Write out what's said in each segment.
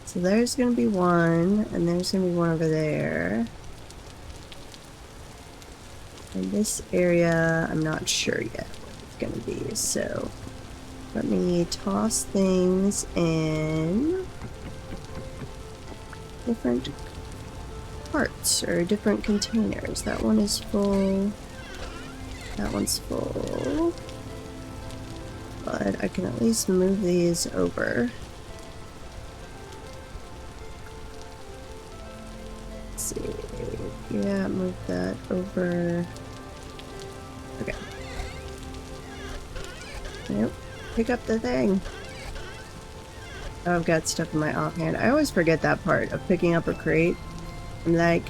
So there's gonna be one, and there's gonna be one over there. In this area, I'm not sure yet what it's gonna be, so let me toss things in different parts or different containers. That one is full. That one's full. But I can at least move these over. Let's see. Yeah, move that over. Okay. Nope. Pick up the thing. Oh, I've got stuff in my offhand. I always forget that part of picking up a crate. I'm like,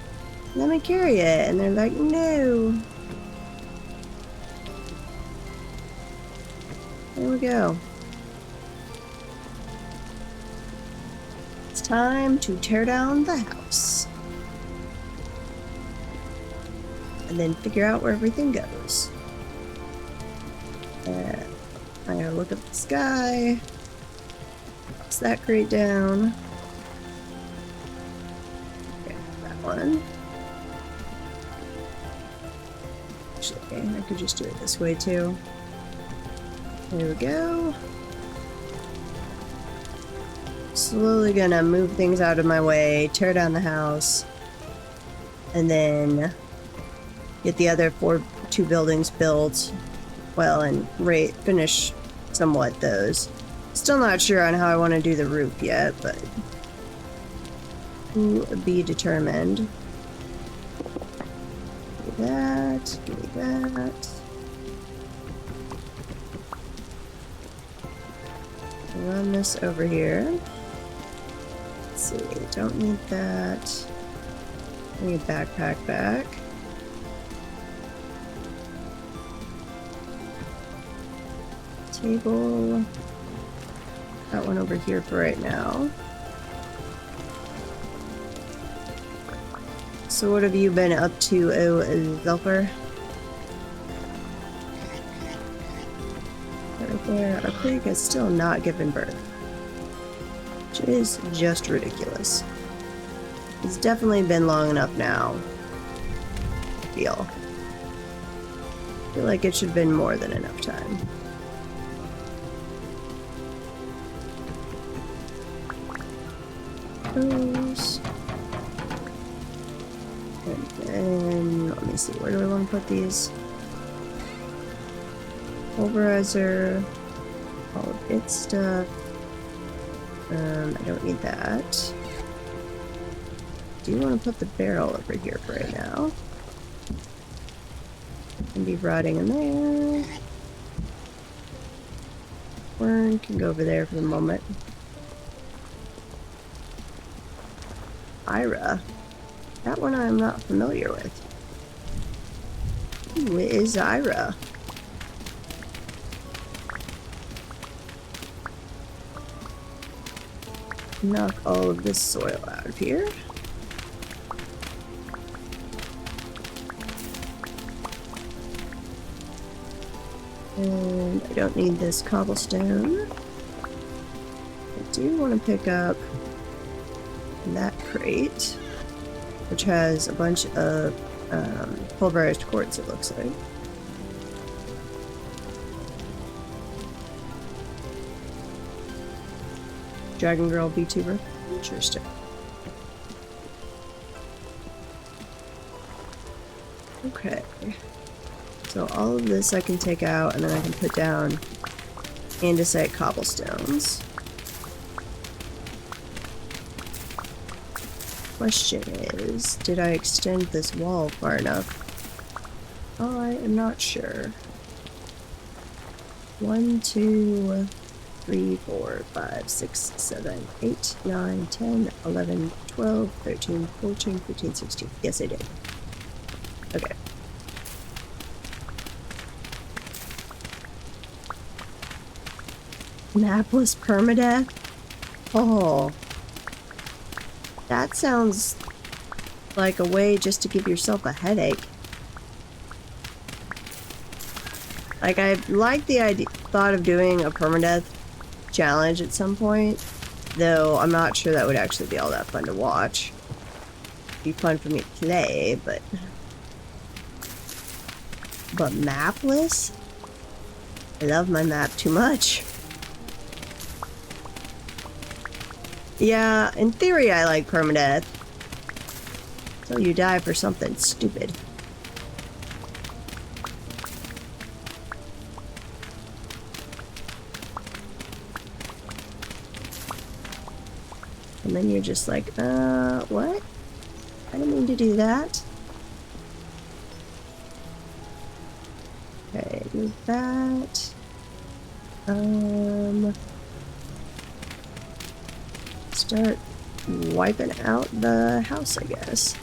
let me carry it. And they're like, no. There we go. It's time to tear down the house. And then figure out where everything goes. I gotta look up the sky. Toss that crate down. Okay, that one. Actually, I could just do it this way too. There we go. Slowly gonna move things out of my way, tear down the house, and then get the other two buildings built. Well, and finish somewhat those. Still not sure on how I want to do the roof yet, but to be determined. Give me that. Give me that. Run this over here. Let's see. Don't need that. I need a backpack back. Table. That one over here for right now. So what have you been up to, Zelfer? Right there. Our creek has still not given birth. Which is just ridiculous. It's definitely been long enough now. I feel like it should have been more than enough time. Those. And then, let me see, where do I want to put these? Pulverizer, all of its stuff. I don't need that. Do you want to put the barrel over here for right now? Can be rotting in there. Worm can go over there for the moment. Ira. That one I'm not familiar with. Who is Ira? Knock all of this soil out of here. And I don't need this cobblestone. I do want to pick up that crate, which has a bunch of pulverized quartz, it looks like. Dragon Girl VTuber. Interesting. Okay. So all of this I can take out, and then I can put down andesite cobblestones. Question is, did I extend this wall far enough? I am not sure. 1, 2, 3, 4, 5, 6, 7, 8, 9, 10, 11, 12, 13, 14, 15, 16. Yes, I did. Okay. Mapless permadeath? Oh. That sounds like a way just to give yourself a headache. Like, I like the thought of doing a permadeath challenge at some point, Though I'm not sure that would actually be all that fun to watch. It'd be fun for me to play, but mapless? I love my map too much. Yeah, in theory I like permadeath. Until you die for something stupid. And then you're just like, what? I didn't mean to do that. Okay, move that. Start wiping out the house, I guess.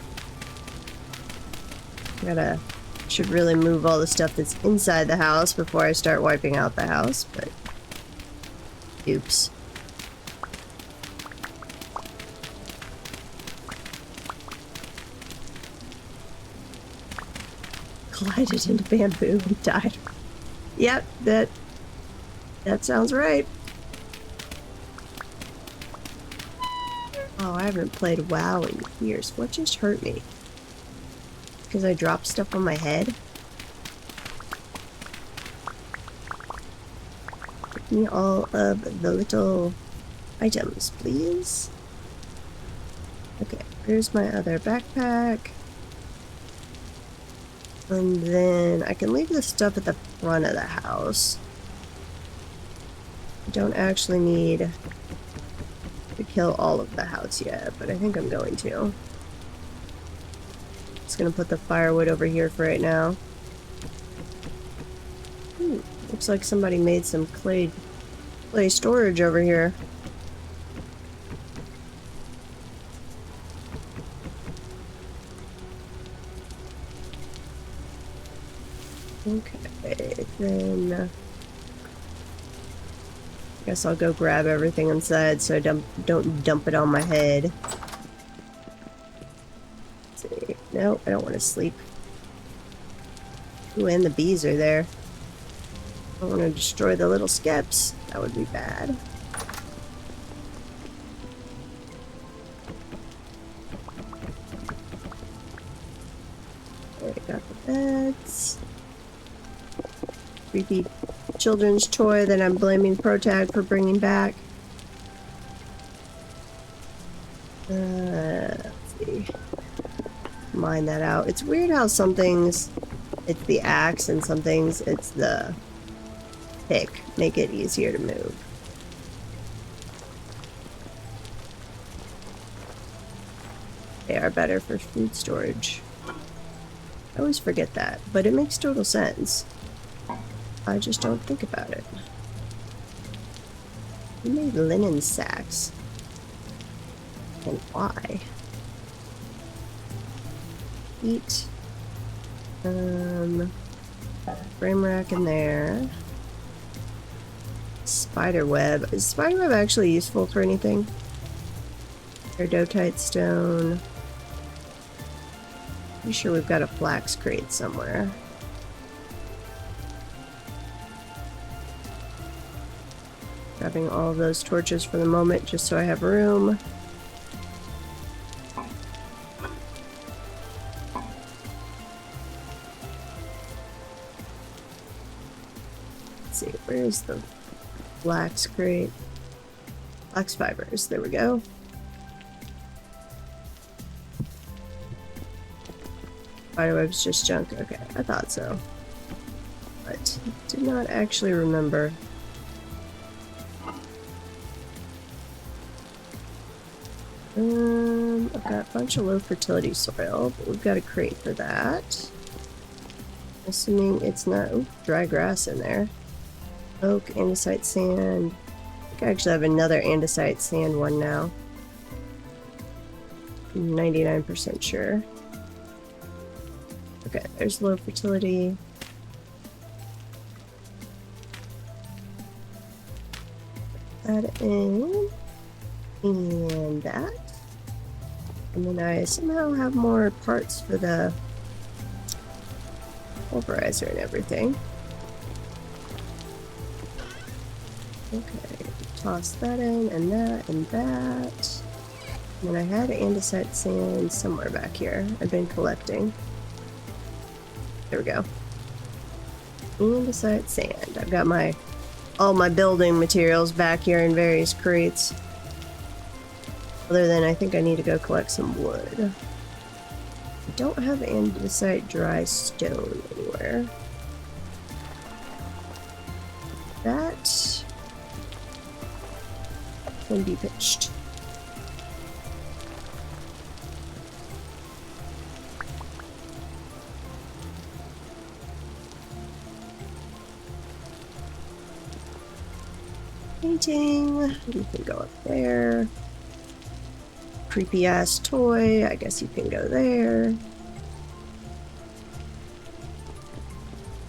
Should really move all the stuff that's inside the house before I start wiping out the house, but oops. Collided into bamboo and died. Yep, that sounds right. Oh, I haven't played WoW in years. What just hurt me? Because I dropped stuff on my head? Give me all of the little items, please. Okay, here's my other backpack. And then I can leave the stuff at the front of the house. I don't actually need to kill all of the house yet, but I think I'm going to. Just gonna put the firewood over here for right now. Looks like somebody made some clay storage over here. Okay, then I guess I'll go grab everything inside so I don't dump it on my head. Let's see. No, I don't want to sleep. Ooh, and the bees are there. I don't want to destroy the little skeps. That would be bad. Okay, got the beds. Creepy children's toy that I'm blaming ProTag for bringing back. Let's see. Mine that out. It's weird how some things it's the axe and some things it's the pick. Make it easier to move. They are better for food storage. I always forget that, but it makes total sense. I just don't think about it. Who made linen sacks? And why? Eat. Frame rack in there. Spider web. Is spider web actually useful for anything? Erdotite stone. Pretty sure we've got a flax crate somewhere. Grabbing all of those torches for the moment just so I have room. Let's see, where's the flax crate? Flax fibers, there we go. Spiderweb's just junk. Okay, I thought so. But did not actually remember. I've got a bunch of low fertility soil, but we've got a crate for that. Assuming it's not... Oh, dry grass in there. Oak, andesite sand. I think I actually have another andesite sand one now. I'm 99% sure. Okay, there's low fertility. Put that in. And that. And then I somehow have more parts for the pulverizer and everything. Okay, toss that in, and that, and that. And then I had andesite sand somewhere back here. I've been collecting. There we go. Andesite sand. I've got all my building materials back here in various crates. Other than I think I need to go collect some wood. I don't have andesite dry stone anywhere. That can be pitched. Painting. You can go up there. Creepy ass toy. I guess you can go there.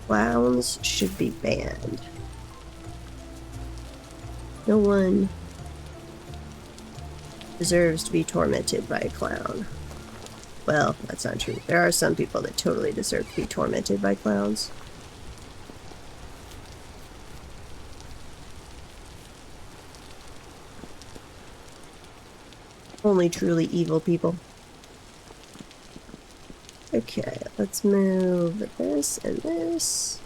Clowns should be banned. No one deserves to be tormented by a clown. Well, that's not true. There are some people that totally deserve to be tormented by clowns. Only truly evil people. Okay, let's move this and this.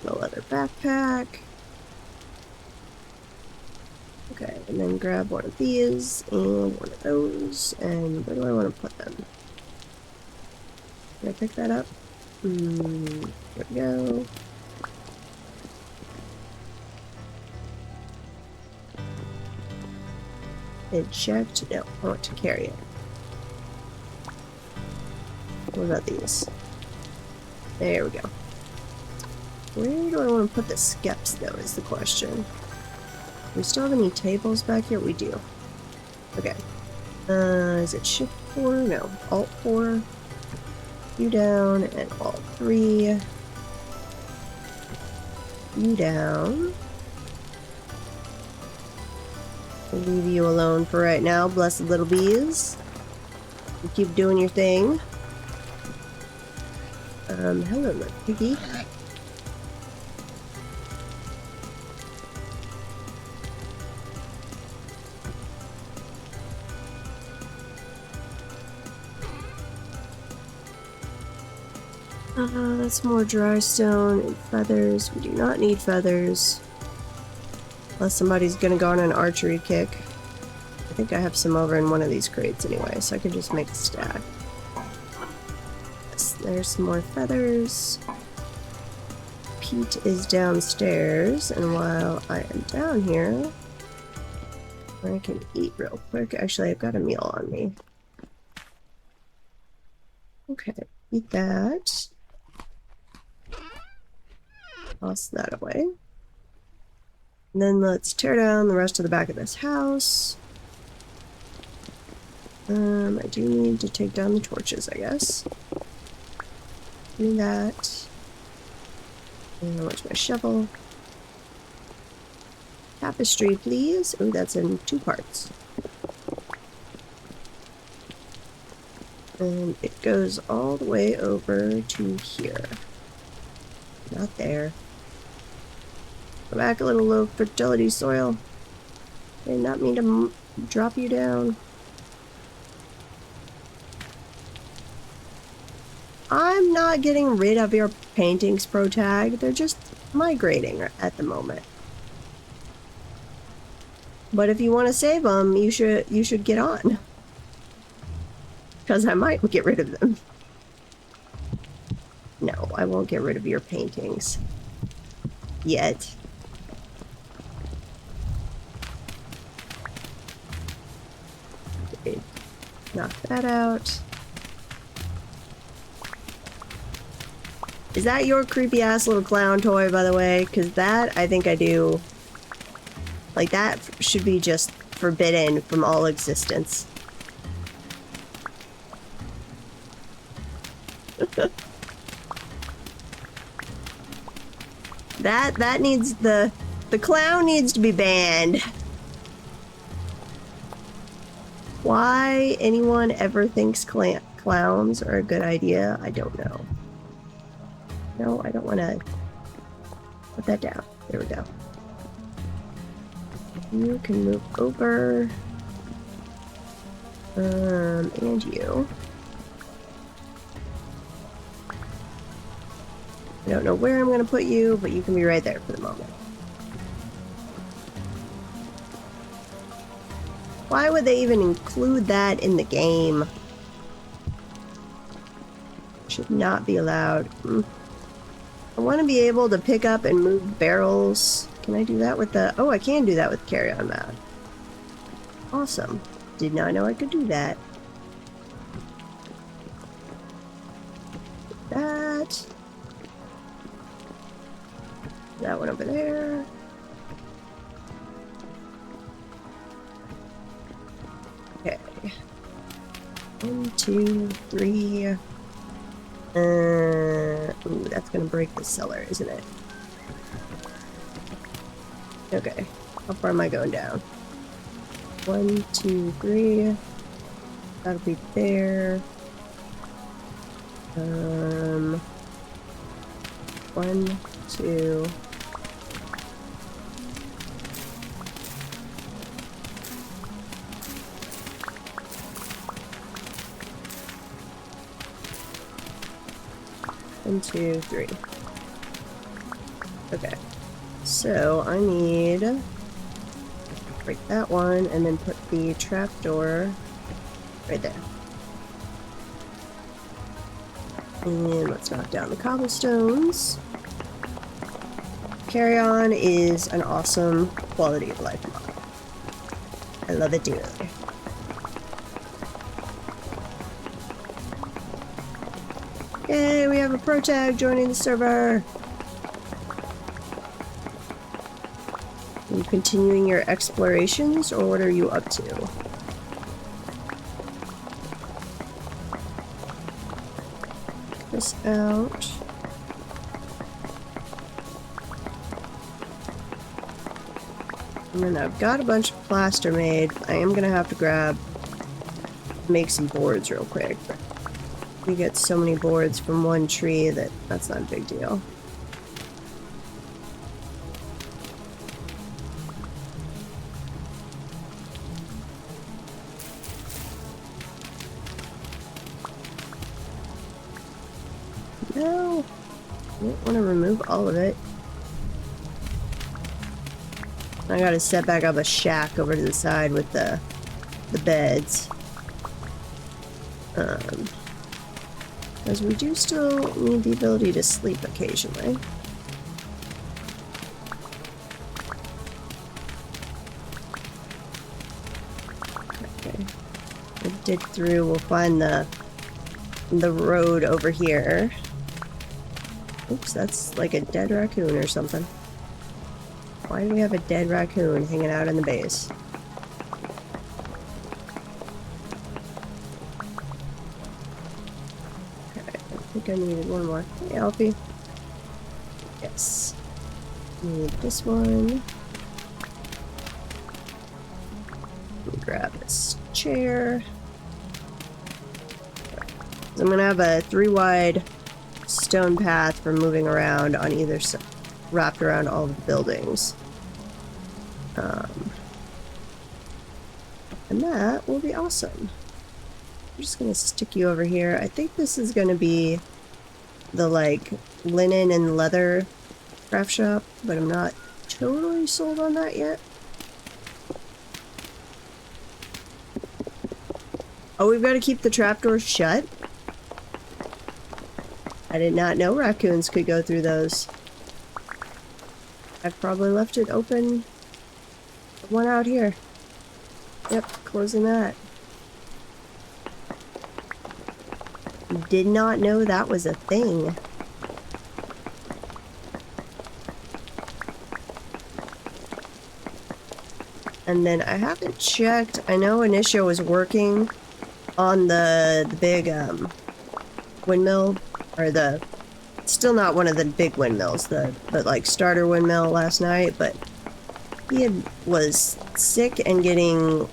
The leather backpack. Okay, and then grab one of these and one of those. And where do I want to put them? Can I pick that up? There we go. Eject? No, I want to carry it. What about these? There we go. Where do I want to put the skeps, though, is the question. Do we still have any tables back here? We do. Okay. Is it Shift 4? No. Alt 4. You down, and Alt 3. You down. I'll leave you alone for right now, blessed little bees. You keep doing your thing. Hello, my piggy. That's more dry stone and feathers. We do not need feathers. Unless somebody's gonna go on an archery kick. I think I have some over in one of these crates anyway, so I can just make a stack. Yes, there's some more feathers. Pete is downstairs, and while I am down here, I can eat real quick. Actually, I've got a meal on me. Okay, eat that. Toss that away. And then let's tear down the rest of the back of this house. I do need to take down the torches, I guess. Do that. And where's my shovel? Tapestry, please. Oh, that's in 2 parts. And it goes all the way over to here. Not there. Go back a little low fertility soil. I did not mean to drop you down. I'm not getting rid of your paintings, Protag. They're just migrating at the moment. But if you want to save them, you should get on. Because I might get rid of them. No, I won't get rid of your paintings. Yet. Okay. Knock that out. Is that your creepy ass little clown toy, by the way? Because that, I think I do. Like, that should be just forbidden from all existence. That needs the clown needs to be banned. Why anyone ever thinks clowns are a good idea, I don't know. No, I don't want to put that down. There we go. You can move over. And you. I don't know where I'm going to put you, but you can be right there for the moment. Why would they even include that in the game? Should not be allowed. I want to be able to pick up and move barrels. Can I do that with the... Oh, I can do that with carry-on mount. Awesome. Did not know I could do that. That one over there. Okay. 1, 2, 3. Ooh, that's gonna break the cellar, isn't it? Okay. How far am I going down? 1, 2, 3. That'll be there. 1, 2. One, two, three. Okay. So I need to break that one and then put the trapdoor right there. And let's knock down the cobblestones. Carry-on is an awesome quality of life mod. I love it dearly. Yay, we have a pro tag joining the server! Are you continuing your explorations, or what are you up to? Check this out. And then I've got a bunch of plaster made. I am gonna have to make some boards real quick. We get so many boards from one tree that that's not a big deal. No, I don't want to remove all of it. I gotta set back up a shack over to the side with the beds. Because we do still need the ability to sleep occasionally. Okay. We'll dig through, we'll find the road over here. Oops, that's like a dead raccoon or something. Why do we have a dead raccoon hanging out in the base? I needed one more. Hey, Alfie. Yes. Need this one. Let me grab this chair. So I'm gonna have a 3-wide stone path for moving around on either side, wrapped around all the buildings. And that will be awesome. I'm just gonna stick you over here. I think this is gonna be the like linen and leather craft shop, but I'm not totally sold on that yet. Oh, we've got to keep the trapdoors shut? I did not know raccoons could go through those. I've probably left it open. One out here. Yep, closing that. Did not know that was a thing. And then I haven't checked. I know Initia was working on the big windmill, or the still not one of the big windmills, but like starter windmill last night, but he was sick and getting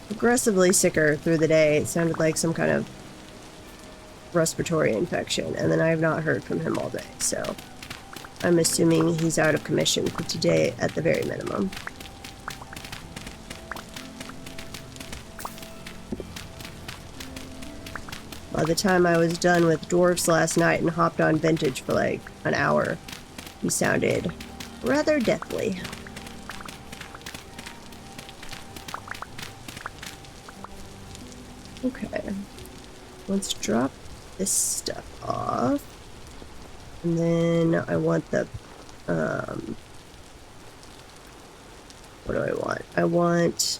progressively sicker through the day. It sounded like some kind of respiratory infection, and then I have not heard from him all day, so I'm assuming he's out of commission for today at the very minimum. By the time I was done with dwarfs last night and hopped on vintage for like an hour, he sounded rather deathly. Okay, let's drop this stuff off. And then I want the, what do I want? I want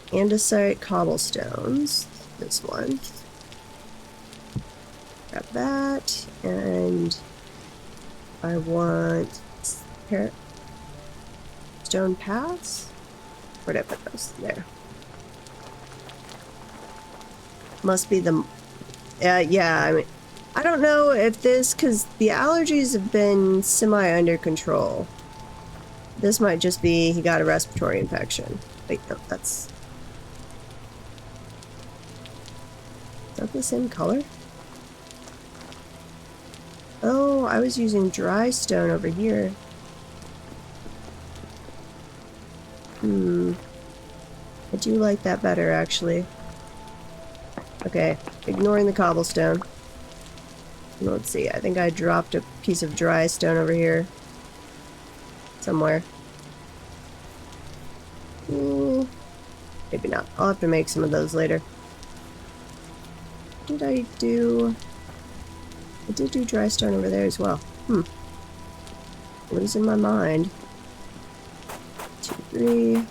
andesite cobblestones, this one. Grab that, and I want stone paths? Where'd I put those? There. Must be the, yeah, I mean, I don't know if this, because the allergies have been semi under control. This might just be he got a respiratory infection. Wait, no, that's... Is that the same color? Oh, I was using dry stone over here. I do like that better, actually. Okay, ignoring the cobblestone. Let's see, I think I dropped a piece of dry stone over here. Somewhere. Maybe not. I'll have to make some of those later. What did I do? I did do dry stone over there as well. Losing my mind. 2, 3.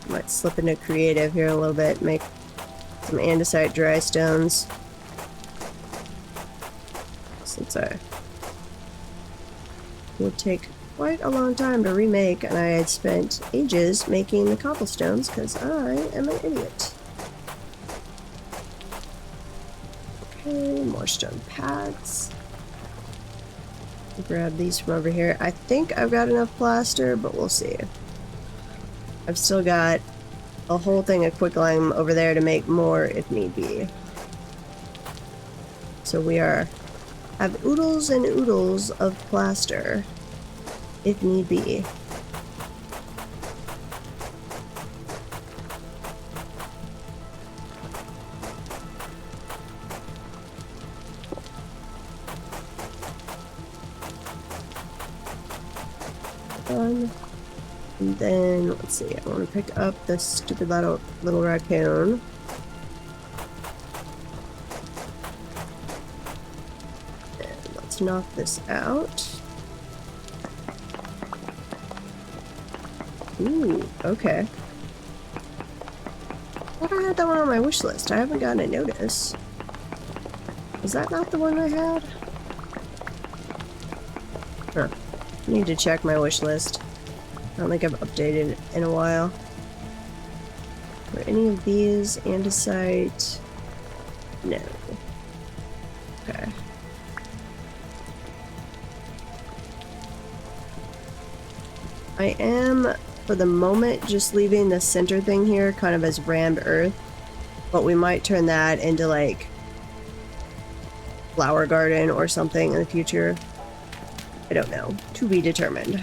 Might slip into creative here a little bit. Make some andesite dry stones. Since I would take quite a long time to remake, and I had spent ages making the cobblestones because I am an idiot. Okay, more stone pads. Grab these from over here. I think I've got enough plaster, but we'll see. I've still got a whole thing of quicklime over there to make more if need be. So we have oodles and oodles of plaster if need be. And then, let's see, I want to pick up this stupid little raccoon. And let's knock this out. Ooh, okay. I thought I had that one on my wish list. I haven't gotten a notice. Was that not the one I had? Huh. I need to check my wish list. I don't think I've updated it in a while. Were any of these andesite? No. Okay. I am, for the moment, just leaving the center thing here kind of as rammed earth. But we might turn that into, like, flower garden or something in the future. I don't know. To be determined.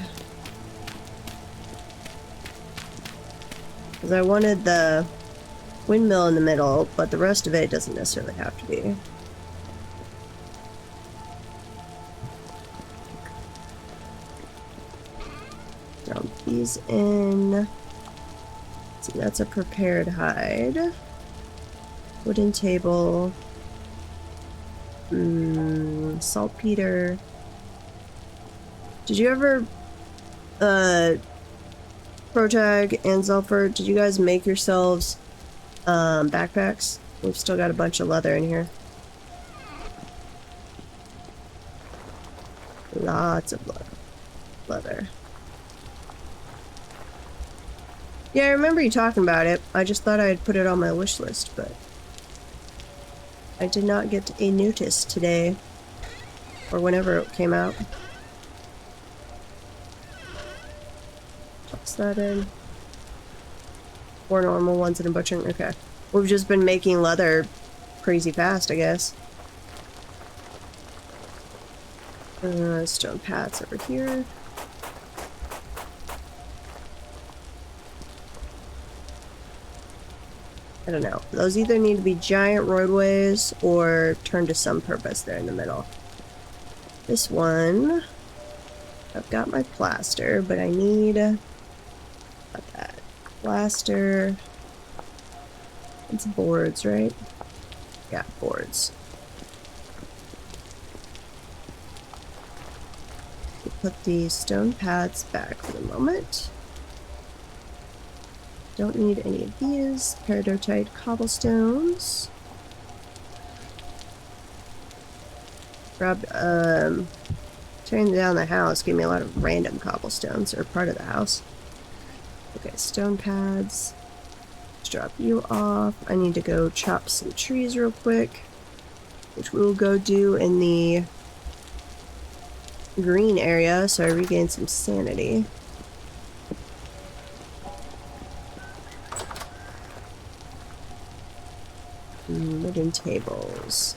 Because I wanted the windmill in the middle, but the rest of it doesn't necessarily have to be. Dump these in. Let's see, that's a prepared hide. Wooden table. Saltpeter. Did you ever, Protag and Zelford, did you guys make yourselves backpacks? We've still got a bunch of leather in here. Lots of leather. Yeah, I remember you talking about it. I just thought I'd put it on my wish list, but I did not get a notice today or whenever it came out. Toss that in. 4 normal ones and a butchering. Okay. We've just been making leather crazy fast, I guess. Stone paths over here. I don't know. Those either need to be giant roadways or turn to some purpose there in the middle. This one, I've got my plaster, but I need that plaster. It's boards, right? Yeah, boards. We'll put the stone pads back for the moment. Don't need any of these peridotite cobblestones. Grab, tearing down the house gave me a lot of random cobblestones, or part of the house. Okay, stone pads. Let's drop you off. I need to go chop some trees real quick, which we will go do in the green area, so I regain some sanity. Wooden tables.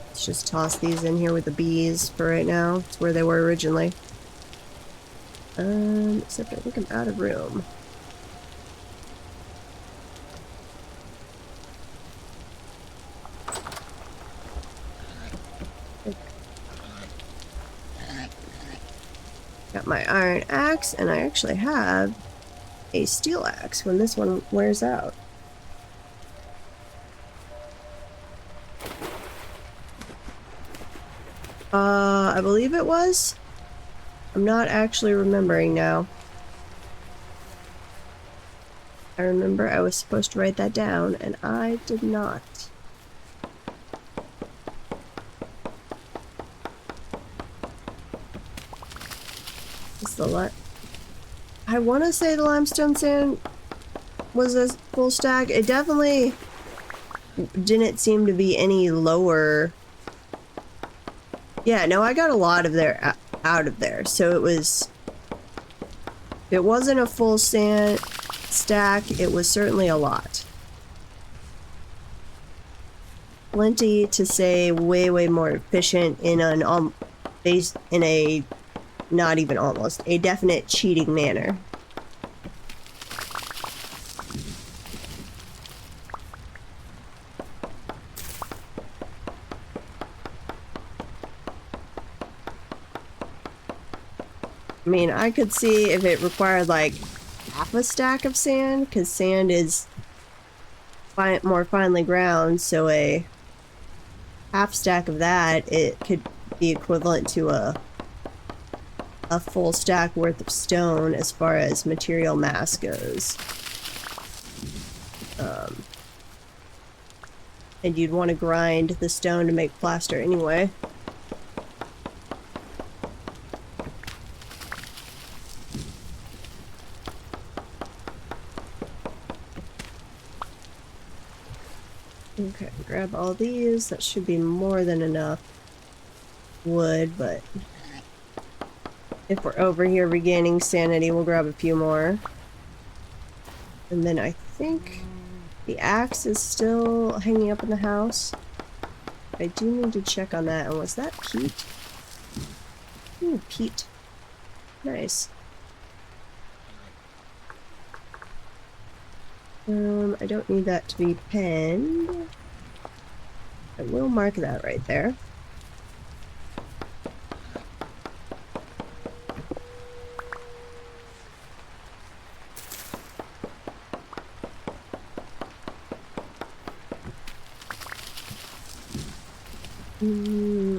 Let's just toss these in here with the bees for right now. It's where they were originally. Except I think I'm out of room. Okay. Got my iron axe, and I actually have a steel axe when this one wears out. I believe it was. I'm not actually remembering now. I remember I was supposed to write that down, and I did not. Is the I want to say the limestone sand was a full stack. It definitely didn't seem to be any lower. Yeah, no, I got a lot of there out of there, so it wasn't a full sand stack. It was certainly a lot. Plenty to say way more efficient in an not even almost a definite cheating manner. I mean, I could see if it required like half a stack of sand, because sand is more finely ground, so a half stack of that, it could be equivalent to a full stack worth of stone as far as material mass goes. And you'd want to grind the stone to make plaster anyway. Okay, grab all these. That should be more than enough wood, but if we're over here regaining sanity, we'll grab a few more. And then I think the axe is still hanging up in the house. I do need to check on that. And was that peat? Ooh, peat. Nice. I don't need that to be penned. I will mark that right there.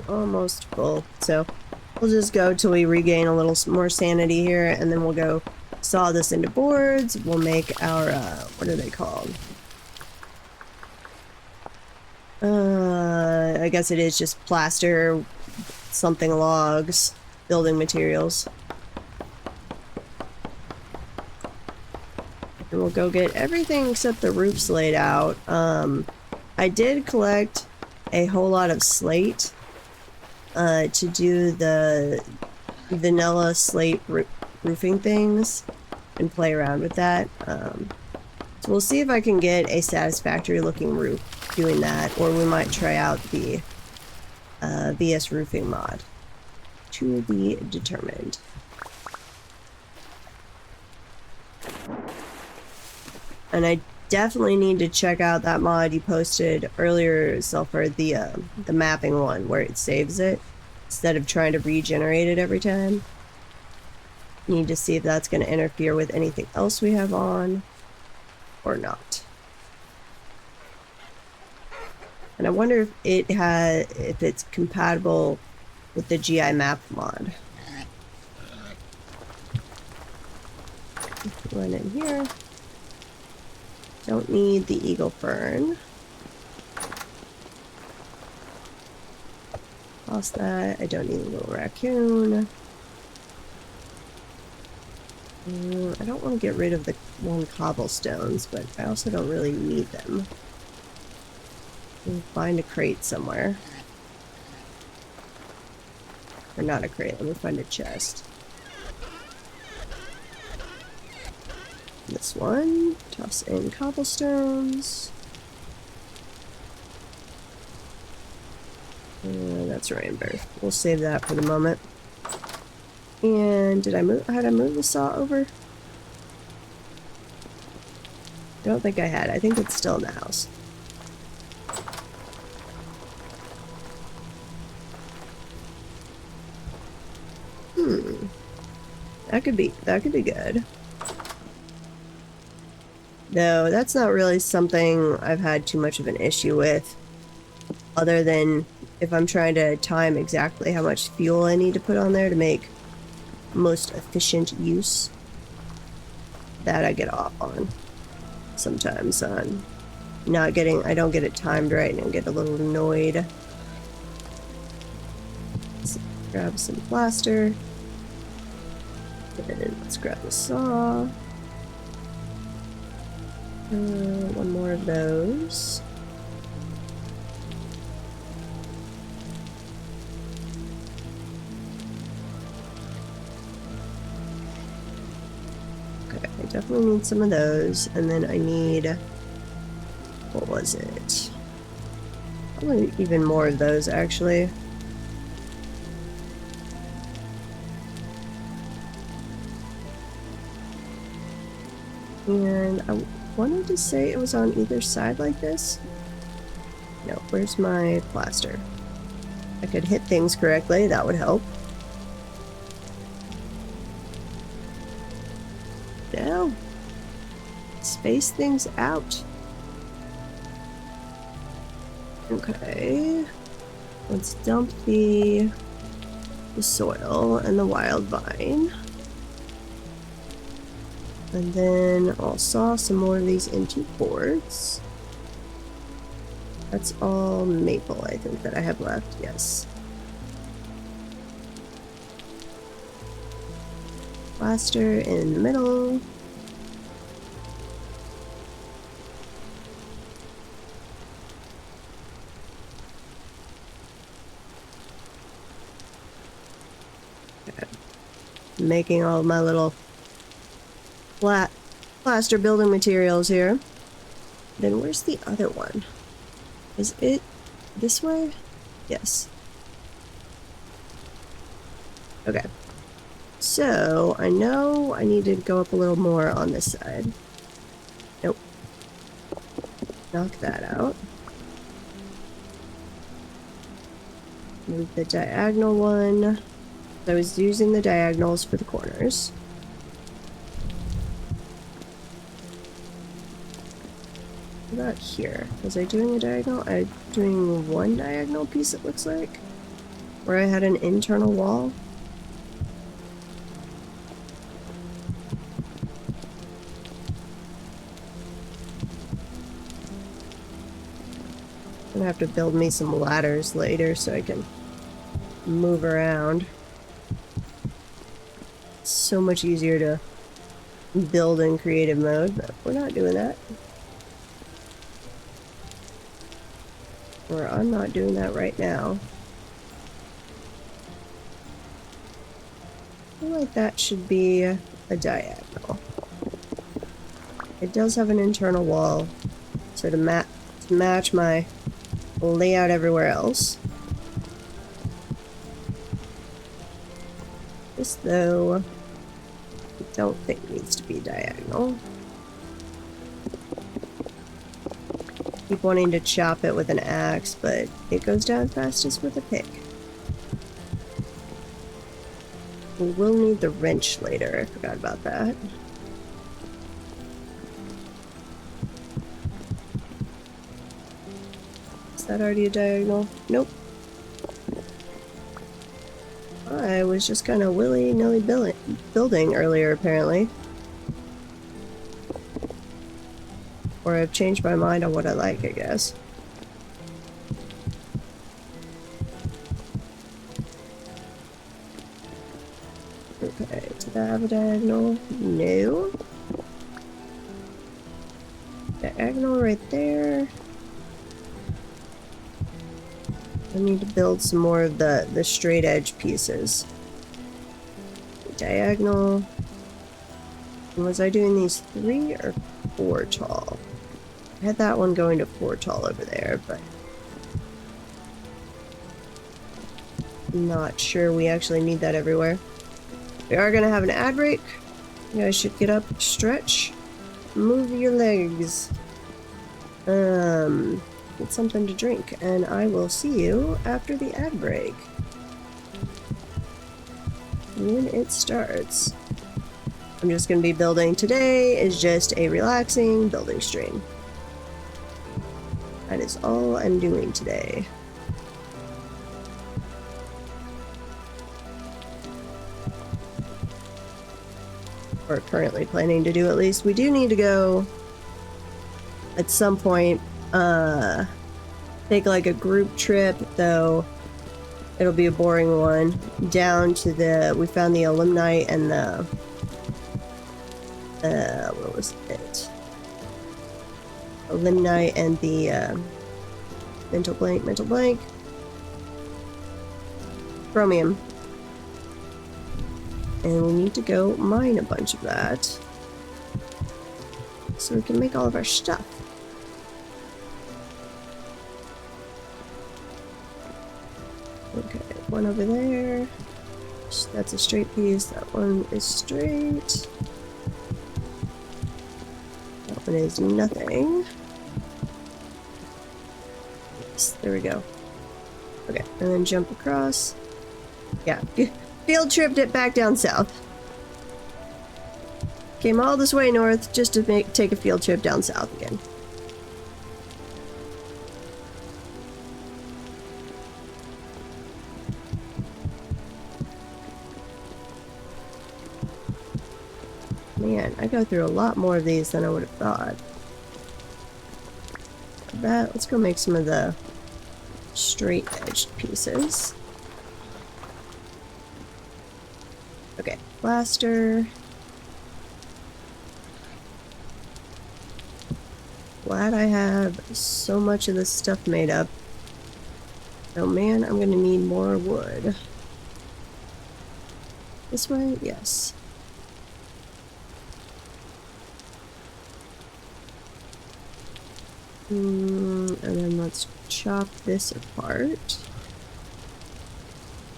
Almost full. So we'll just go till we regain a little more sanity here, and then we'll go saw this into boards. We'll make our, what are they called? I guess it is just plaster, something logs, building materials. And we'll go get everything except the roofs laid out. I did collect a whole lot of slate to do the vanilla slate roofing things and play around with that. So we'll see if I can get a satisfactory looking roof doing that, or we might try out the VS roofing mod. To be determined. And I Definitely need to check out that mod you posted earlier, Sulfur, the mapping one where it saves it instead of trying to regenerate it every time. Need to see if that's going to interfere with anything else we have on or not. And I wonder if if it's compatible with the GI map mod. Run in here. Don't need the eagle fern. Lost that. I don't need a little raccoon. I don't want to get rid of the one cobblestones, but I also don't really need them. We'll find a crate somewhere. Or not a crate, let me find a chest. This one. Toss in cobblestones. That's rainbow. We'll save that for the moment. And how'd I move the saw over? I don't think I had. I think it's still in the house. That could be good. Though that's not really something I've had too much of an issue with. Other than if I'm trying to time exactly how much fuel I need to put on there to make most efficient use. That I get off on. Sometimes on I don't get it timed right and I get a little annoyed. Let's grab some plaster. And let's grab the saw. One more of those. Okay, I definitely need some of those, and then I need, what was it? Probably even more of those, actually. And I wanted to say it was on either side like this. No, where's my plaster? I could hit things correctly, that would help. No. Space things out. Okay. Let's dump the soil and the wild vine. And then I'll saw some more of these into boards. That's all maple, I think, that I have left. Yes. Plaster in the middle. Okay. Making all my little flat plaster building materials here. Then where's the other one? Is it this way? Yes. Okay. So I know I need to go up a little more on this side. Nope. Knock that out. Move the diagonal one. I was using the diagonals for the corners. What about here? Was I doing a diagonal? I'm doing one diagonal piece, it looks like. Where I had an internal wall. I'm gonna have to build me some ladders later so I can move around. It's so much easier to build in creative mode, but we're not doing that. Or I'm not doing that right now. I feel like that should be a diagonal. It does have an internal wall, so to match my layout everywhere else. This, though, I don't think needs to be diagonal. Keep wanting to chop it with an axe, but it goes down fastest with a pick. We will need the wrench later. I forgot about that. Is that already a diagonal? Nope. I was just kind of willy-nilly building earlier, apparently. Or I've changed my mind on what I like, I guess. Okay, did I have a diagonal? No. Diagonal right there. I need to build some more of the straight edge pieces. Diagonal. And was I doing these 3 or 4 tall? I had that one going to 4 tall over there, but I'm not sure we actually need that everywhere. We are gonna have an ad break. You guys should get up, stretch, move your legs. Get something to drink, and I will see you after the ad break. When it starts. I'm just gonna be building. Today is just a relaxing building stream. That is all I'm doing today. Or currently planning to do, at least. We do need to go at some point, take like a group trip, though it'll be a boring one, down to we found the alumni and what was it? Alumni and the, mental blank. Chromium. And we need to go mine a bunch of that so we can make all of our stuff. Okay, one over there. That's a straight piece. That one is straight. That one is nothing. Yes, there we go. Okay, and then jump across. Yeah, field tripped it back down south. Came all this way north just to take a field trip down south again. Man, I go through a lot more of these than I would have thought. Let's go make some of the straight edged pieces. Okay, plaster. Glad I have so much of this stuff made up. Oh man, I'm gonna need more wood. This way? Yes. And then let's chop this apart.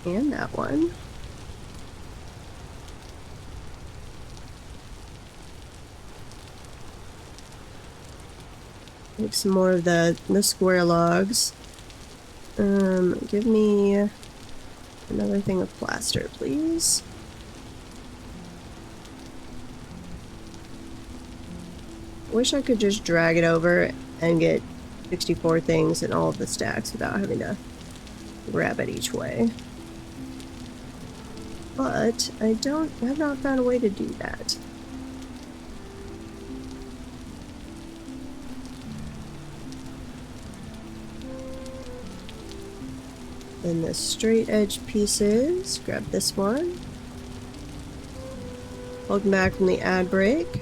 And that one. Make some more of the square logs. Give me another thing of plaster, please. Wish I could just drag it over and get 64 things in all of the stacks without having to grab it each way. But I have not found a way to do that. Then the straight edge pieces, grab this one. Welcome back from the ad break.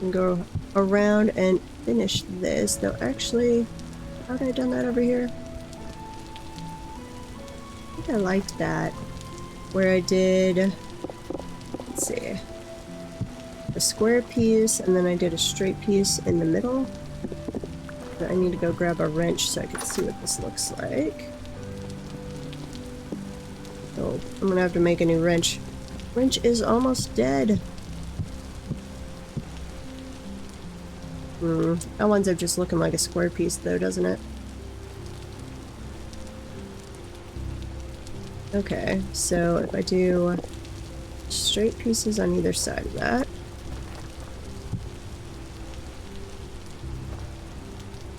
And go around and finish this. Though actually, how had I done that over here? I think I liked that. Where I did, let's see, a square piece and then I did a straight piece in the middle. But I need to go grab a wrench so I can see what this looks like. So I'm gonna have to make a new wrench. Wrench is almost dead. That winds up just looking like a square piece though, doesn't it? Okay, so if I do straight pieces on either side of that.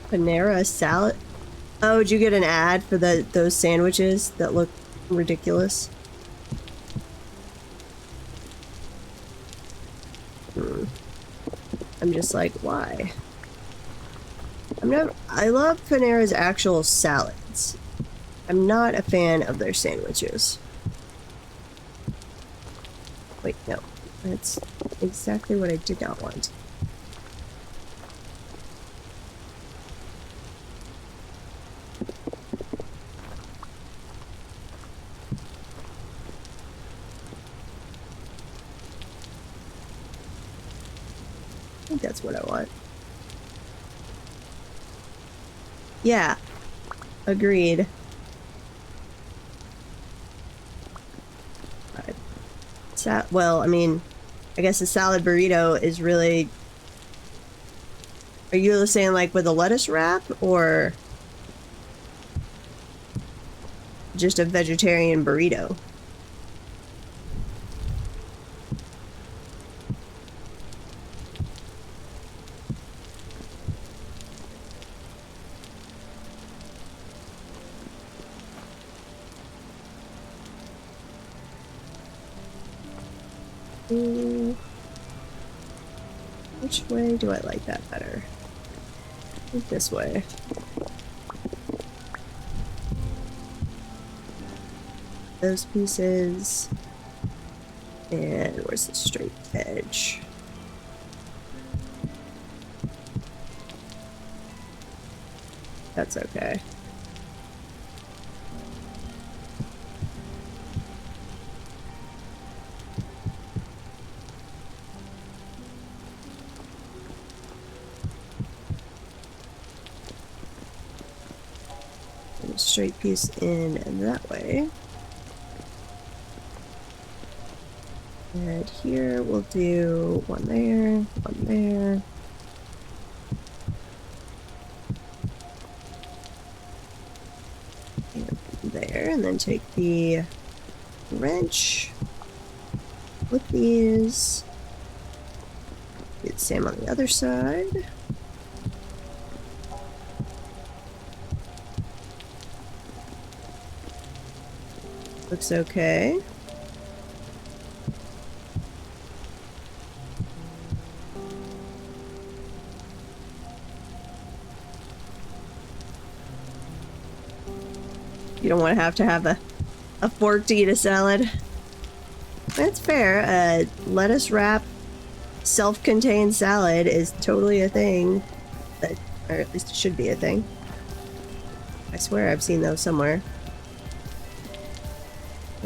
Panera salad. Oh, did you get an ad for those sandwiches that look ridiculous? I'm just like, why? I love Panera's actual salads. I'm not a fan of their sandwiches. Wait, no. That's exactly what I did not want. I think that's what I want. Yeah. Agreed. Well, I mean, I guess a salad burrito is really... Are you saying like with a lettuce wrap, or just a vegetarian burrito? Which way do I like that better? I think this way. Those pieces. And where's the straight edge? That's okay. Straight piece in that way. And here we'll do one there, one there. And there, and then take the wrench with these. Do the same on the other side. Looks okay. You don't want to have a fork to eat a salad. That's fair. Lettuce wrap self-contained salad is totally a thing. Or at least it should be a thing. I swear I've seen those somewhere.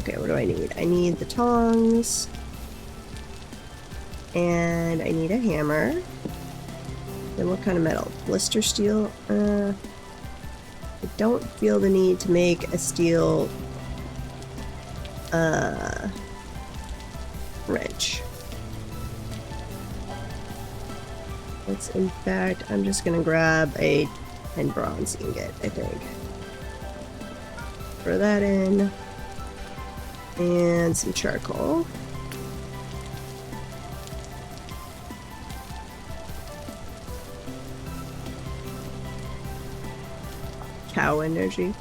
Okay, what do I need? I need the tongs. And I need a hammer. Then what kind of metal? Blister steel? I don't feel the need to make a steel wrench. Let's, in fact, I'm just gonna grab a 10 bronze ingot, I think. Throw that in. And some charcoal. Cow energy.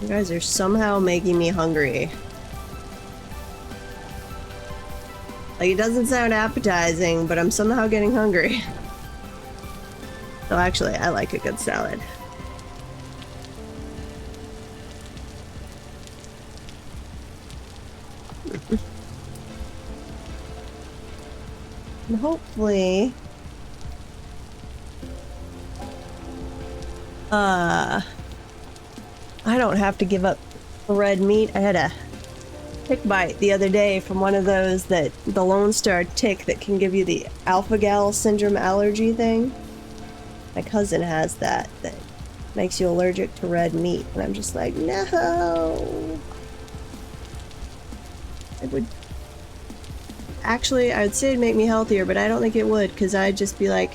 You guys are somehow making me hungry. Like, it doesn't sound appetizing, but I'm somehow getting hungry. So actually, I like a good salad. And hopefully... I don't have to give up red meat. I had a tick bite the other day from one of those that the Lone Star tick that can give you the alpha-gal syndrome allergy thing. My cousin has that makes you allergic to red meat, and I'm just like, no. It would... Actually, I would say it'd make me healthier, but I don't think it would, because I'd just be like,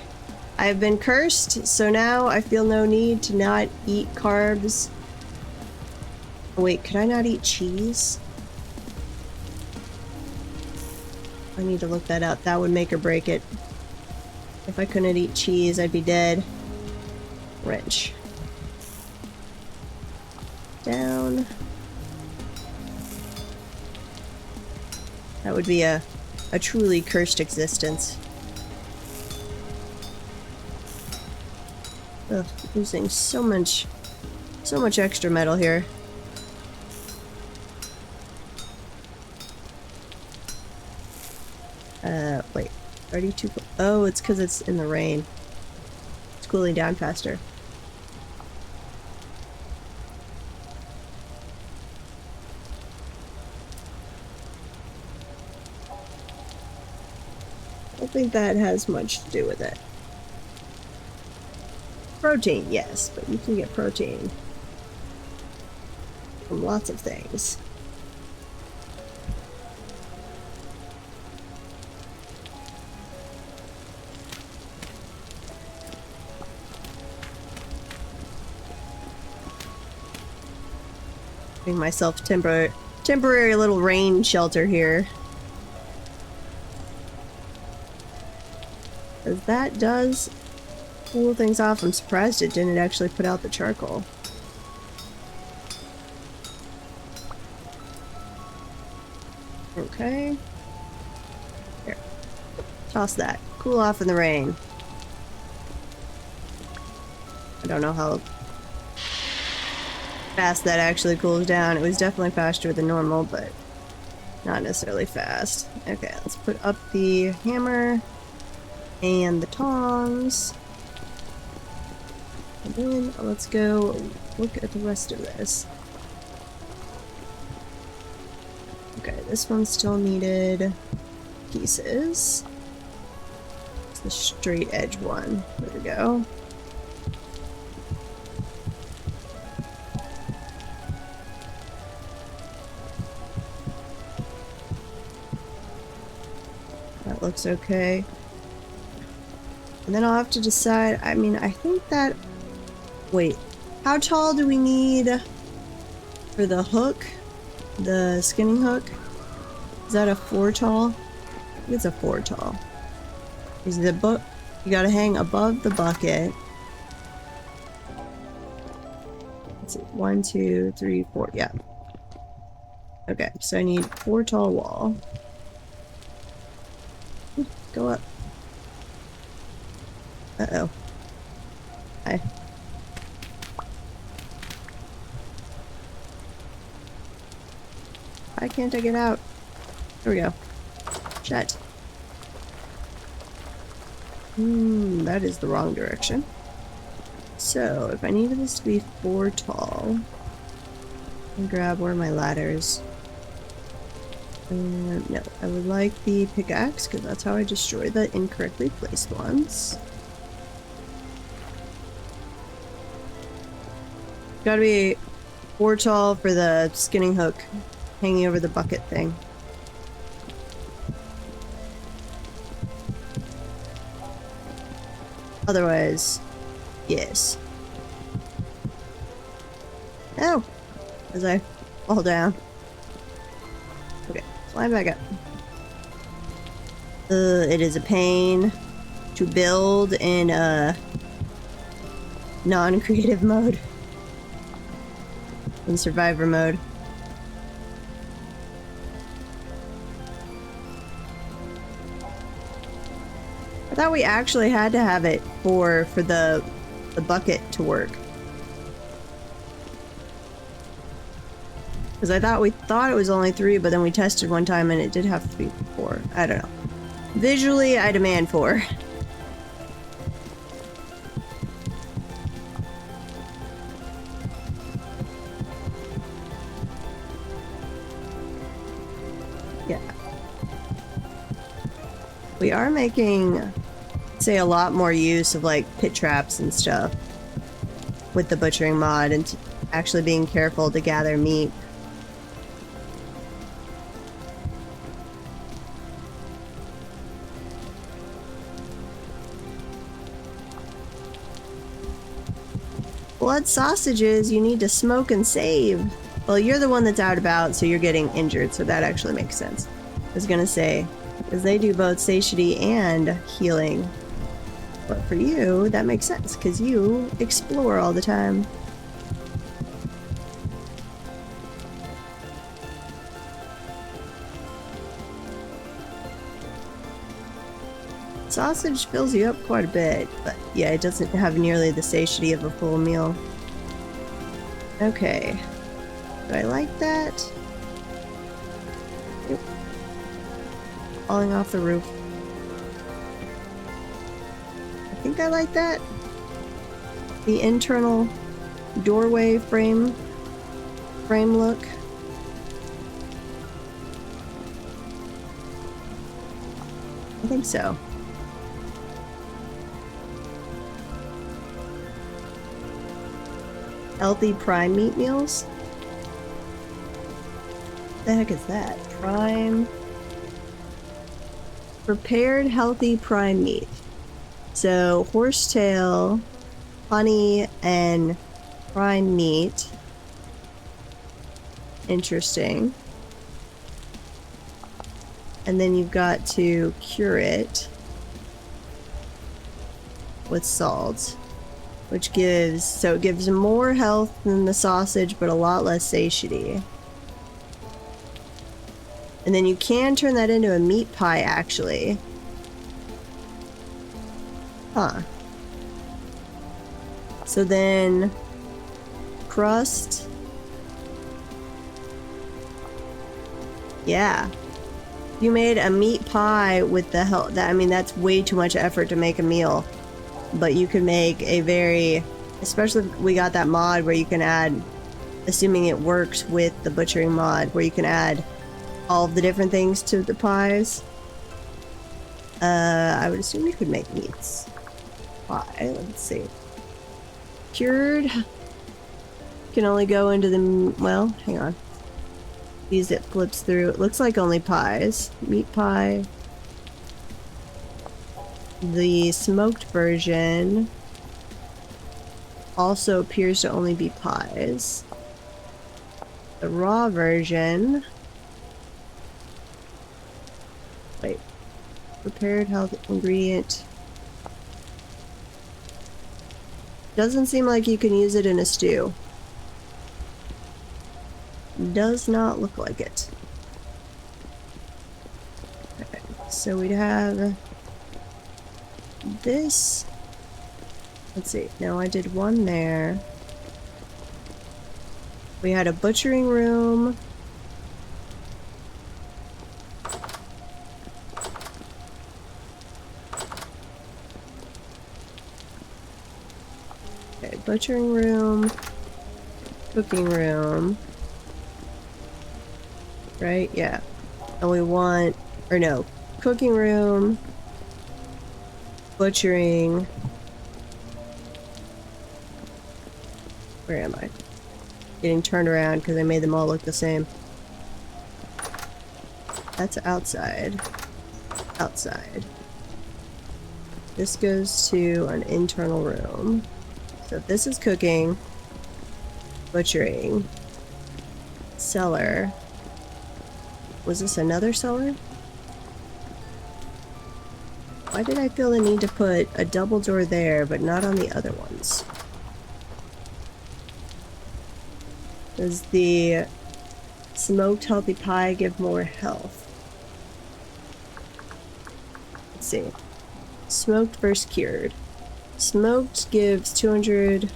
I've been cursed, so now I feel no need to not eat carbs. Oh, wait, could I not eat cheese? I need to look that up. That would make or break it. If I couldn't eat cheese, I'd be dead. Wrench. Down. That would be a truly cursed existence. Ugh, losing so much extra metal here. Wait, 32. Oh, it's because it's in the rain. It's cooling down faster. I don't think that has much to do with it. Protein, yes, but you can get protein from lots of things. Giving myself temporary little rain shelter here. As that does cool things off. I'm surprised it didn't actually put out the charcoal. Okay. Here. Toss that. Cool off in the rain. I don't know how fast that actually cools down. It was definitely faster than normal, but not necessarily fast. Okay, let's put up the hammer and the tongs. And then let's go look at the rest of this. Okay, this one still needed pieces. It's the straight edge one. There we go. That looks okay. And then I'll have to decide, I mean, I think that... Wait, how tall do we need for the hook? The skinning hook? Is that a 4 tall? I think it's a 4 tall. Is the book... You gotta hang above the bucket. Let's see, 1, 2, 3, 4, yeah. Okay, so I need 4 tall wall. Ooh, go up. Uh-oh. Hi. Why can't I get out? There we go. Shut. That is the wrong direction. So, if I needed this to be 4 tall, I'll grab one of my ladders. No, I would like the pickaxe, because that's how I destroy the incorrectly placed ones. Gotta be 4 tall for the skinning hook hanging over the bucket thing. Otherwise, yes. Oh! As I fall down. Okay, climb back up. It is a pain to build in a non-creative mode. In survivor mode. I thought we actually had to have it for the bucket to work. Because I thought we thought it was only 3, but then we tested one time and it did have to be 4. I don't know. Visually, I demand 4. Yeah. We are making, say, a lot more use of like pit traps and stuff with the butchering mod and actually being careful to gather meat. blood sausages you need to smoke and save. Well, you're the one that's out about, so you're getting injured, so that actually makes sense. I was gonna say, because they do both satiety and healing. But for you, that makes sense, because you explore all the time. Sausage fills you up quite a bit, but yeah, it doesn't have nearly the satiety of a full meal. Okay. Do I like that? Yep. Falling off the roof. I think I like that. The internal doorway frame look. I think so. Healthy prime meat meals? What the heck is that? Prime... Prepared healthy prime meat. So, horsetail, honey, and prime meat. Interesting. And then you've got to cure it with salt. Which gives, so it gives more health than the sausage, but a lot less satiety. And then you can turn that into a meat pie, actually. Huh. So then, crust. Yeah. You made a meat pie with the health, I mean, that's way too much effort to make a meal. But you can make a very, especially if we got that mod where you can add, assuming it works with the butchering mod, where you can add all of the different things to the pies. I would assume you could make meats pie. Let's see. Cured can only go into the, well, hang on. These it flips through. It looks like only pies. Meat pie. The smoked version also appears to only be pies. The raw version... Wait. Prepared health ingredient. Doesn't seem like you can use it in a stew. Does not look like it. Okay, so we'd have... this, let's see, no, I did one there. We had a butchering room. Okay, butchering room, cooking room. Right, yeah. And we want, or no, cooking room, butchering. Where am I? Getting turned around because I made them all look the same. That's outside. Outside. This goes to an internal room. So this is cooking, butchering, cellar. Was this another cellar? Why did I feel the need to put a double door there, but not on the other ones? Does the smoked healthy pie give more health? Let's see. Smoked versus cured. Smoked gives 200...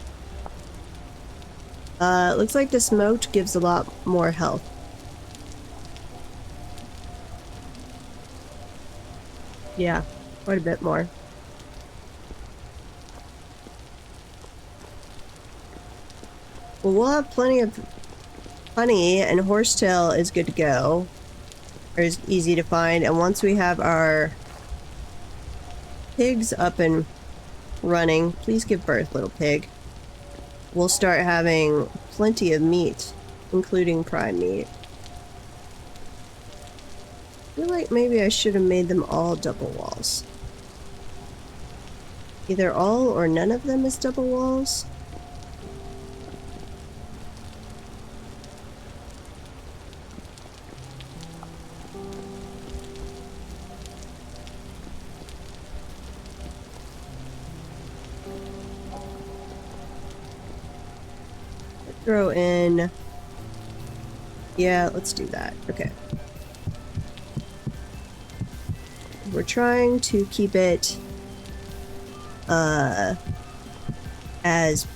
looks like the smoked gives a lot more health. Yeah, quite a bit more. Well, we'll have plenty of honey, and horsetail is good to go. Or is easy to find, and once we have our pigs up and running, please give birth, little pig. We'll start having plenty of meat, including prime meat. I feel like maybe I should have made them all double walls. Either all or none of them is double walls. throw in... Yeah, let's do that. Okay. We're trying to keep it as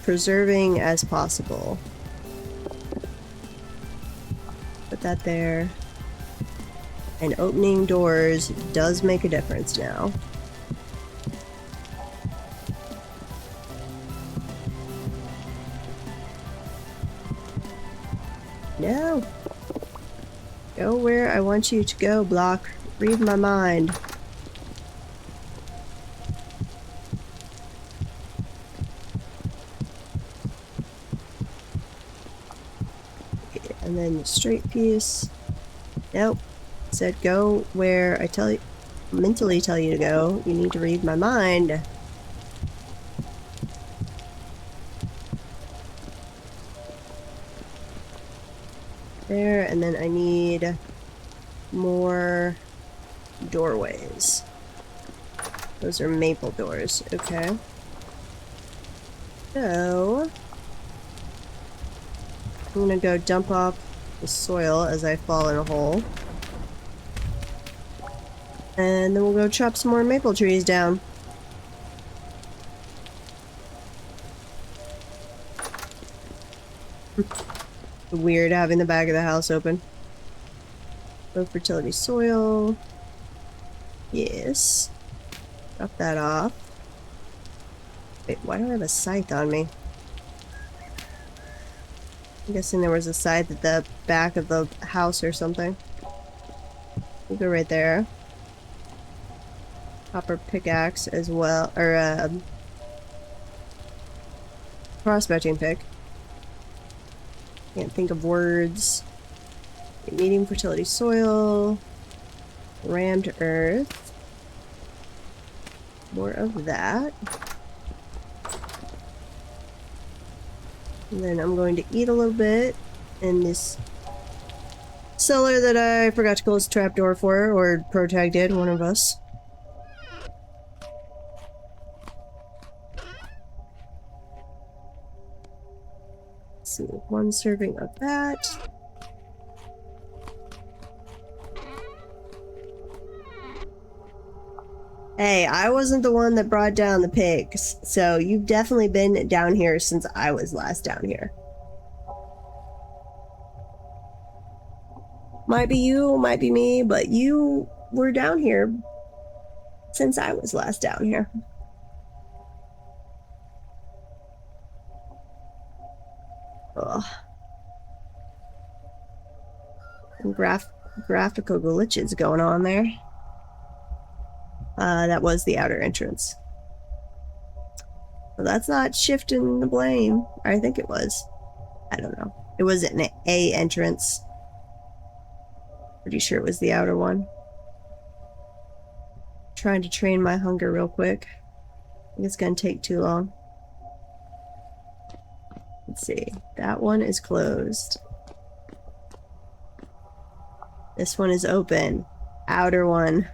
preserving as possible. Put that there. And opening doors does make a difference now. No. Go where I want you to go, block. Read my mind. And then the straight piece. Nope. Said go where I mentally tell you to go. You need to read my mind. There, and then I need more doorways. Those are maple doors, okay. So I'm gonna go dump off the soil as I fall in a hole. And then we'll go chop some more maple trees down. Weird having the back of the house open. Low fertility soil. Yes. Drop that off. Wait, why do I have a scythe on me? I'm guessing there was a scythe at the back of the house or something. We'll go right there. Copper pickaxe as well, or prospecting pick. Can't think of words. Medium fertility soil. Rammed earth. More of that. And then I'm going to eat a little bit in this cellar that I forgot to close the trapdoor for, or Protag did, one of us. Let's see, one serving of that. Hey, I wasn't the one that brought down the pigs, so you've definitely been down here since I was last down here. Might be you, might be me, but you were down here since I was last down here. Ugh. Some graphical glitches going on there. That was the outer entrance. Well, that's not shifting the blame. I think it was. I don't know. It was an A entrance. Pretty sure it was the outer one. Trying to train my hunger real quick. I think it's gonna take too long. Let's see. That one is closed. This one is open. Outer one.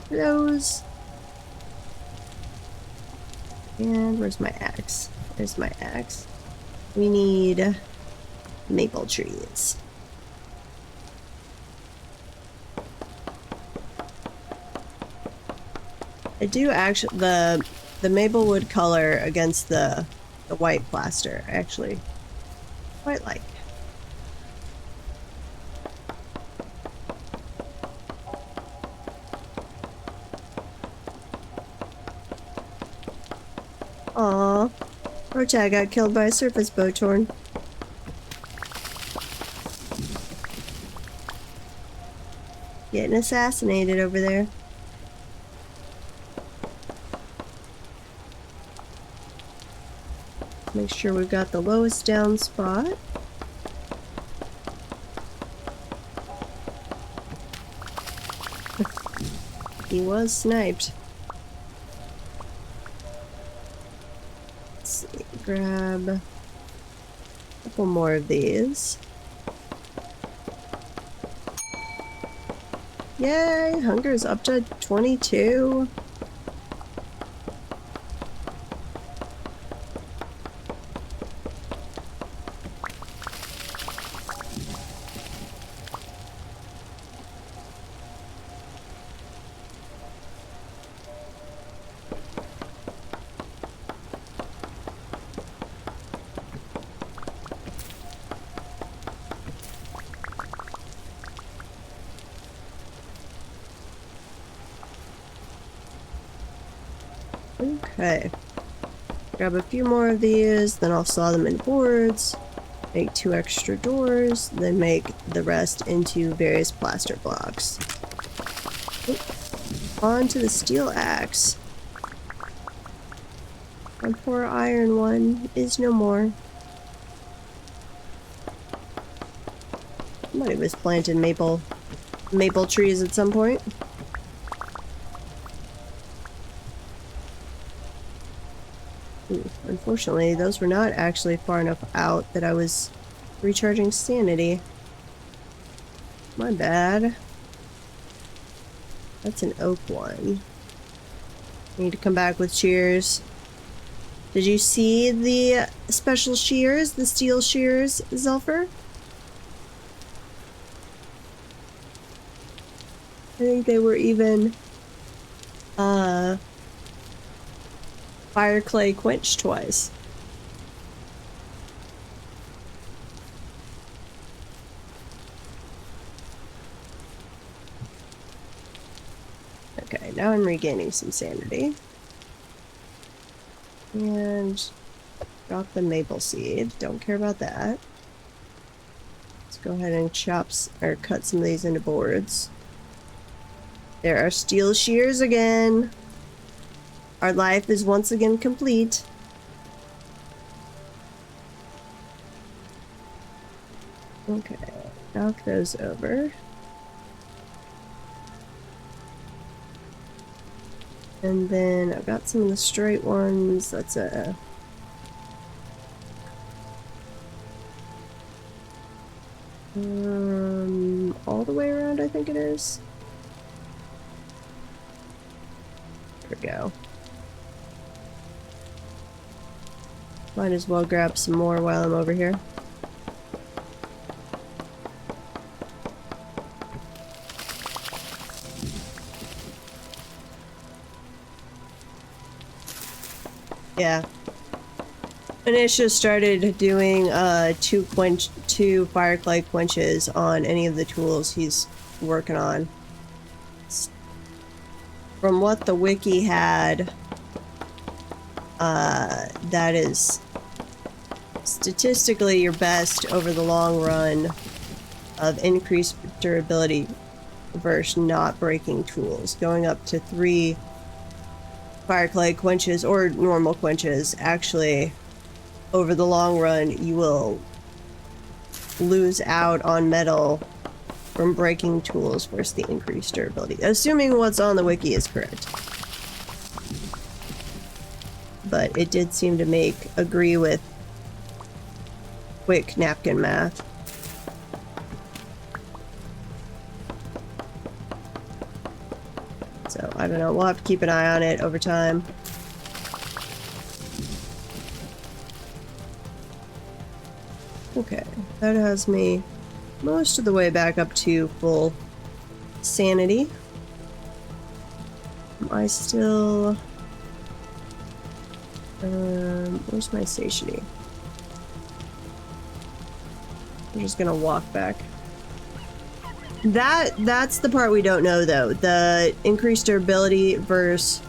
Those. And where's my axe? There's my axe. We need maple trees. I do actually the maple wood color against the white plaster I actually quite like. Aww. Protag got killed by a surface bow torn. Getting assassinated over there. Make sure we've got the lowest down spot. He was sniped. Let's see, grab a couple more of these. Yay, hunger's up to 22. Okay. Grab a few more of these, then I'll saw them into boards, make 2 extra doors, then make the rest into various plaster blocks. Oop. On to the steel axe. My poor iron one is no more. Somebody was planting maple trees at some point. Ooh, unfortunately, those were not actually far enough out that I was recharging sanity. My bad. That's an oak one. Need to come back with shears. Did you see the special shears? The steel shears, Zelfer? I think they were even fire clay quenched twice. Okay, now I'm regaining some sanity. And drop the maple seed. Don't care about that. Let's go ahead and cut some of these into boards. There are steel shears again. Our life is once again complete. Okay, knock those over. And then I've got some of the straight ones. That's a... all the way around, I think it is. There we go. Might as well grab some more while I'm over here. Yeah. Anisha started doing 2 fire clay quenches on any of the tools he's working on. From what the wiki had, that is statistically your best over the long run of increased durability versus not breaking tools. Going up to 3 fire clay quenches or normal quenches, actually, over the long run, you will lose out on metal from breaking tools versus the increased durability. Assuming what's on the wiki is correct. But it did seem to agree with quick napkin math. So, I don't know, we'll have to keep an eye on it over time. Okay, that has me most of the way back up to full sanity. Am I still... where's my satiety? I'm just gonna walk back. That's the part we don't know, though. The increased durability versus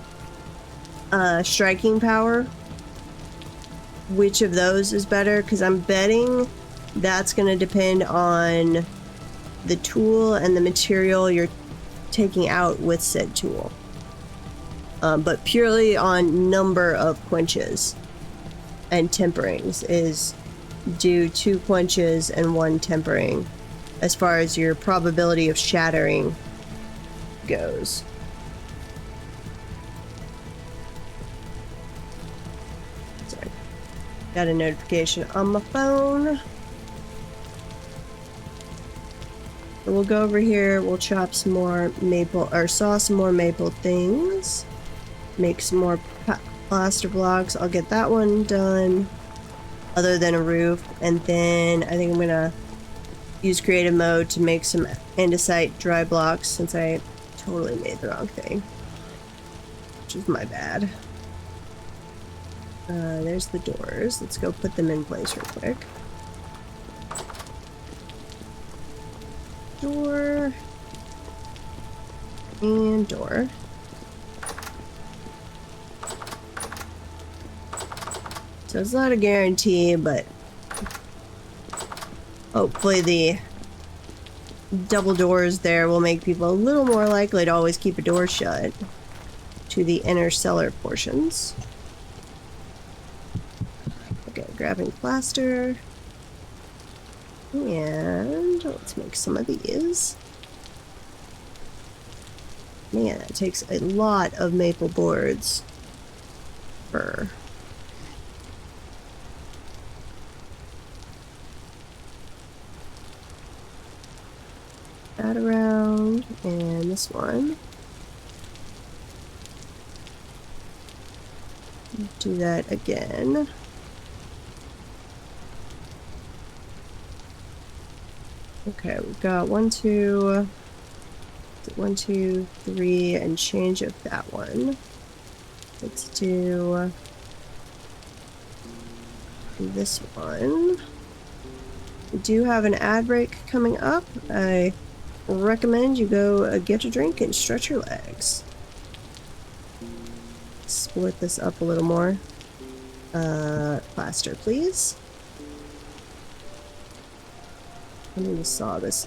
striking power. Which of those is better? Because I'm betting that's going to depend on the tool and the material you're taking out with said tool. But purely on number of quenches and temperings is do 2 quenches and 1 tempering as far as your probability of shattering goes. Sorry. Got a notification on my phone. So we'll go over here, we'll chop some more maple, or saw some more maple things. Make some more plaster blocks. I'll get that one done, other than a roof. And then I think I'm gonna use creative mode to make some andesite dry blocks, since I totally made the wrong thing. Which is my bad. There's the doors. Let's go put them in place real quick. Door. And door. So it's not a guarantee, but hopefully the double doors there will make people a little more likely to always keep a door shut to the inner cellar portions. Okay, grabbing plaster. And let's make some of these. Man, that takes a lot of maple boards. Fur. That around, and this one. Do that again. Okay, we've got 1, 2, 1, 2, 3, and change of that one. Let's do this one. We do have an ad break coming up. I recommend you go get a drink and stretch your legs. Split this up a little more. Plaster, please. I need to saw this.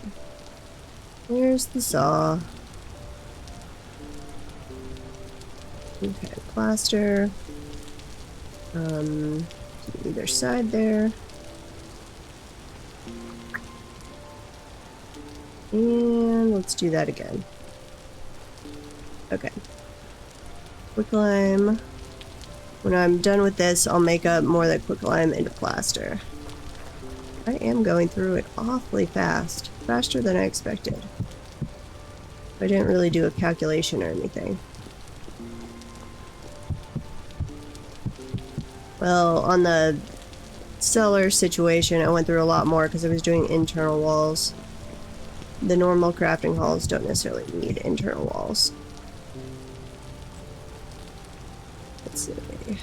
Where's the saw? Okay, plaster. To either side there. And let's do that again. Okay. Quicklime. When I'm done with this, I'll make up more of the quicklime into plaster. I am going through it awfully fast. Faster than I expected. I didn't really do a calculation or anything. Well, on the cellar situation, I went through a lot more because I was doing internal walls. The normal crafting halls don't necessarily need internal walls. Let's see.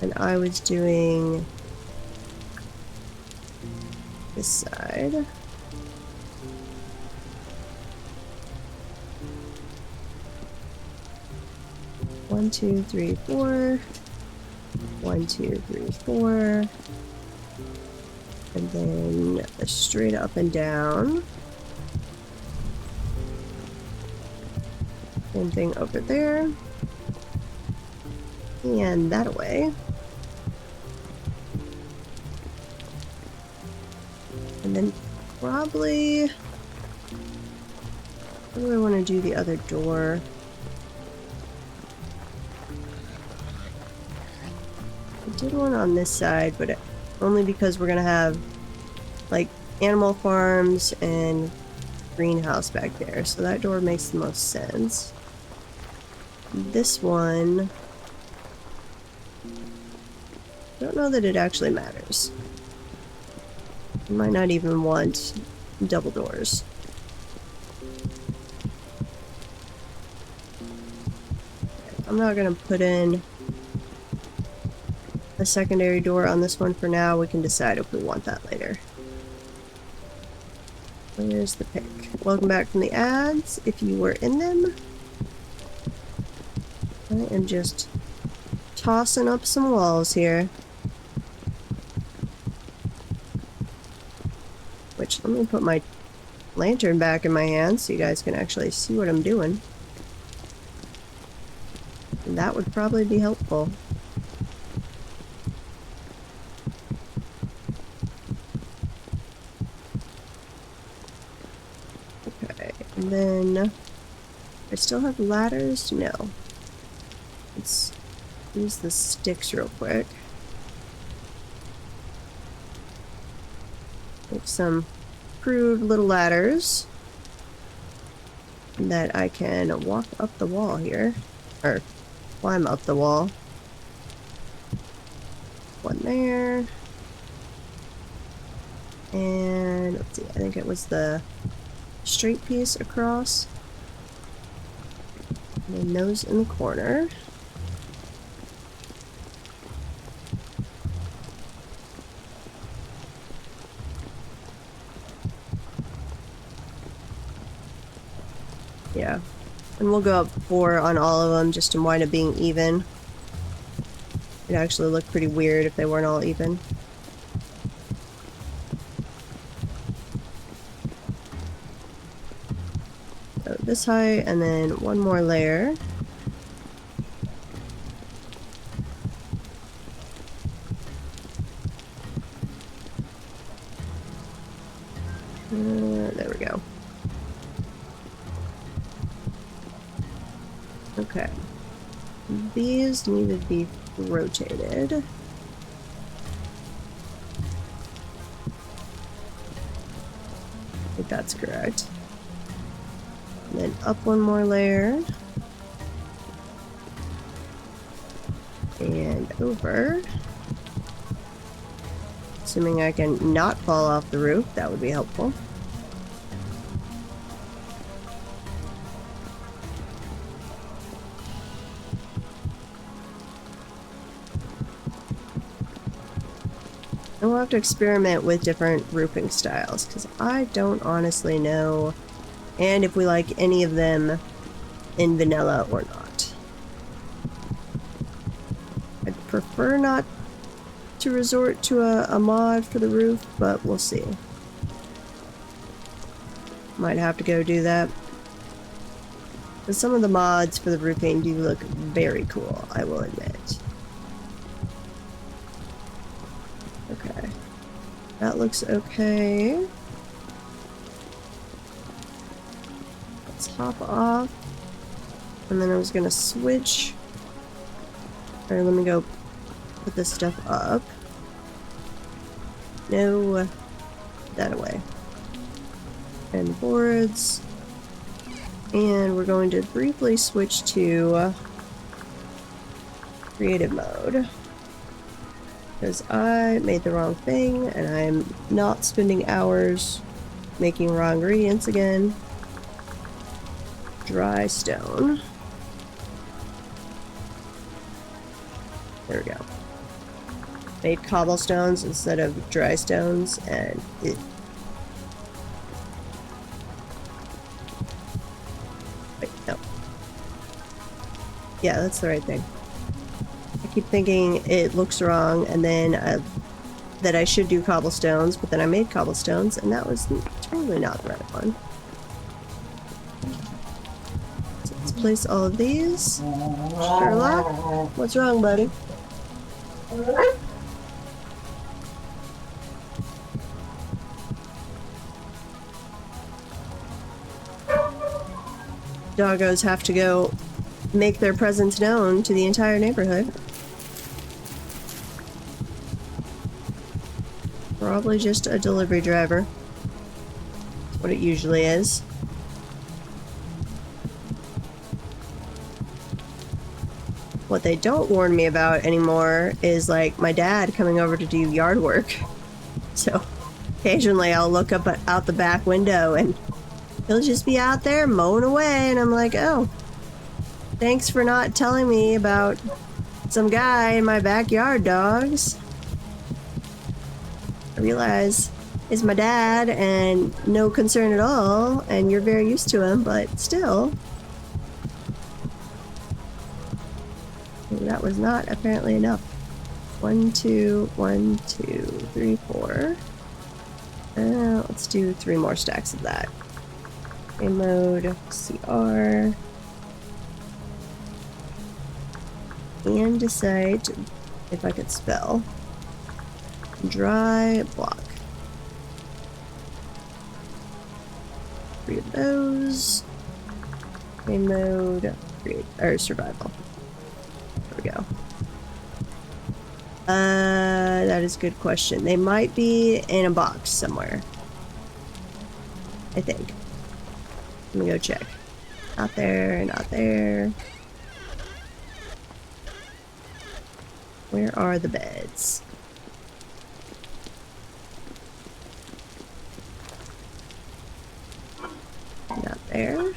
And I was doing this side. One, two, three, four. 1, 2, 3, 4. And then straight up and down. Same thing over there. And that away. And then probably... Where do I want to do the other door? I did one on this side, but only because we're gonna have like animal farms and greenhouse back there, so that door makes the most sense. This one, I don't know that it actually matters. I might not even want double doors. I'm not gonna put in a secondary door on this one for now. We can decide if we want that later. Where's the pick? Welcome back from the ads. If you were in them, I am just tossing up some walls here. Which, let me put my lantern back in my hand so you guys can actually see what I'm doing. And that would probably be helpful. And then, I still have ladders? No. Let's use the sticks real quick. Make some crude little ladders that I can walk up the wall here. Or climb up the wall. One there. And let's see, I think it was the straight piece across, and then those in the corner. Yeah, and we'll go up 4 on all of them just to wind up being even. It'd actually look pretty weird if they weren't all even. So this height, and then one more layer. There we go. Okay. These need to be rotated. I think that's correct. And then up one more layer. And over. Assuming I can not fall off the roof, that would be helpful. And we'll have to experiment with different roofing styles, because I don't honestly know, and if we like any of them in vanilla or not. I'd prefer not to resort to a mod for the roof, but we'll see. Might have to go do that. But some of the mods for the roofing do look very cool, I will admit. Okay. That looks okay. Let's hop off. And then I was gonna switch. Alright, let me go put this stuff up. No, that away. And boards. And we're going to briefly switch to creative mode. Because I made the wrong thing, and I'm not spending hours making raw ingredients again. Dry stone. There we go. Made cobblestones instead of dry stones, and it... Wait, no. Yeah, that's the right thing. I keep thinking it looks wrong, and then that I should do cobblestones, but then I made cobblestones, and that was totally not the right one. So let's place all of these. Sherlock, what's wrong, buddy? Doggos have to go make their presence known to the entire neighborhood. Probably just a delivery driver. That's what it usually is. What they don't warn me about anymore is like my dad coming over to do yard work. So occasionally I'll look up out the back window and he'll just be out there mowing away, and I'm like, oh, thanks for not telling me about some guy in my backyard, dogs. I realize it's my dad and no concern at all, and you're very used to him, but still. That was not apparently enough. 1, 2, 1, 2, 3, 4. Let's do 3 more stacks of that. Game mode, CR. And decide if I could spell. Dry block. 3 of those. Game mode, create, or survival. There we go. That is a good question. They might be in a box somewhere. I think. Let me go check. Not there, not there. Where are the beds? Not there.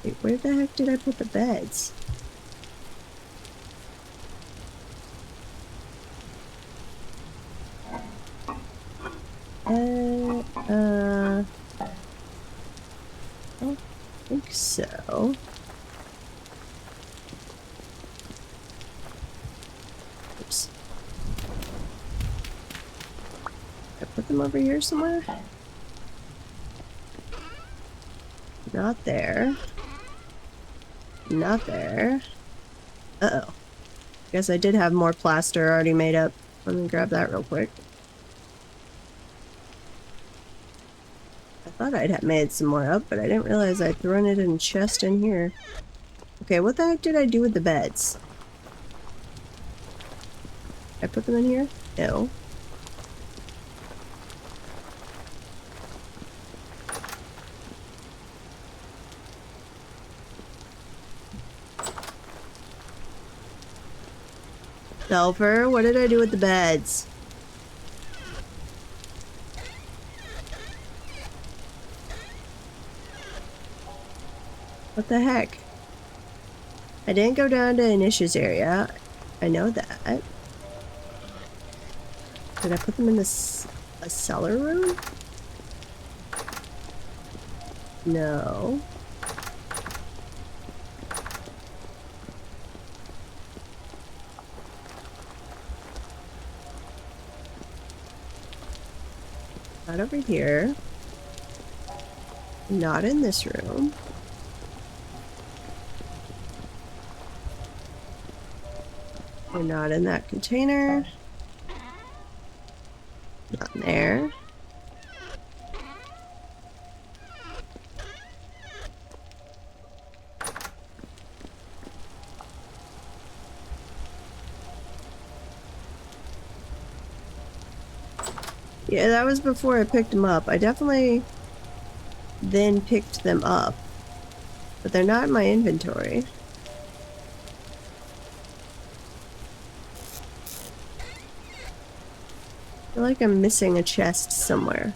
Wait, where the heck did I put the beds? I don't think so. Oops. I put them over here somewhere? Not there. Not there. Uh-oh. Guess I did have more plaster already made up. Let me grab that real quick. I thought I'd have made some more up, but I didn't realize I'd thrown it in a chest in here. Okay, what the heck did I do with the beds? Did I put them in here? No. Sulfur, what did I do with the beds? What the heck? I didn't go down to Anisha's area. I know that. Did I put them in a cellar room? No. Not over here. Not in this room. We're not in that container. Not in there. Yeah, that was before I picked them up. I definitely then picked them up. But they're not in my inventory. I feel like I'm missing a chest somewhere.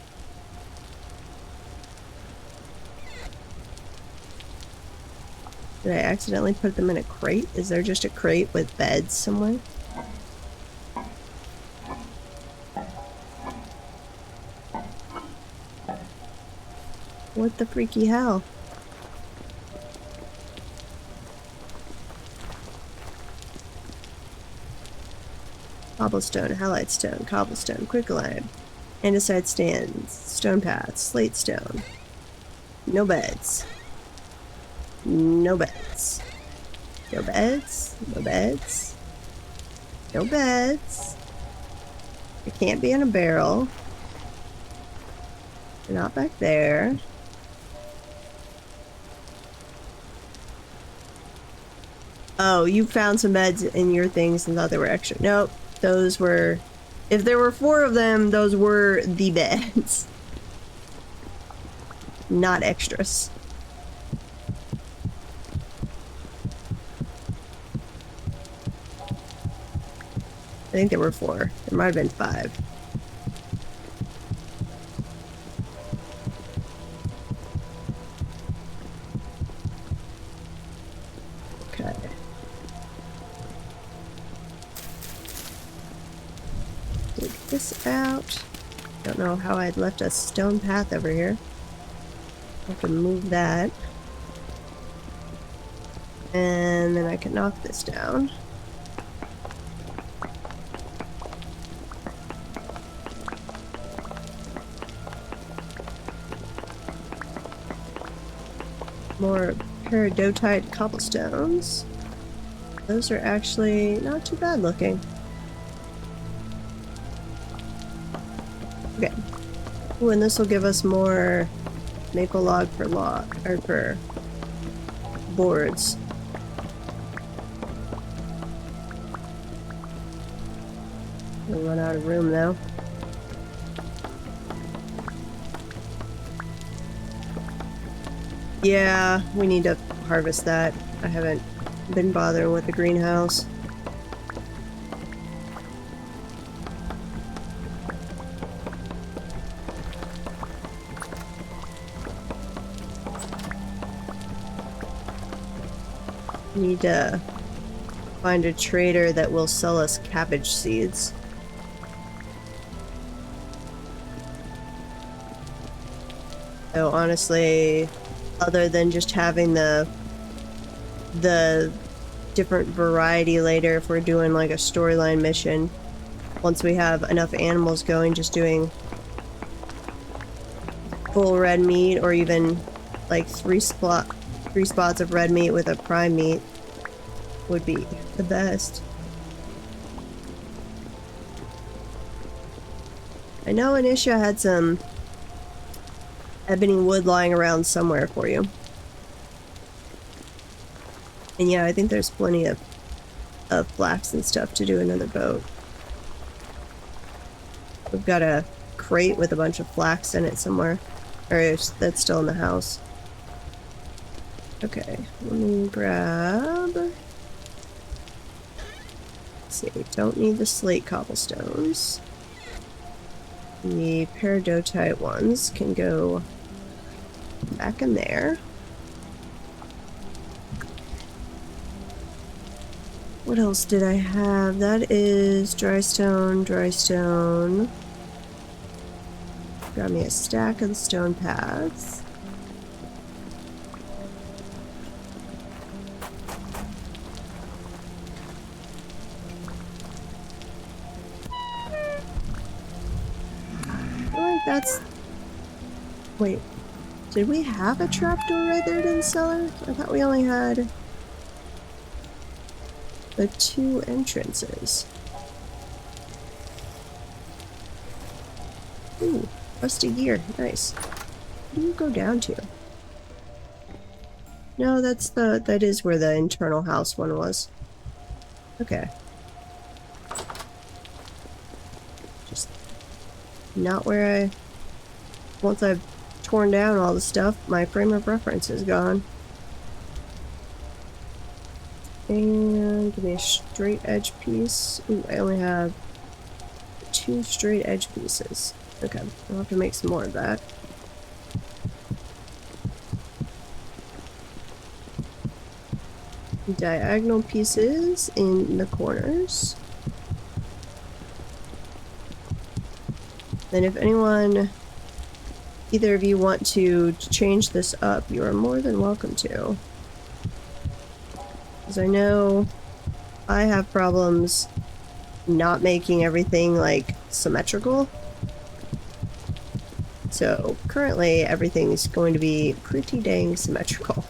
Did I accidentally put them in a crate? Is there just a crate with beds somewhere? What the freaky hell? Cobblestone, halite stone, cobblestone, quicklime, andesite stands, stone paths, slate stone. No beds. No beds. No beds. No beds. No beds. It can't be in a barrel. They're not back there. Oh, you found some beds in your things and thought they were extra. Nope. Those were... If there were 4 of them, those were the beds. Not extras. I think there were 4. There might have been 5. Okay. Dig this out. Don't know how I'd left a stone path over here. I have to move that. And then I can knock this down. More peridotite cobblestones. Those are actually not too bad looking. Okay. Ooh, and this will give us more maple log per log, or per boards. We'll run out of room now. Yeah, we need to harvest that. I haven't been bothering with the greenhouse. Need to find a trader that will sell us cabbage seeds. So honestly, other than just having the different variety later if we're doing like a storyline mission. Once we have enough animals going, just doing full red meat or even like three spots of red meat with a prime meat would be the best. I know Anisha had some ebony wood lying around somewhere for you. And yeah, I think there's plenty of flax and stuff to do another boat. We've got a crate with a bunch of flax in it somewhere. Or that's still in the house. Okay, let me grab... Let's see, don't need the slate cobblestones. The peridotite ones can go back in there. What else did I have? That is dry stone, dry stone. Got me a stack of the stone pads. I feel like that's... Wait, did we have a trapdoor right there in the cellar? I thought we only had the two entrances. Ooh, rusty gear. Nice. Where do you go down to? No, that is where the internal house one was. Okay. Just not where I... Once I've torn down all the stuff, my frame of reference is gone. And give me a straight edge piece. Ooh, I only have 2 straight edge pieces. Okay, I'll have to make some more of that. Diagonal pieces in the corners. Then if anyone, either of you want to change this up, you are more than welcome to. Because I know I have problems not making everything like symmetrical. So currently everything is going to be pretty dang symmetrical.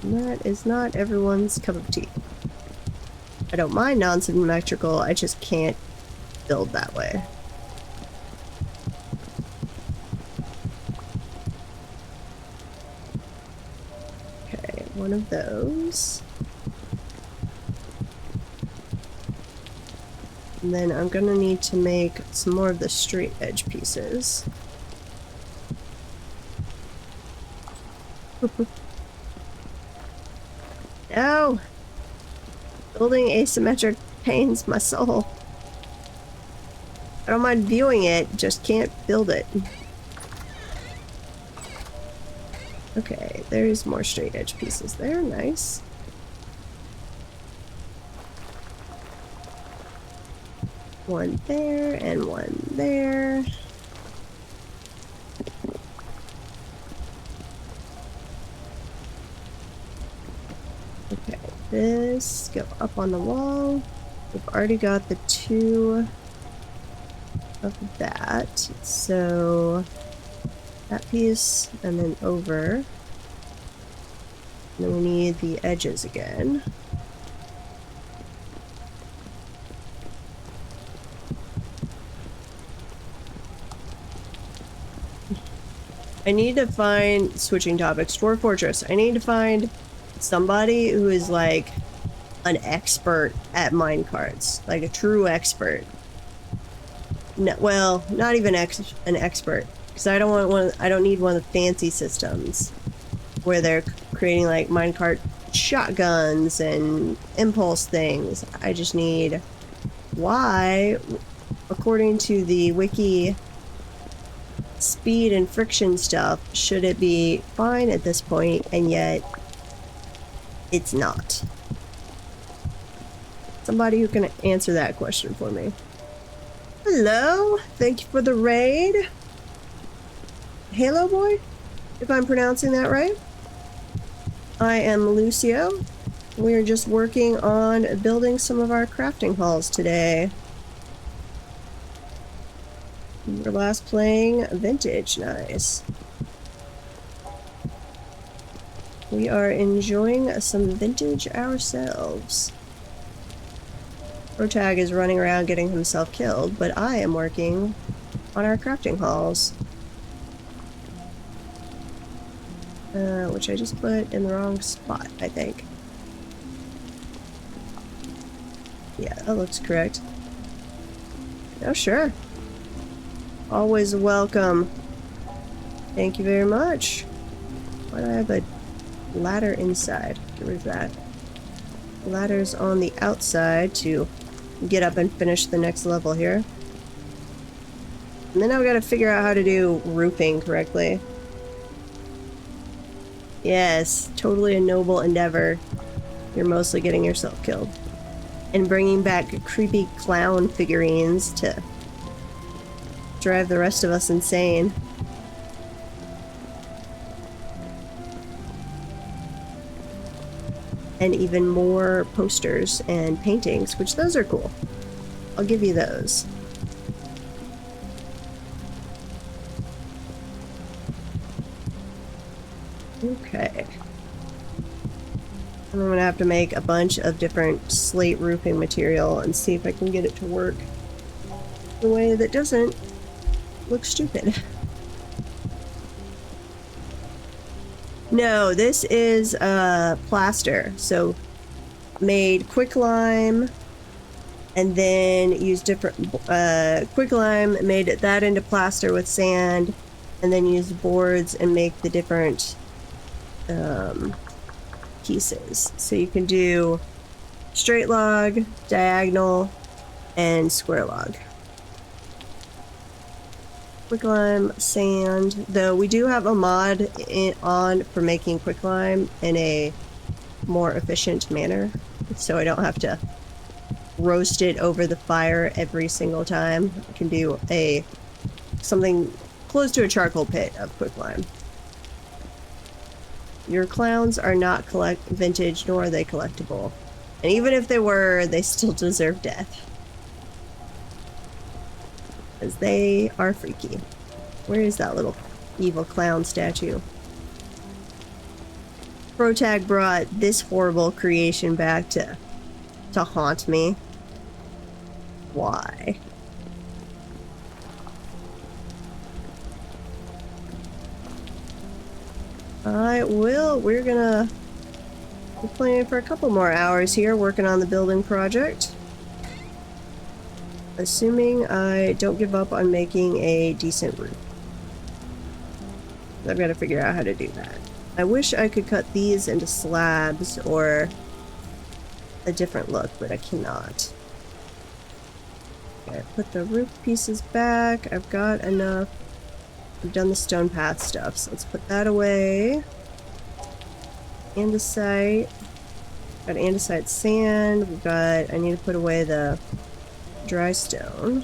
And that is not everyone's cup of tea. I don't mind non-symmetrical, I just can't build that way. Okay, one of those. And then I'm gonna need to make some more of the straight edge pieces. No! Building asymmetric pains my soul. I don't mind viewing it, just can't build it. Okay, there's more straight edge pieces there, nice. One there, and one there. Okay, this, go up on the wall. We've already got the 2 of that, so that piece, and then over. And then we need the edges again. I need to find, switching topics, Dwarf Fortress. I need to find somebody who is like an expert at minecarts, like a true expert. No, well, not even an expert, because I don't want I don't need one of the fancy systems where they're creating like minecart shotguns and impulse things. I just need why, according to the wiki, speed and friction stuff, should it be fine at this point, and yet it's not. Somebody who can answer that question for me. Hello, thank you for the raid. Halo Boy, if I'm pronouncing that right. I am Lucio. We're just working on building some of our crafting halls today. We're last playing Vintage, nice. We are enjoying some vintage ourselves. Protag is running around getting himself killed, but I am working on our crafting halls. Which I just put in the wrong spot, I think. Yeah, that looks correct. Oh, sure. Always welcome. Thank you very much. Why do I have a ladder inside? Where's that? The ladder's on the outside to get up and finish the next level here. And then I've got to figure out how to do roofing correctly. Yes, totally a noble endeavor. You're mostly getting yourself killed. And bringing back creepy clown figurines to drive the rest of us insane. And even more posters and paintings, which those are cool. I'll give you those. Okay. And I'm gonna have to make a bunch of different slate roofing material and see if I can get it to work in a way that doesn't look stupid. No, this is plaster. So made quicklime and then used different quicklime, made that into plaster with sand, and then used boards and make the different pieces. So you can do straight log, diagonal, and square log. Quicklime, sand, though we do have a mod on for making quicklime in a more efficient manner, so I don't have to roast it over the fire every single time. I can do something close to a charcoal pit of quicklime. Your clowns are not vintage, nor are they collectible. And even if they were, they still deserve death. Because they are freaky. Where is that little evil clown statue? Protag brought this horrible creation back to haunt me. Why? We're gonna be playing for a couple more hours here, working on the building project. Assuming I don't give up on making a decent roof. I've got to figure out how to do that. I wish I could cut these into slabs or a different look, but I cannot. Okay, put the roof pieces back. I've got enough. I've done the stone path stuff, so let's put that away. Andesite. Got andesite sand. We've got, I need to put away the dry stone.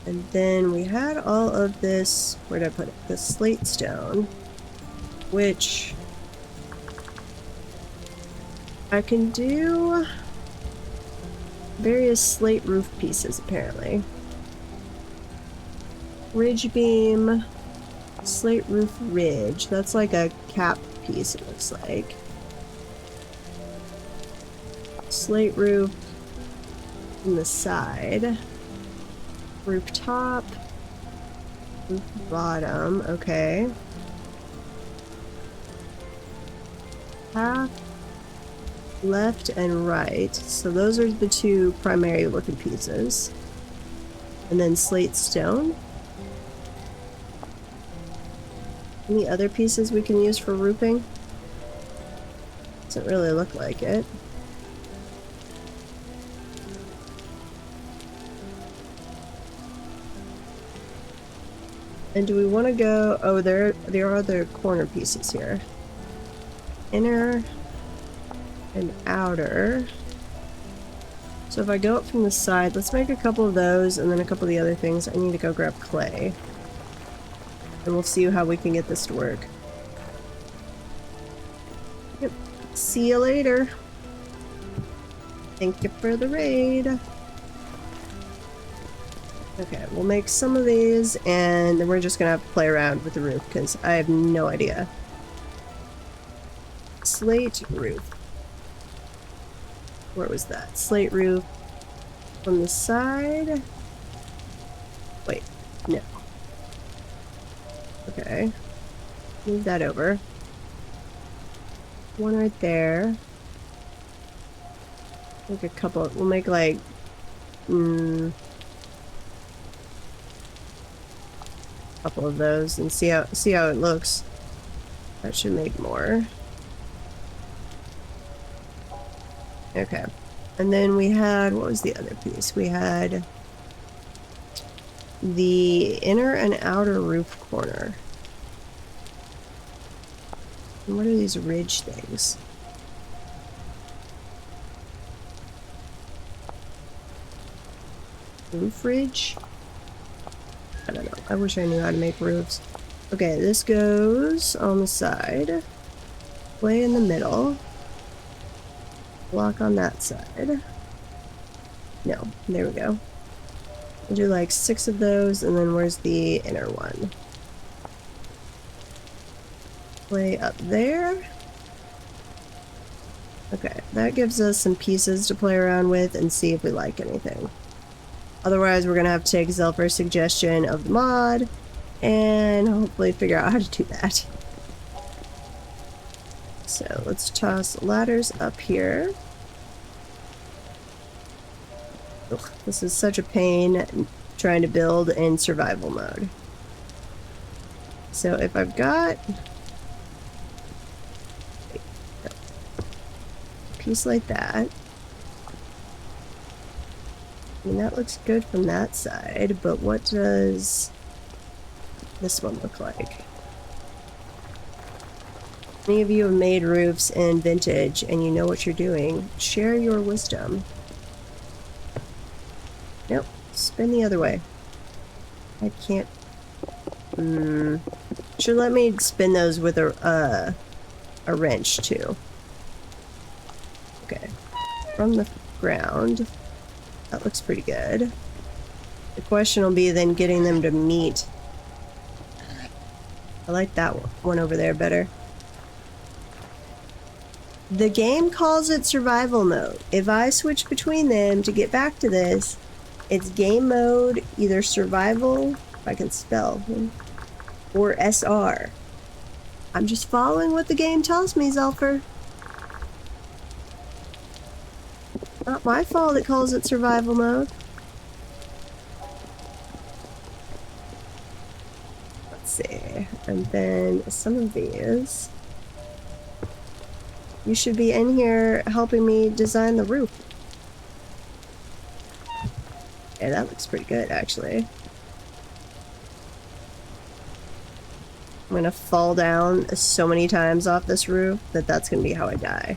And then we had all of this, where did I put it? The slate stone, which I can do various slate roof pieces apparently. Ridge beam, slate roof ridge. That's like a cap piece, it looks like. Slate roof in the side. Roof top. Roof bottom, okay. Half left and right. So those are the two primary looking pieces. And then slate stone. Any other pieces we can use for roofing? Doesn't really look like it. And do we want to go... Oh, there are other corner pieces here. Inner and outer. So if I go up from the side, let's make a couple of those and then a couple of the other things. I need to go grab clay. And we'll see how we can get this to work. Yep. See you later. Thank you for the raid. Okay, we'll make some of these and then we're just gonna have to play around with the roof because I have no idea. Slate roof. Where was that? Slate roof from the side. Wait, no. Okay. Move that over. One right there. Make a couple. We'll make like couple of those and see how it looks. That should make more. Okay. And then we had, what was the other piece? We had the inner and outer roof corner. And what are these ridge things? Roof ridge? I don't know. I wish I knew how to make roofs. Okay, this goes on the side. Play in the middle. Block on that side. No, there we go. We'll do like 6 of those, and then where's the inner one? Play up there. Okay, that gives us some pieces to play around with and see if we like anything. Otherwise, we're gonna have to take Zelfer's suggestion of the mod and hopefully figure out how to do that. So let's toss ladders up here. Ugh, this is such a pain trying to build in survival mode. So if I've got a piece like that, I mean, that looks good from that side, but what does this one look like? Many of you have made roofs in Vintage and you know what you're doing. Share your wisdom. Nope, spin the other way. I can't. Should let me spin those with a wrench too. Okay, from the ground. That looks pretty good. The question will be then getting them to meet. I like that one over there better. The game calls it survival mode. If I switch between them to get back to this, it's game mode, either survival, if I can spell, or SR. I'm just following what the game tells me, Zelfer. Not my fault it calls it survival mode. Let's see. And then some of these. You should be in here helping me design the roof. Yeah, that looks pretty good, actually. I'm gonna fall down so many times off this roof that that's gonna be how I die.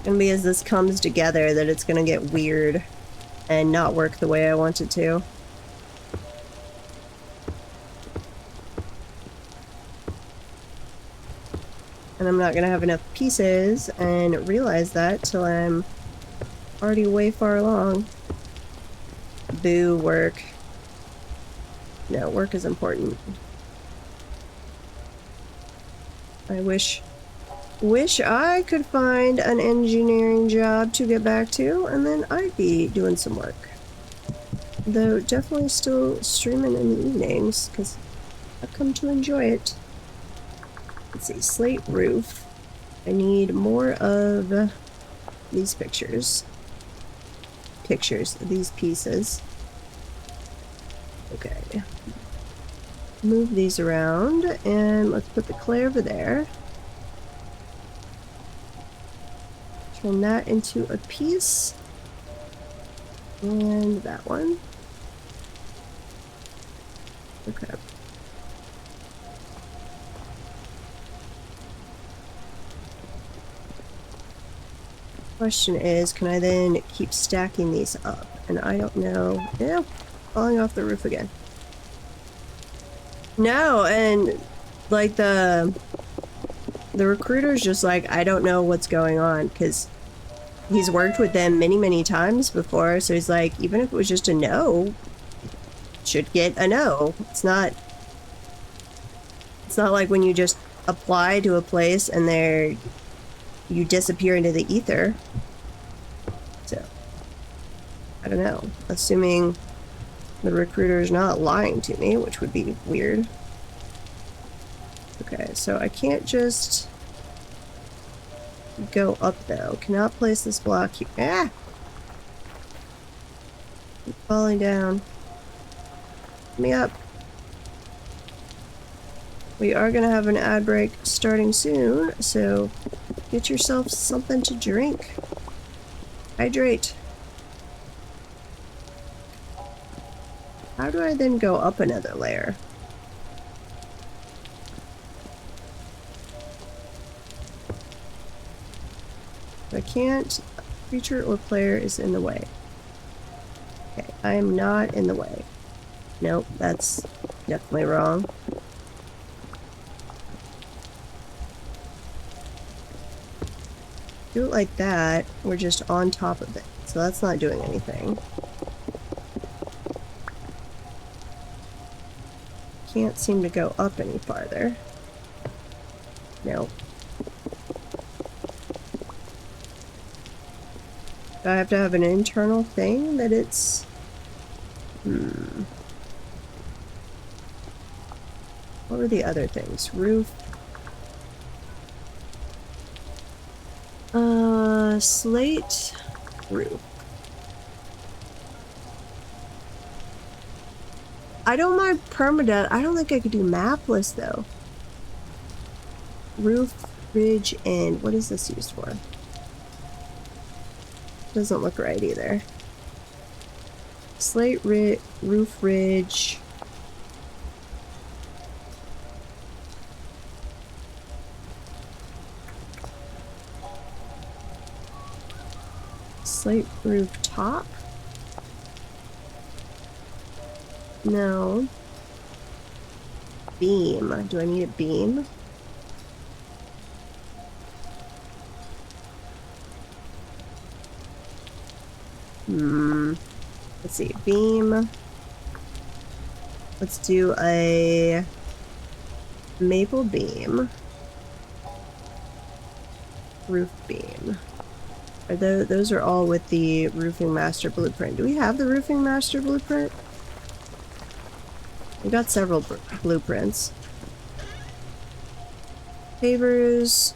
Gonna be as this comes together that it's gonna get weird and not work the way I want it to. And I'm not gonna have enough pieces and realize that till I'm already way far along. Boo, work. No, work is important. I wish I could find an engineering job to get back to, and then I'd be doing some work. Though definitely still streaming in the evenings, because I've come to enjoy it. Let's see, slate roof. I need more of these pictures. These pieces. Okay. Move these around, and let's put the clay over there. Turn that into a piece. And that one. Okay. Question is, can I then keep stacking these up? And I don't know. Yeah, falling off the roof again. No, and like the recruiter's just like, I don't know what's going on, because he's worked with them many, many times before, so he's like, even if it was just a no, should get a no. It's not like when you just apply to a place and you disappear into the ether. So, I don't know. Assuming the recruiter is not lying to me, which would be weird. Okay, so I can't just go up though. Cannot place this block here. Ah! Keep falling down. Get me up. We are gonna have an ad break starting soon, so get yourself something to drink. Hydrate. How do I then go up another layer? If I can't, creature or player is in the way. Okay, I am not in the way. Nope, that's definitely wrong. Do it like that, we're just on top of it. So that's not doing anything. Can't seem to go up any farther. Nope. Do I have to have an internal thing that it's... What were the other things? Roof. Slate. Roof. I don't mind permadeath. I don't think I could do mapless though. Roof, ridge, and what is this used for? Doesn't look right either. Slate, roof, ridge. Slate roof top? No. Beam. Do I need a beam? Let's see. Beam. Let's do a maple beam. Roof beam. Those are all with the roofing master blueprint. Do we have the roofing master blueprint? We got several blueprints. Pavers,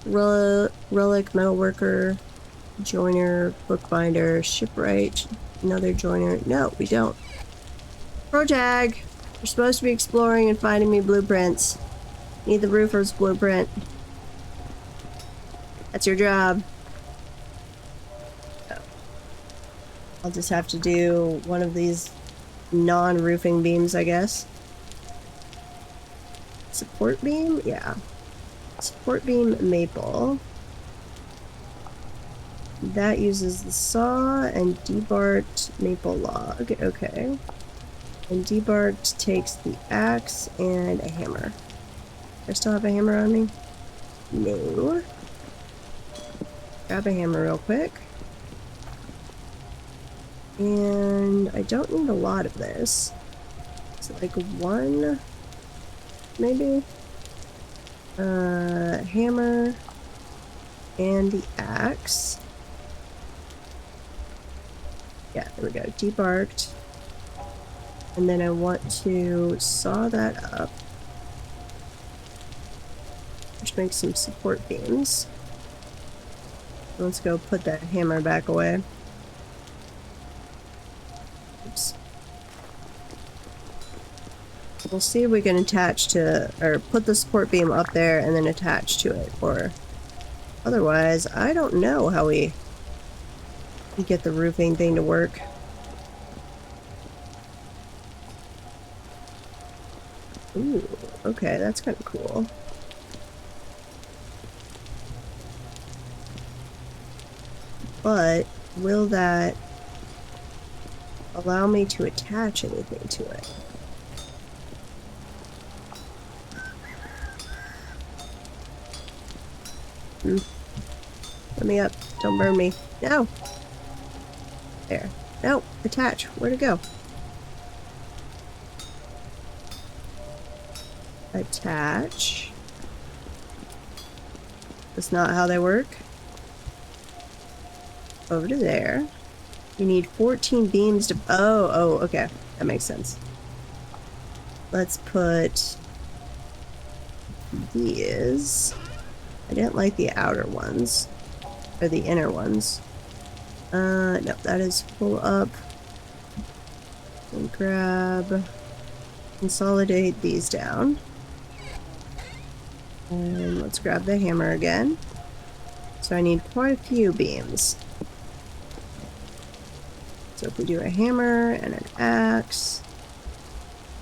relic, metalworker, joiner, bookbinder, shipwright, another joiner. No, we don't. Pro tag! You're supposed to be exploring and finding me blueprints. Need the roofer's blueprint. That's your job. Oh. I'll just have to do one of these non-roofing beams, I guess. Support beam? Yeah. Support beam maple. That uses the saw and debarked maple log. Okay. And debarked takes the axe and a hammer. I still have a hammer on me? No. Grab a hammer real quick. And I don't need a lot of this. So like one, maybe? Hammer and the axe. Yeah, there we go. Debarked. And then I want to saw that up. Which makes some support beams. Let's go put that hammer back away. Oops. We'll see if we can attach to, or put the support beam up there and then attach to it, or otherwise, I don't know how we get the roofing thing to work. Ooh, okay, that's kind of cool. but will that allow me to attach anything to it? Let me up. Don't burn me. No! There. No! Attach. Where'd it go? Attach. That's not how they work. Over to there. You need 14 beams to... Oh, okay. That makes sense. Let's put these. I didn't like the outer ones. Or the inner ones. No, that is full up. And grab... Consolidate these down. And let's grab the hammer again. So I need quite a few beams. So if we do a hammer and an axe,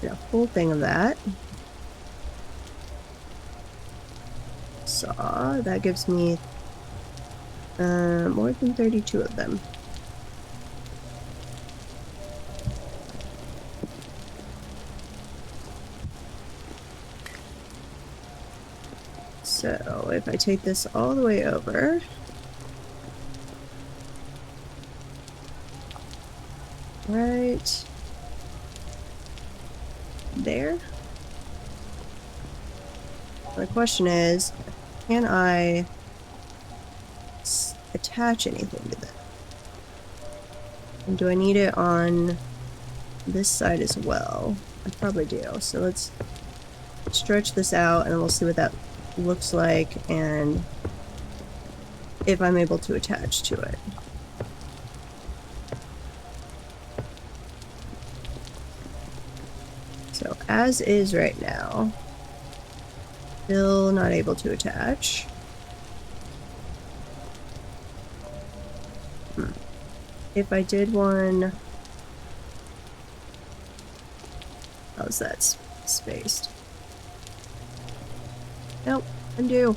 get a full thing of that. Saw, that gives me more than 32 of them. So if I take this all the way over, right there. The question is, can I attach anything to that? And do I need it on this side as well? I probably do. So let's stretch this out and we'll see what that looks like and if I'm able to attach to it. So as is right now, still not able to attach. If I did one, how's that spaced? Nope, undo.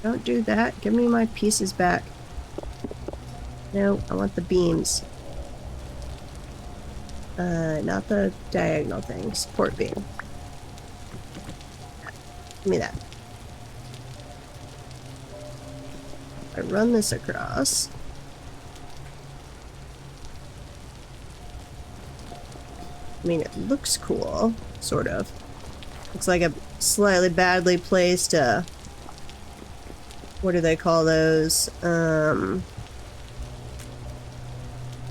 Don't do that. Give me my pieces back. No, I want the beams. Not the diagonal thing. Support beam. Give me that. I run this across. I mean, it looks cool, sort of. Looks like a slightly badly placed, what do they call those? Not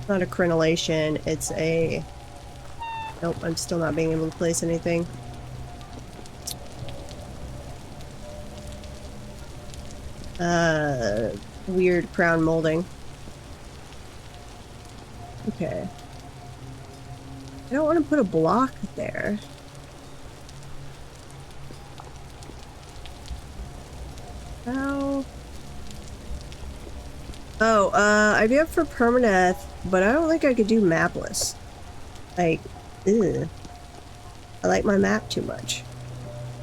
a crenellation, it's a... Nope, I'm still not being able to place anything. Weird crown molding. Okay. I don't want to put a block there. How? Oh, I'd be up for permaneth, but I don't think I could do mapless. Like, ugh. I like my map too much.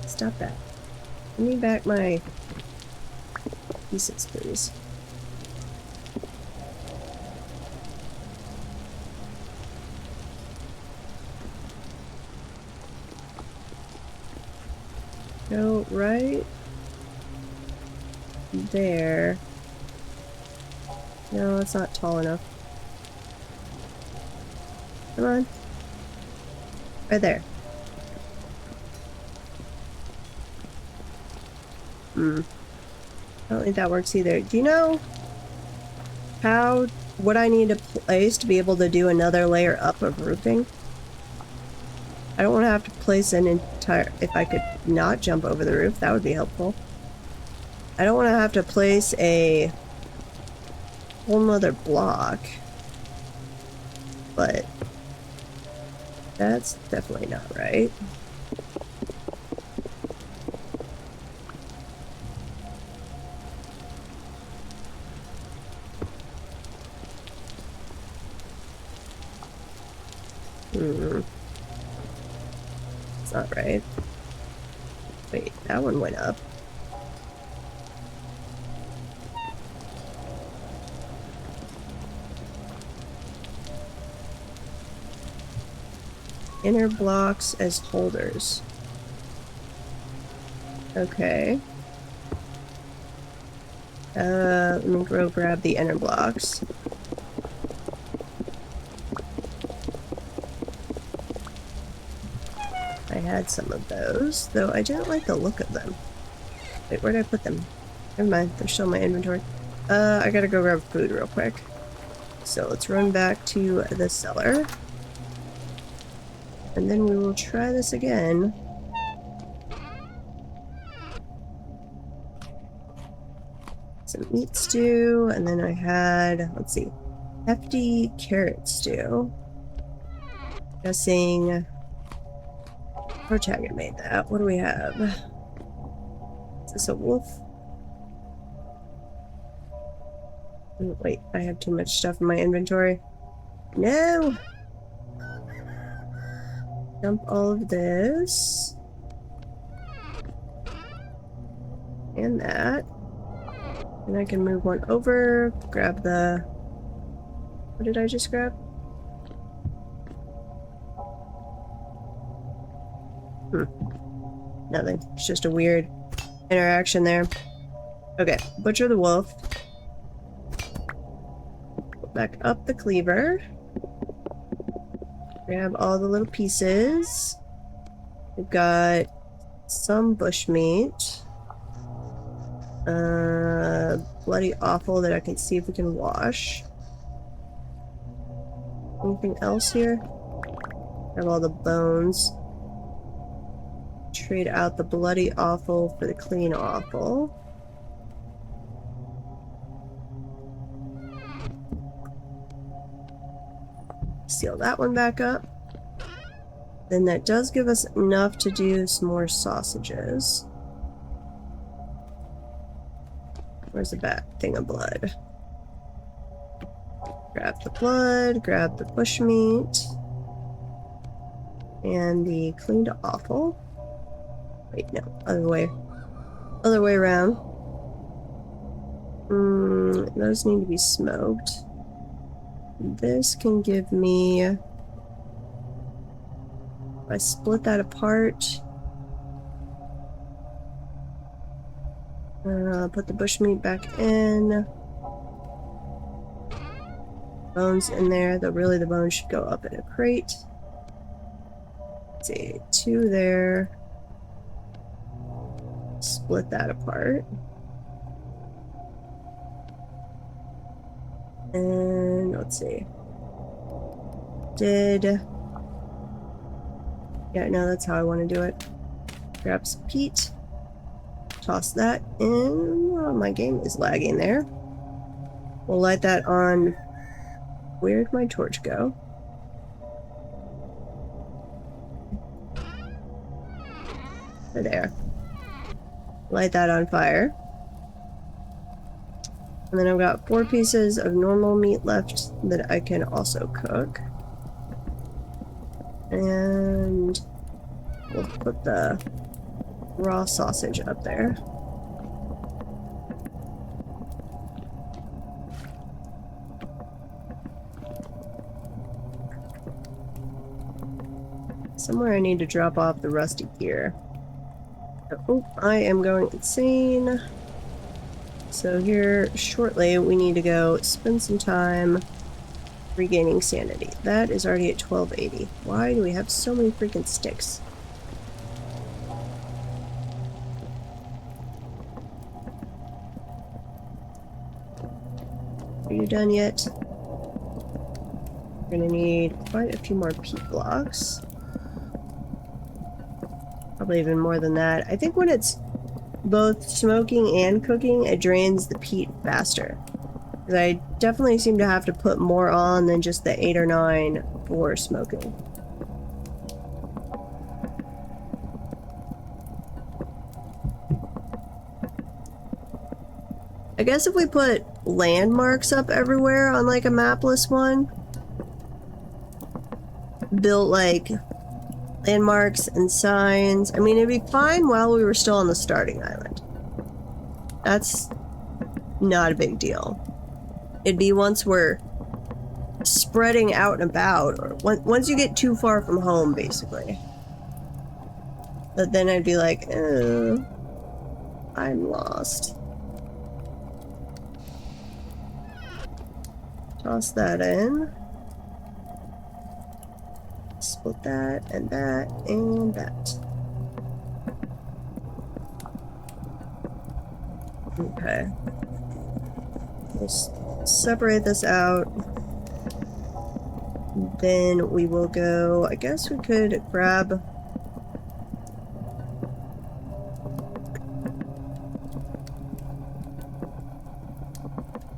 Stop that. Give me back my pieces, please. Go right there. No, it's not tall enough. Come on. Right there. I don't think that works either. Do you know what I need to place to be able to do another layer up of roofing? I don't want to have to place an entire... If I could not jump over the roof, that would be helpful. I don't want to have to place a whole nother block. But that's definitely not right. It's not right. Wait, that one went up. Inner blocks as holders. Okay. Let me go grab the inner blocks. I had some of those, though I didn't like the look of them. Wait, where did I put them? Never mind, they're still in my inventory. I gotta go grab food real quick. So let's run back to the cellar. And then we will try this again. Some meat stew, and then I had, let's see, hefty carrot stew. Guessing Protagonist made that. What do we have? Is this a wolf? Oh, wait, I have too much stuff in my inventory. No! Dump all of this. And that. And I can move one over, grab the... What did I just grab? Nothing. It's just a weird interaction there. Okay, butcher the wolf. Back up the cleaver. Grab all the little pieces. We've got some bushmeat. Bloody offal that I can see if we can wash. Anything else here? Grab all the bones. Trade out the bloody offal for the clean offal. Seal that one back up. Then that does give us enough to do some more sausages. Where's the bat thing of blood? Grab the blood, grab the bushmeat, and the cleaned offal. Wait, no, other way around. Those need to be smoked. This can give me, if I split that apart, put the bushmeat back in, bones in there, though really the bones should go up in a crate. Let's see, 2 there. Split that apart. And let's see. Yeah, no, that's how I want to do it. Grab some peat. Toss that in. Oh, my game is lagging there. We'll light that on. Where'd my torch go? There. Light that on fire. And then I've got 4 pieces of normal meat left that I can also cook. And we'll put the raw sausage up there. Somewhere I need to drop off the rusty gear. Oh, I am going insane. So here, shortly, we need to go spend some time regaining sanity. That is already at 1280. Why do we have so many freaking sticks? Are you done yet? We're gonna need quite a few more peat blocks. Probably even more than that. I think when it's both smoking and cooking, it drains the peat faster. Because I definitely seem to have to put more on than just the 8 or 9 for smoking. I guess if we put landmarks up everywhere on like a mapless one, built like landmarks and signs. I mean, it'd be fine while we were still on the starting island. That's not a big deal. It'd be once we're spreading out and about, or once you get too far from home, basically. But then I'd be like, I'm lost. Toss that in. Split that, and that, and that. Okay. Let's separate this out. Then we will go, I guess we could grab...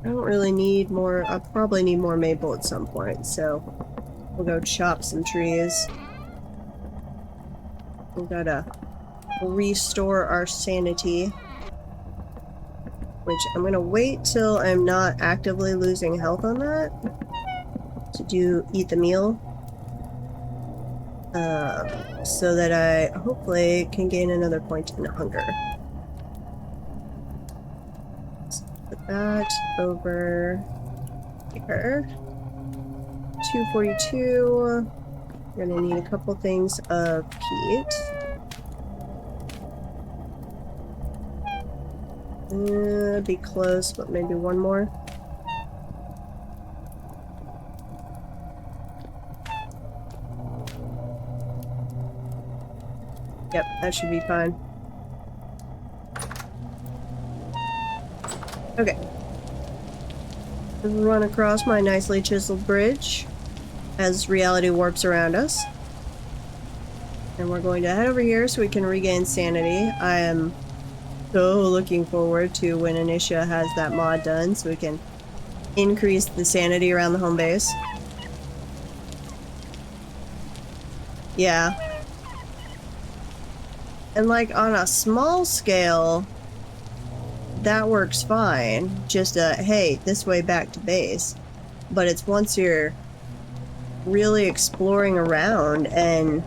I don't really need more, I'll probably need more maple at some point, so we'll go chop some trees. We gotta restore our sanity. Which I'm gonna wait till I'm not actively losing health on that to eat the meal. So that I hopefully can gain another point in hunger. Let's put that over here. 242. We're gonna need a couple things of peat. Be close, but maybe one more. Yep, that should be fine. Okay. Run across my nicely chiseled bridge as reality warps around us. And we're going to head over here so we can regain sanity. I am so looking forward to when Initia has that mod done so we can increase the sanity around the home base. Yeah. And like on a small scale, that works fine. Just hey, this way back to base. But it's once you're really exploring around and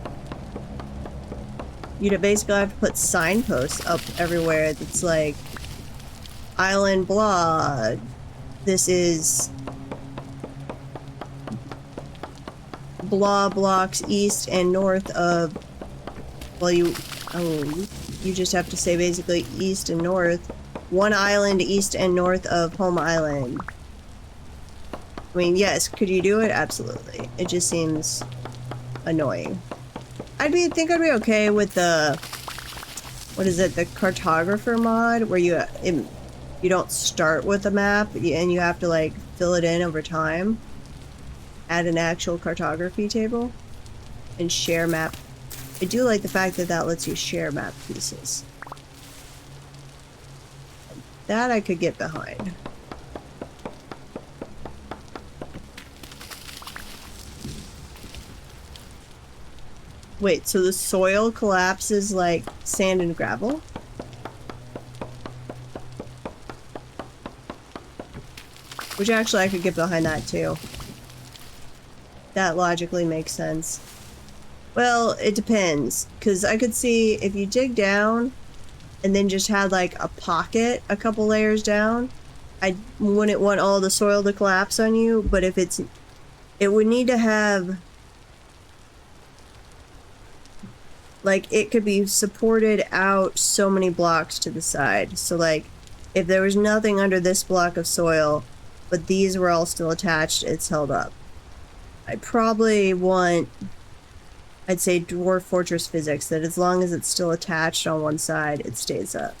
you'd basically have to put signposts up everywhere that's like, island blah, this is blah blocks east and north of, well, you just have to say basically east and north, one island east and north of home island. I mean, yes, could you do it? Absolutely. It just seems annoying. think I'd be okay with the, what is it, the cartographer mod, where you don't start with a map and you have to like fill it in over time. Add an actual cartography table and share map. I do like the fact that that lets you share map pieces. That I could get behind. Wait, so the soil collapses like sand and gravel? Which actually I could get behind that too. That logically makes sense. Well, it depends, because I could see if you dig down and then just had like a pocket a couple layers down, I wouldn't want all the soil to collapse on you, but if it would need to have, like, it could be supported out so many blocks to the side. So like, if there was nothing under this block of soil, but these were all still attached, it's held up. I probably want, I'd say Dwarf Fortress physics, that as long as it's still attached on one side, it stays up.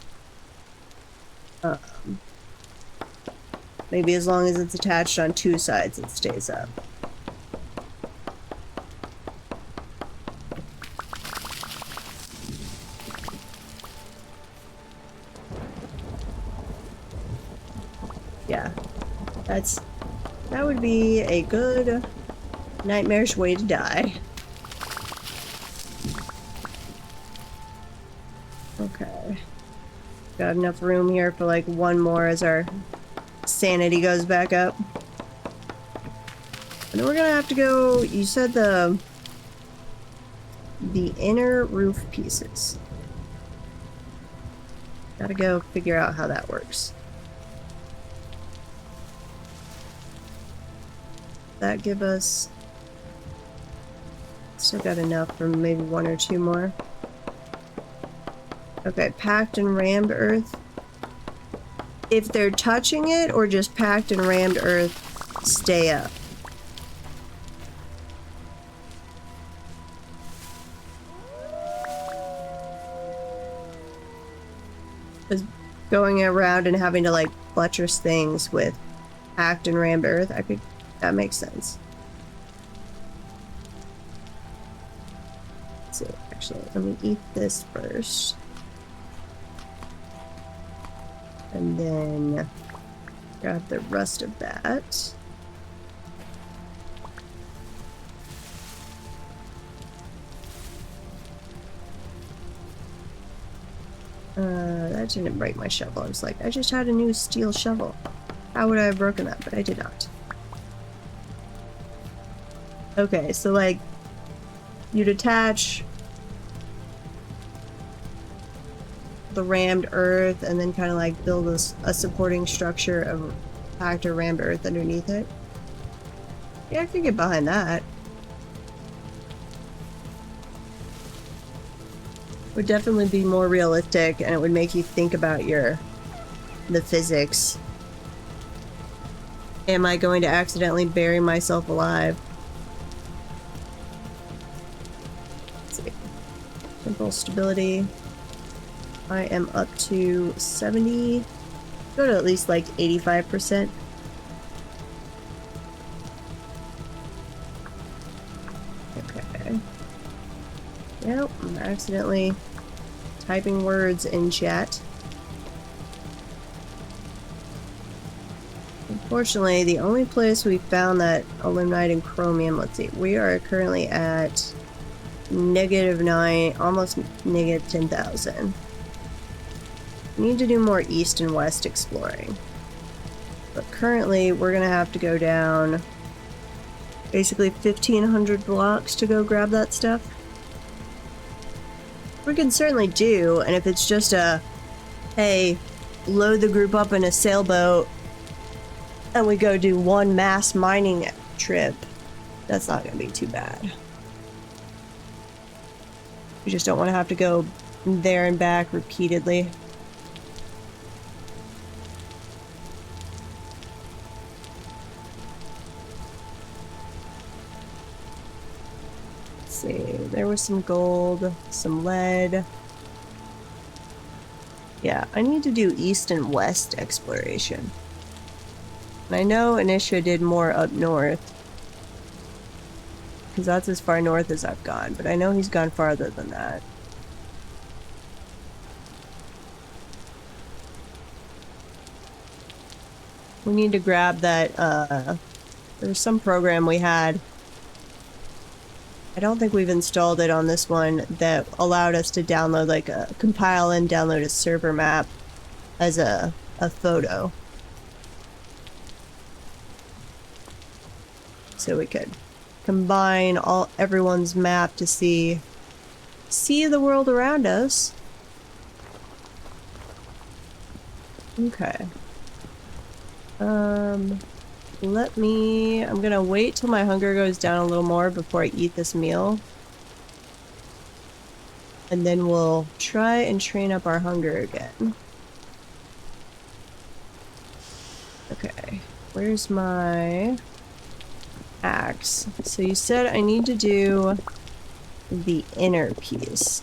Maybe as long as it's attached on two sides, it stays up. Yeah, that would be a good nightmarish way to die. Okay. Got enough room here for like one more as our sanity goes back up. And then we're gonna have to go, you said the inner roof pieces. Gotta go figure out how that works. That give us... Still got enough for maybe 1 or 2 more. Okay, packed and rammed earth. If they're touching it or just packed and rammed earth, stay up. Because going around and having to like buttress things with packed and rammed earth, that makes sense. Let's see, actually, let me eat this first. And then grab the rest of that. That didn't break my shovel. I was like, I just had a new steel shovel. How would I have broken that? But I did not. Okay, so like, you'd attach the rammed earth and then kind of like build a supporting structure of packed or rammed earth underneath it. Yeah, I could get behind that. Would definitely be more realistic, and it would make you think about the physics. Am I going to accidentally bury myself alive? Let's see. Temporal stability. I am up to 70. Go to at least like 85%. Okay. Yep, I'm accidentally typing words in chat. Unfortunately, the only place we found that aluminite and chromium, let's see, we are currently at -9, almost -10,000. We need to do more east and west exploring. But currently, we're gonna have to go down basically 1,500 blocks to go grab that stuff. We can certainly do, and if it's just a, hey, load the group up in a sailboat and we go do one mass mining trip, that's not gonna be too bad. We just don't want to have to go there and back repeatedly. Let's see, there was some gold, some lead. Yeah, I need to do east and west exploration. And I know Anisha did more up north, because that's as far north as I've gone, but I know he's gone farther than that. We need to grab that, there's some program we had. I don't think we've installed it on this one that allowed us to download, like, compile and download a server map as a photo. So we could combine everyone's map to see the world around us. Okay. I'm gonna wait till my hunger goes down a little more before I eat this meal. And then we'll try and train up our hunger again. Okay, where's my axe? So you said I need to do the inner piece.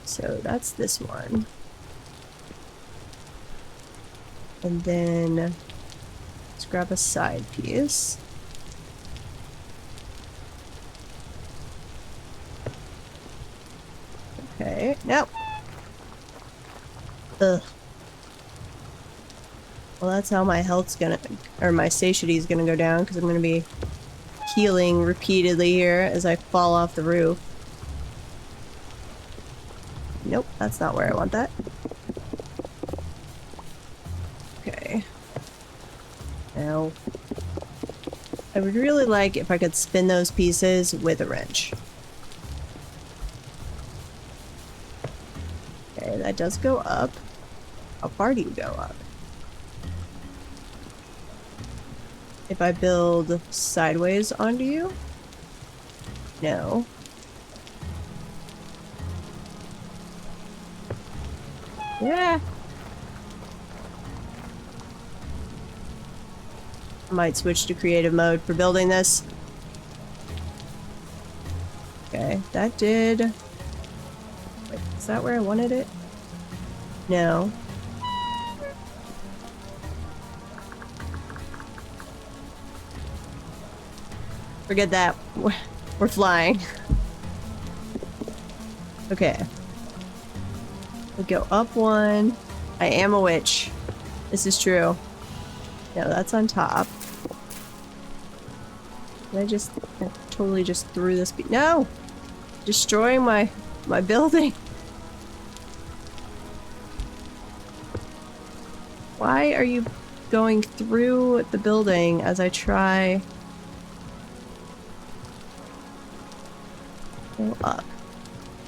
So that's this one. And then let's grab a side piece. Okay, no. Ugh. Well, that's how my health's gonna, or my satiety's gonna go down, because I'm gonna be healing repeatedly here as I fall off the roof. Nope, that's not where I want that. Okay. Now, I would really like if I could spin those pieces with a wrench. Okay, that does go up. How far do you go up? if I build sideways onto you? No. Yeah. I might switch to creative mode for building this. Okay, that did... Wait, is that where I wanted it? No. Forget that. We're flying. Okay. We go up one. I am a witch. This is true. No, that's on top. I totally just threw this. No! Destroying my building. Why are you going through the building as I try to go up?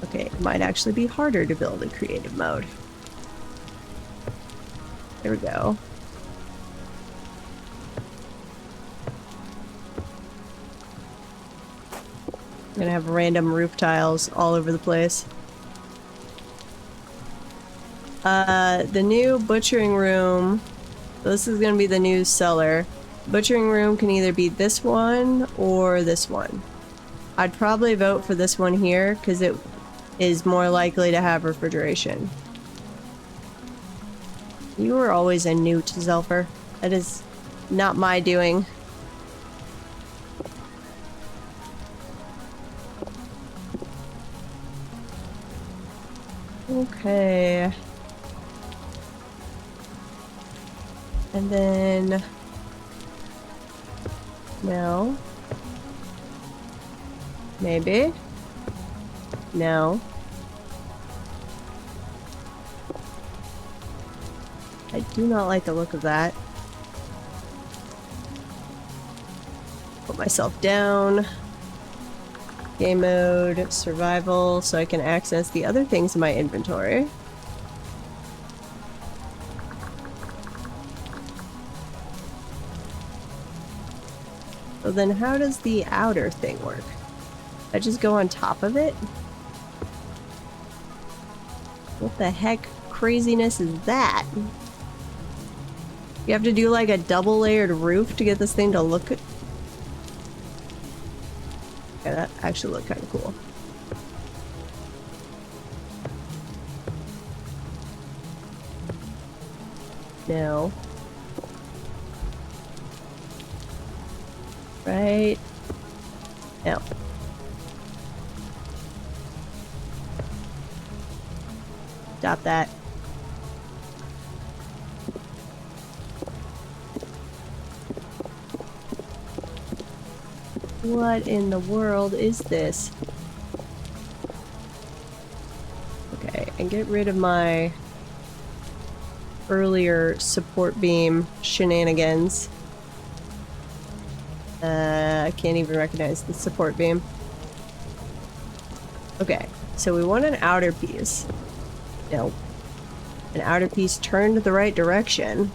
Okay, it might actually be harder to build in creative mode. There we go. I'm gonna have random roof tiles all over the place. The new butchering room. So this is gonna be the new cellar. Butchering room can either be this one or this one. I'd probably vote for this one here because it is more likely to have refrigeration. You were always a newt, Zelfer. That is not my doing. Okay. And then... No. Maybe. No. I do not like the look of that. Put myself down. Game mode, survival, so I can access the other things in my inventory. So then how does the outer thing work? I just go on top of it? What the heck craziness is that? You have to do like a double layered roof to get this thing to look good. Yeah, that actually looked kind of cool. No. Right. No. Stop that. What in the world is this? Okay, and get rid of my earlier support beam shenanigans. I can't even recognize the support beam. Okay, so we want an outer piece. No. An outer piece turned the right direction.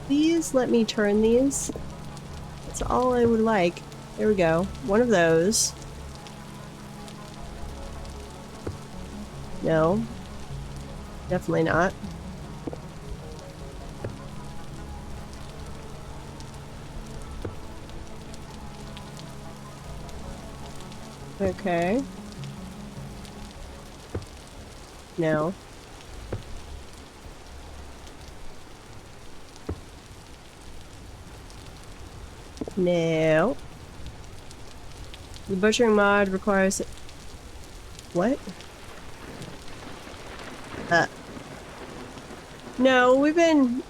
Please let me turn these. That's all I would like. There we go. One of those. No. Definitely not. Okay. No. No. The butchering mod requires... What? No, we've been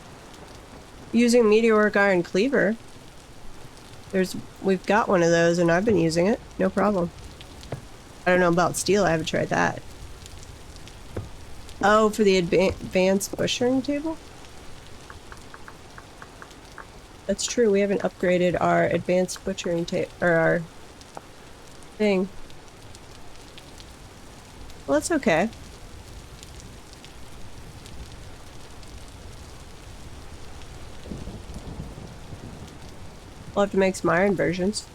using meteoric iron cleaver. We've got one of those and I've been using it. No problem. I don't know about steel, I haven't tried that. Oh, for the advanced butchering table? That's true, we haven't upgraded our advanced butchering table, or our thing. Well, that's okay. We'll have to make some iron versions.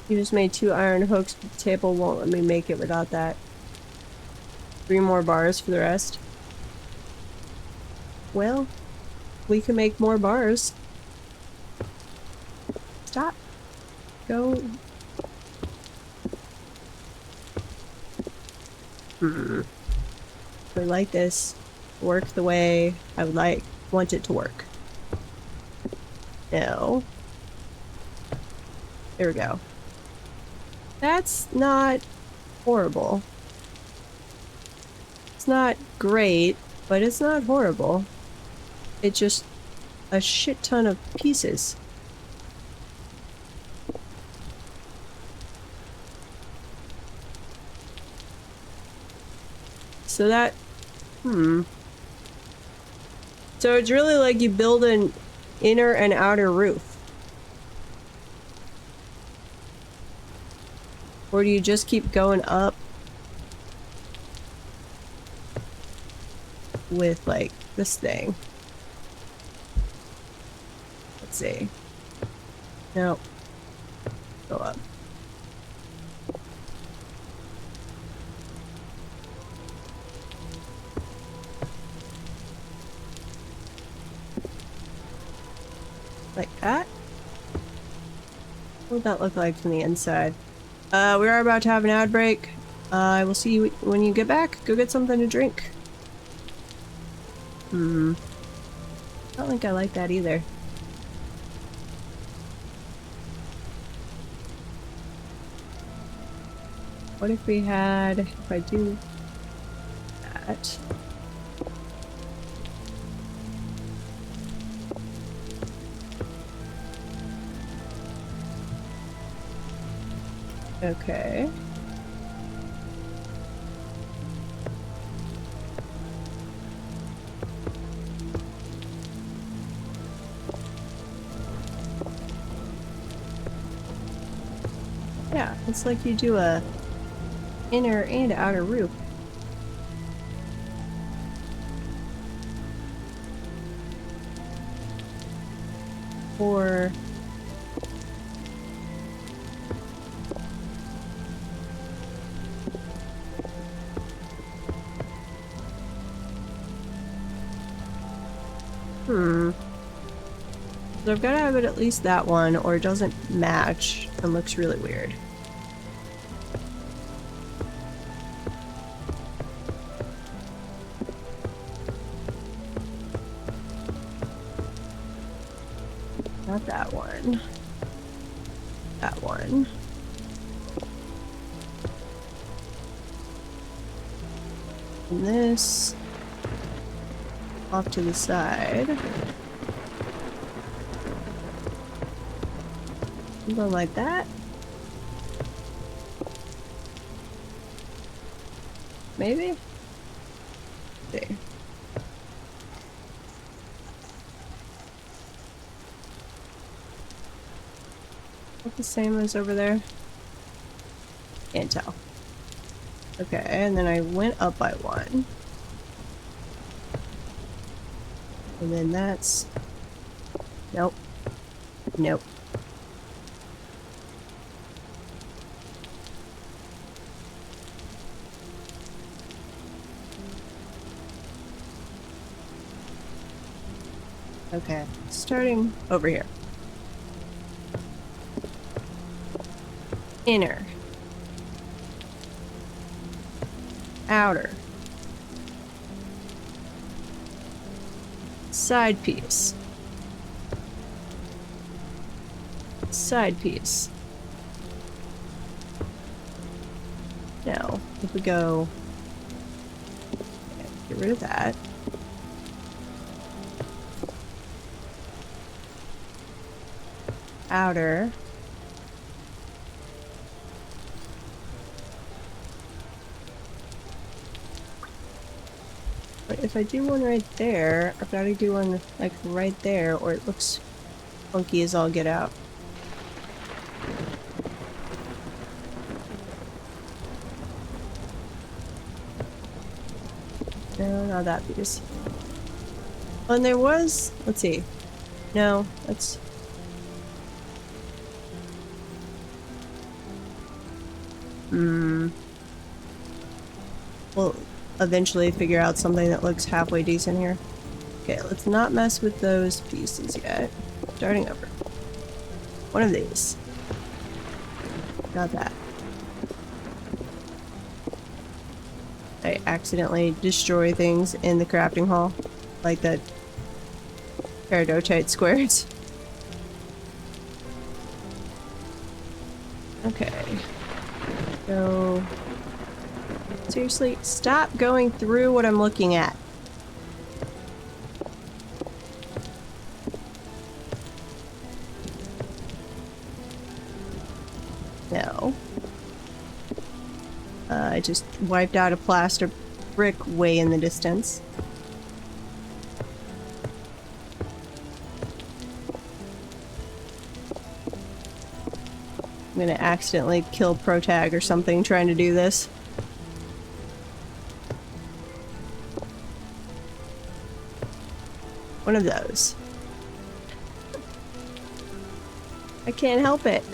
You just made 2 iron hooks, but the table won't let me make it without that. 3 more bars for the rest. Well, we can make more bars. Stop. Go. We like this. Work the way I would want it to work. No. There we go. That's not horrible. It's not great, but it's not horrible. It's just a shit ton of pieces. So that... So it's really like you build an inner and outer roof. Or do you just keep going up with, like, this thing? Let's see. No. Go up. Like that? What would that look like from the inside? We are about to have an ad break. I will see you when you get back. Go get something to drink. I don't think I like that either. What if we had... If I do that... Okay. Yeah, it's like you do a inner and outer roof. Or... So I've got to have it at least that one, or it doesn't match and looks really weird. Not that one. That one. And this off to the side. Something like that. Maybe? Let's see. Look the same as over there? Can't tell. Okay, and then I went up by 1. And then that's... Nope. Nope. Okay, starting over here. Inner. Outer. Side piece. Side piece. Now, if we go... Get rid of that. Outer. But if I do one right there, I've got to do one like right there, or it looks funky as all get out. No, not that piece. And there was, let's see. No, that's... We'll eventually figure out something that looks halfway decent here. Okay, let's not mess with those pieces yet. Starting over. One of these. Not that. I accidentally destroy things in the crafting hall. Like that peridotite squares. Okay. So... Seriously, stop going through what I'm looking at. No. I just wiped out a plaster brick way in the distance. I'm gonna accidentally kill Protag or something trying to do this. One of those. I can't help it.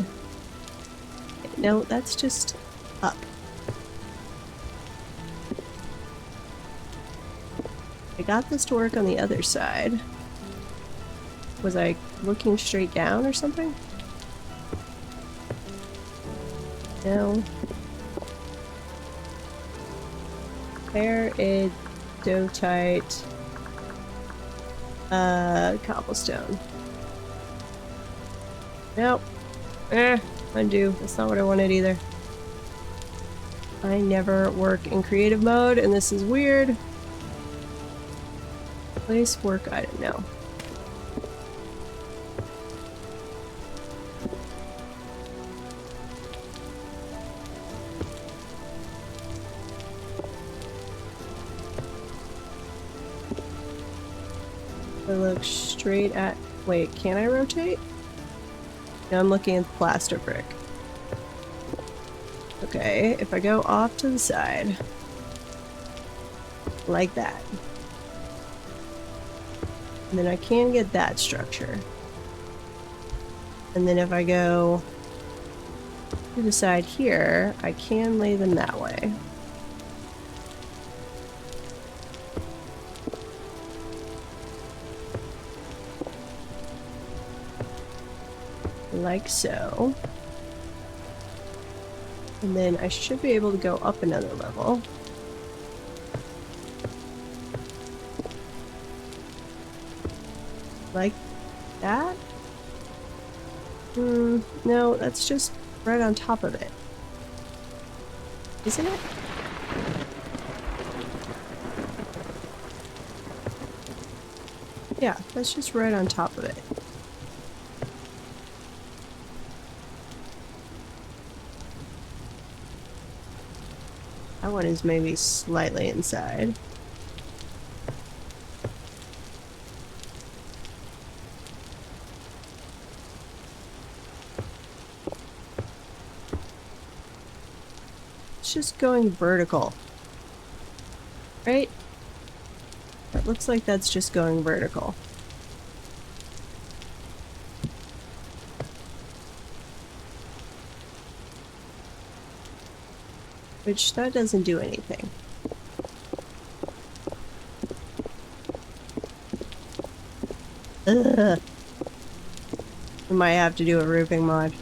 No, that's just up. I got this to work on the other side. Was I looking straight down or something? No. Peridotite. Cobblestone. Nope. Undo. That's not what I wanted either. I never work in creative mode, and this is weird. Place work item. No. I look straight at... Wait, can I rotate? No, I'm looking at the plaster brick. Okay, if I go off to the side, like that, and then I can get that structure. And then if I go to the side here, I can lay them that way. Like so. And then I should be able to go up another level. Like that? No, that's just right on top of it. Isn't it? Yeah, that's just right on top of it. That one is maybe slightly inside. It's just going vertical. Right? It looks like that's just going vertical. Which, that doesn't do anything. Ugh. We might have to do a roofing mod.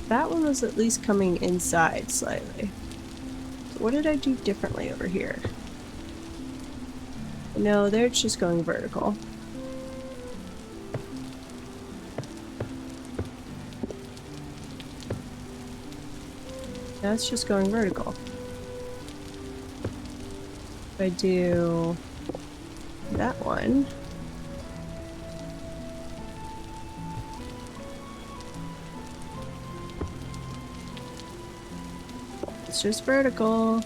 That one was at least coming inside slightly. So what did I do differently over here? No, they're just going vertical. That's just going vertical. If I do that one. It's just vertical.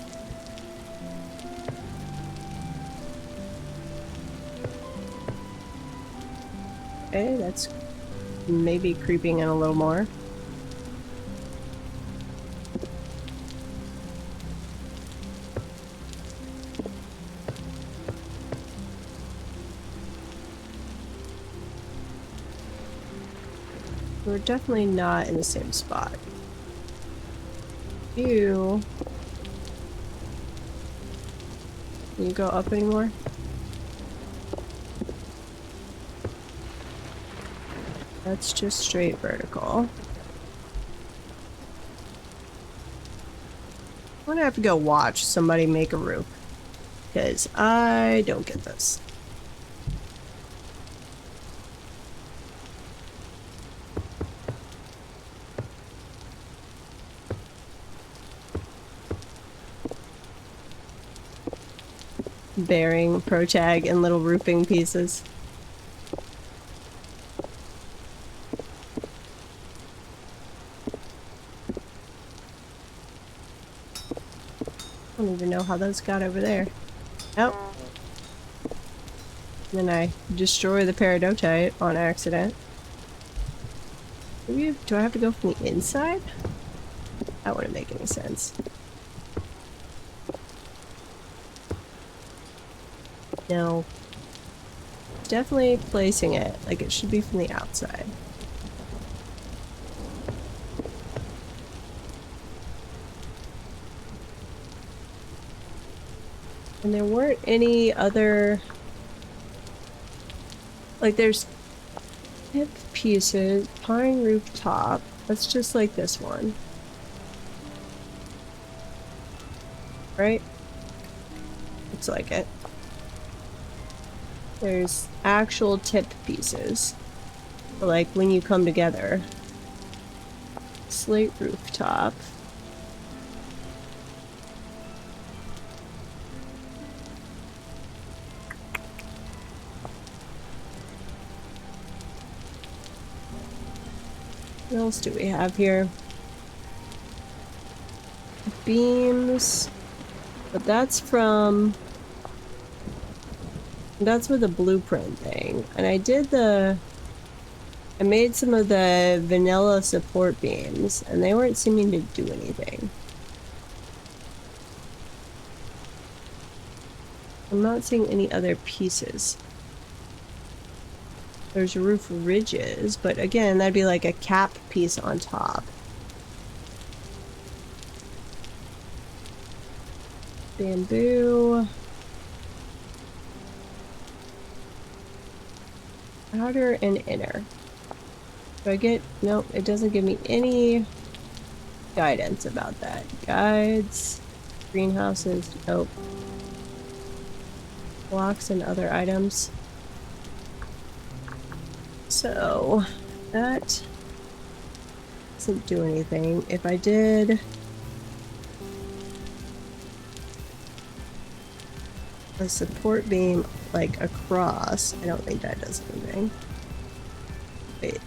Okay, that's maybe creeping in a little more. We're definitely not in the same spot. Can you go up anymore? That's just straight vertical. I'm gonna have to go watch somebody make a roof, because I don't get this. Bearing protag and little roofing pieces. I don't even know how those got over there. Oh. Then I destroy the peridotite on accident. Maybe, do I have to go from the inside? That wouldn't make any sense. No. Definitely placing it like it should be from the outside. And there weren't any other... Like there's tip pieces, pine rooftop. That's just like this one. Right? Looks like it. There's actual tip pieces. Like when you come together. Slate rooftop. What else do we have here? Beams. But that's from... That's with the blueprint thing. And I did the... I made some of the vanilla support beams, and they weren't seeming to do anything. I'm not seeing any other pieces. There's roof ridges, but again, that'd be like a cap piece on top. Bamboo. Outer and inner. Do I get... Nope, it doesn't give me any guidance about that. Guides, greenhouses, nope. Blocks and other items. So, that doesn't do anything. If I did a support beam like across, I don't think that does anything. Wait.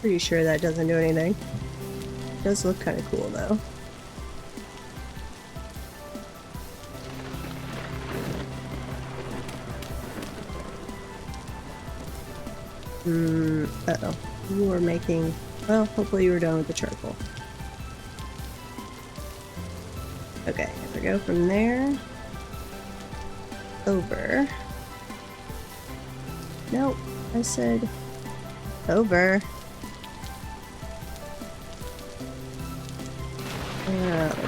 Pretty sure that doesn't do anything. It does look kind of cool though. Uh-oh. You were making... Well, hopefully you were done with the charcoal. Okay, if I go from there... over... Nope, I said... over.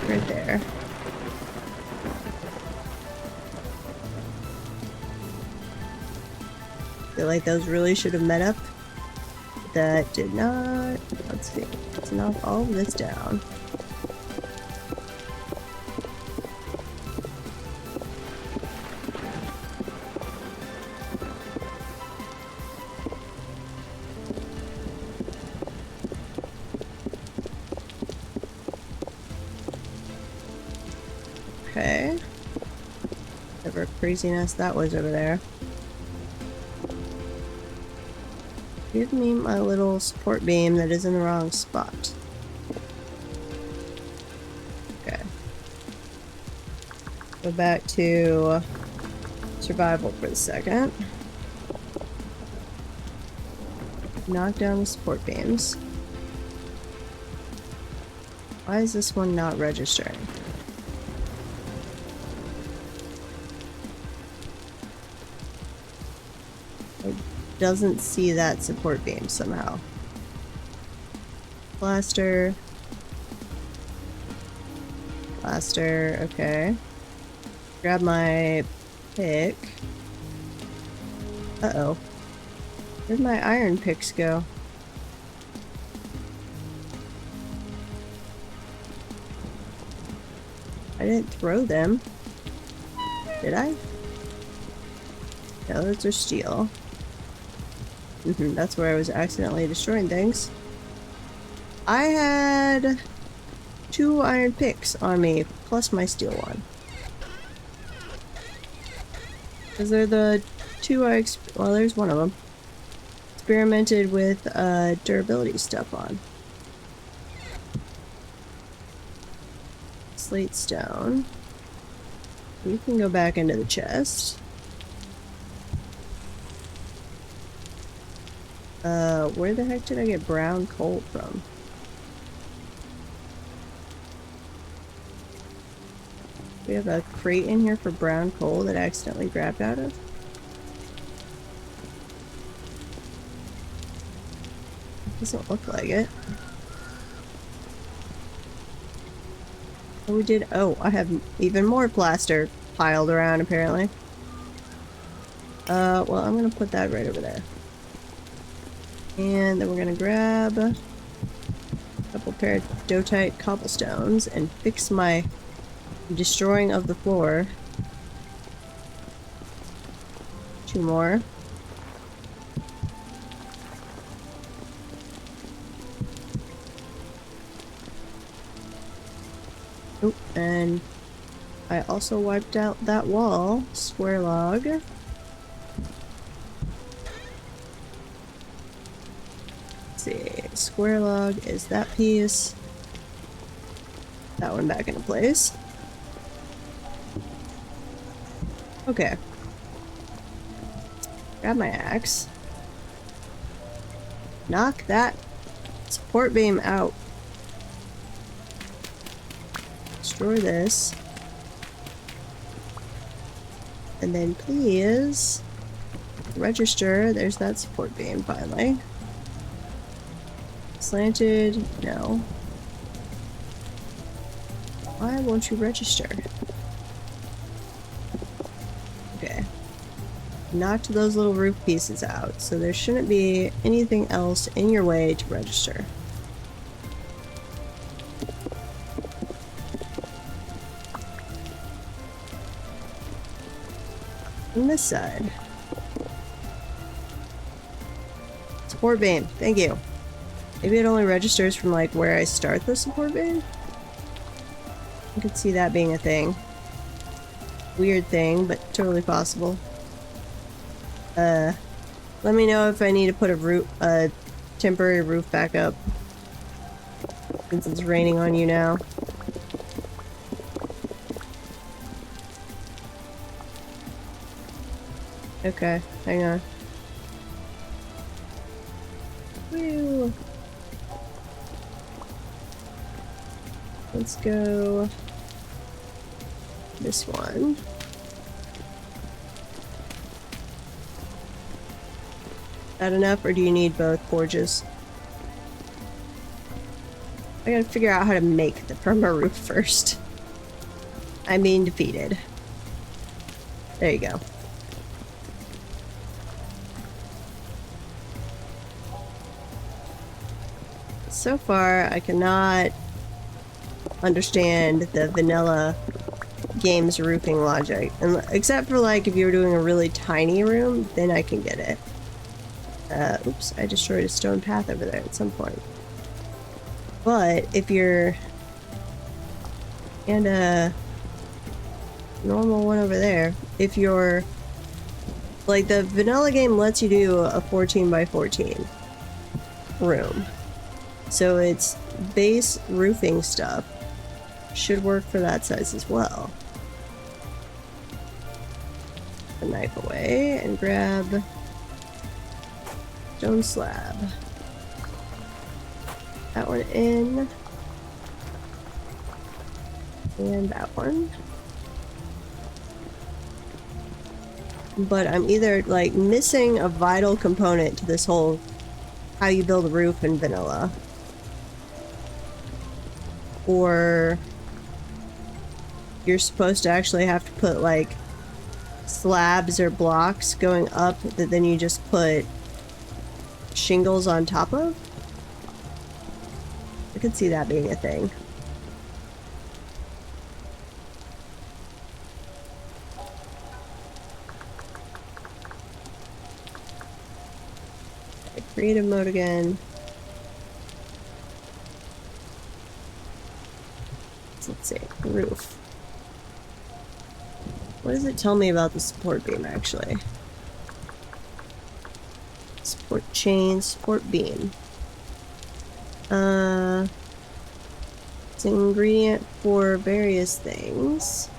Right there. Feel like those really should have met up. That did not. Let's see. Let's knock all of this down. Okay. Whatever craziness that was over there. Give me my little support beam that is in the wrong spot. Okay. Go back to survival for a second. Knock down the support beams. Why is this one not registering? It doesn't see that support beam somehow. Blaster. Blaster, okay. Grab my pick. Uh-oh. Where'd my iron picks go? I didn't throw them. Did I? No, those are steel. That's where I was accidentally destroying things. I had 2 iron picks on me, plus my steel one. Because they're the 2 well, there's one of them. Experimented with durability stuff on. Slate stone. You can go back into the chest. Where the heck did I get brown coal from? We have a crate in here for brown coal that I accidentally grabbed out of. Doesn't look like it. Oh, we did. Oh, I have even more plaster piled around apparently. Well, I'm gonna put that right over there. And then we're gonna grab a couple pair of dough-tight cobblestones and fix my destroying of the floor. 2 more. Oh, and I also wiped out that wall. Square log. Let's see. Square log is that piece. That one back into place. Okay. Grab my axe. Knock that support beam out. Destroy this. And then please register. There's that support beam finally. Slanted. No. Why won't you register? Okay. Knocked those little roof pieces out, so there shouldn't be anything else in your way to register. On this side. Support beam, thank you. Maybe it only registers from like where I start the support beam? I could see that being a thing. Weird thing, but totally possible. Let me know if I need to put a temporary roof back up. Since it's raining on you now. Okay, hang on. Woo! Let's go this one. That enough, or do you need both forges? I gotta figure out how to make the perma roof first. I'm being defeated. There you go. So far, I cannot understand the vanilla game's roofing logic. And except for like if you were doing a really tiny room, then I can get it. Oops, I destroyed a stone path over there at some point. But if you're... and a normal one over there. If you're... like the vanilla game lets you do a 14 by 14 room. So its base roofing stuff should work for that size as well. the knife away and grab stone slab. That one in. And that one. But I'm either like missing a vital component to this whole how you build a roof in vanilla, or you're supposed to actually have to put like slabs or blocks going up that then you just put shingles on top of. I could see that being a thing. Creative mode again. Let's see. Roof. What does it tell me about the support beam, actually? Support chain, support beam. It's an ingredient for various things.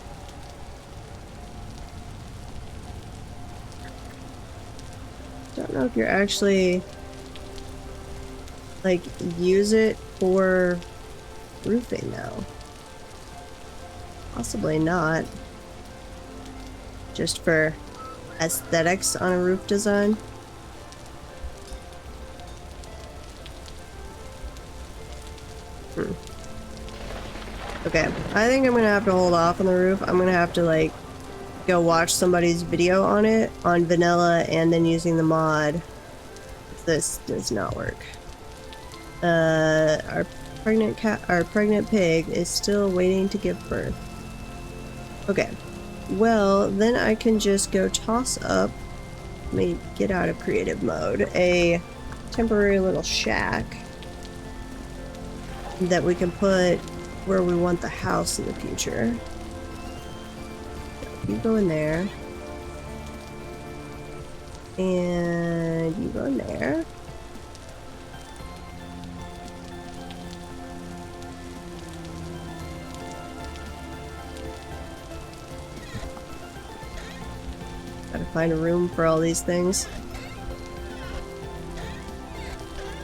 Don't know if you're actually like use it for roofing though. Possibly not. Just for aesthetics on a roof design. Okay, I think I'm gonna have to hold off on the roof. I'm gonna have to like go watch somebody's video on it on vanilla and then using the mod. This does not work. Our pregnant pig is still waiting to give birth. Okay, well then I can just go toss up, let me get out of creative mode, a temporary little shack that we can put where we want the house in the future. You go in there. And you go in there. Gotta find a room for all these things.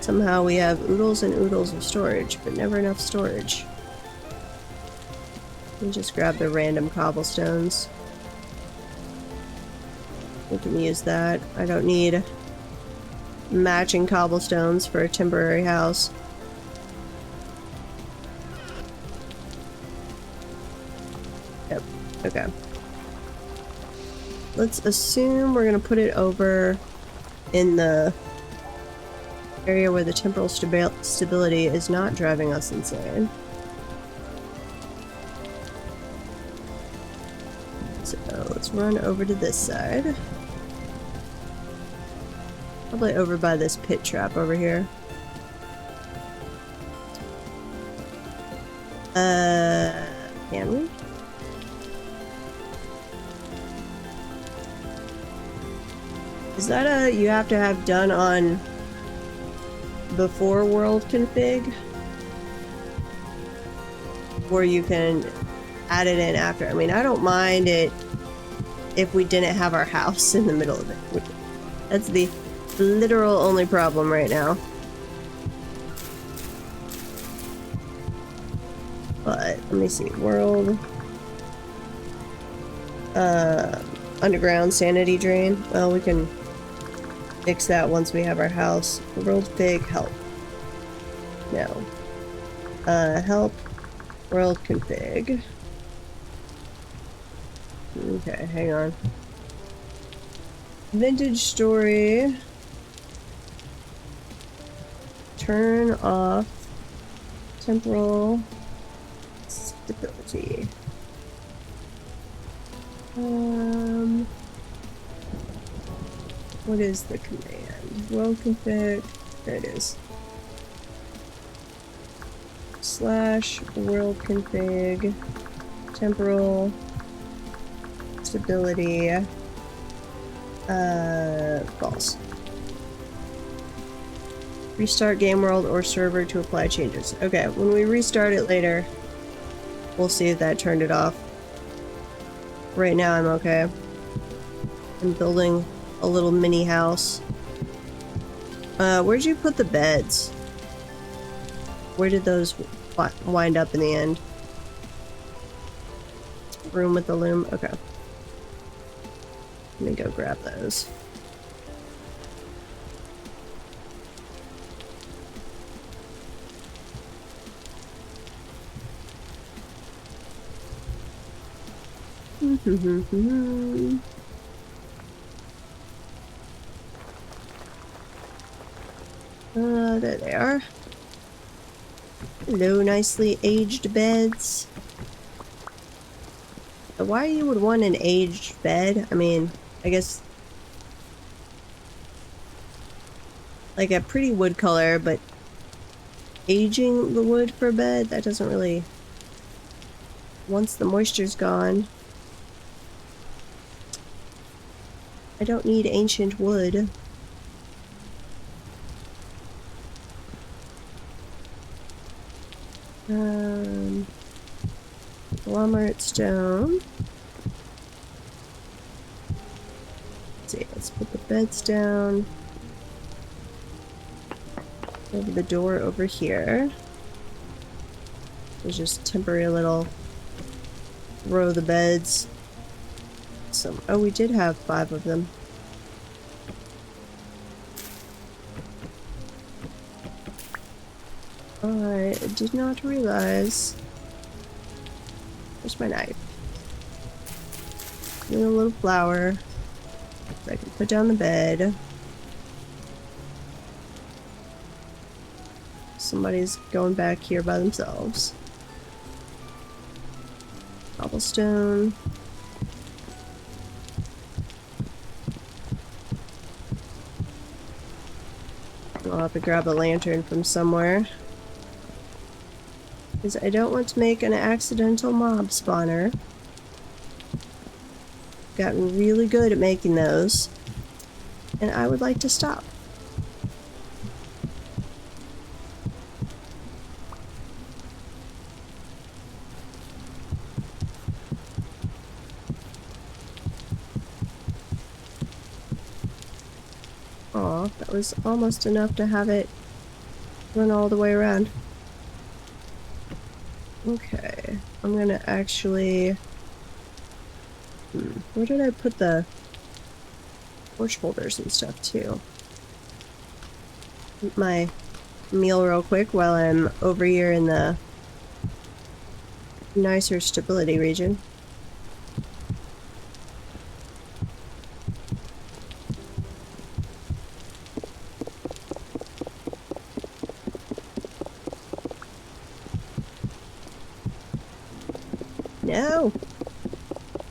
Somehow we have oodles and oodles of storage, but never enough storage. Let me just grab the random cobblestones. We can use that. I don't need matching cobblestones for a temporary house. Yep, okay. Let's assume we're gonna put it over in the area where the temporal stability is not driving us insane. So let's run over to this side. Probably over by this pit trap over here. Can we? Is that a you have to have done on before world config? Or you can add it in after? I mean, I don't mind it if we didn't have our house in the middle of it. That's the literal only problem right now. But let me see. World underground sanity drain. Well, we can fix that once we have our house. World fig help. No. Help world config. Okay, hang on. Vintage story. Turn off temporal stability. What is the command? World config. There it is. / world config temporal stability false. Restart game world or server to apply changes. Okay, when we restart it later, we'll see if that turned it off. Right now I'm okay. I'm building a little mini house. Where'd you put the beds? Where did those wind up in the end? Room with the loom? Okay. Let me go grab those. There they are. Hello, nicely aged beds. Why you would want an aged bed? I mean, I guess like a pretty wood color, but aging the wood for a bed, that doesn't really... Once the moisture's gone, I don't need ancient wood. Conglomerate stone. Let's see, let's put the beds down. Over the door over here. There's just temporary little row of the beds. Some, oh, we did have 5 of them. I did not realize. Where's my knife? And a little flower. So I can put down the bed. Somebody's going back here by themselves. Cobblestone. I'll have to grab a lantern from somewhere. Because I don't want to make an accidental mob spawner. Gotten really good at making those. And I would like to stop. Aw, that was almost enough to have it run all the way around. Okay, I'm gonna actually... where did I put the torch holders and stuff too? Eat my meal real quick while I'm over here in the nicer stability region. No!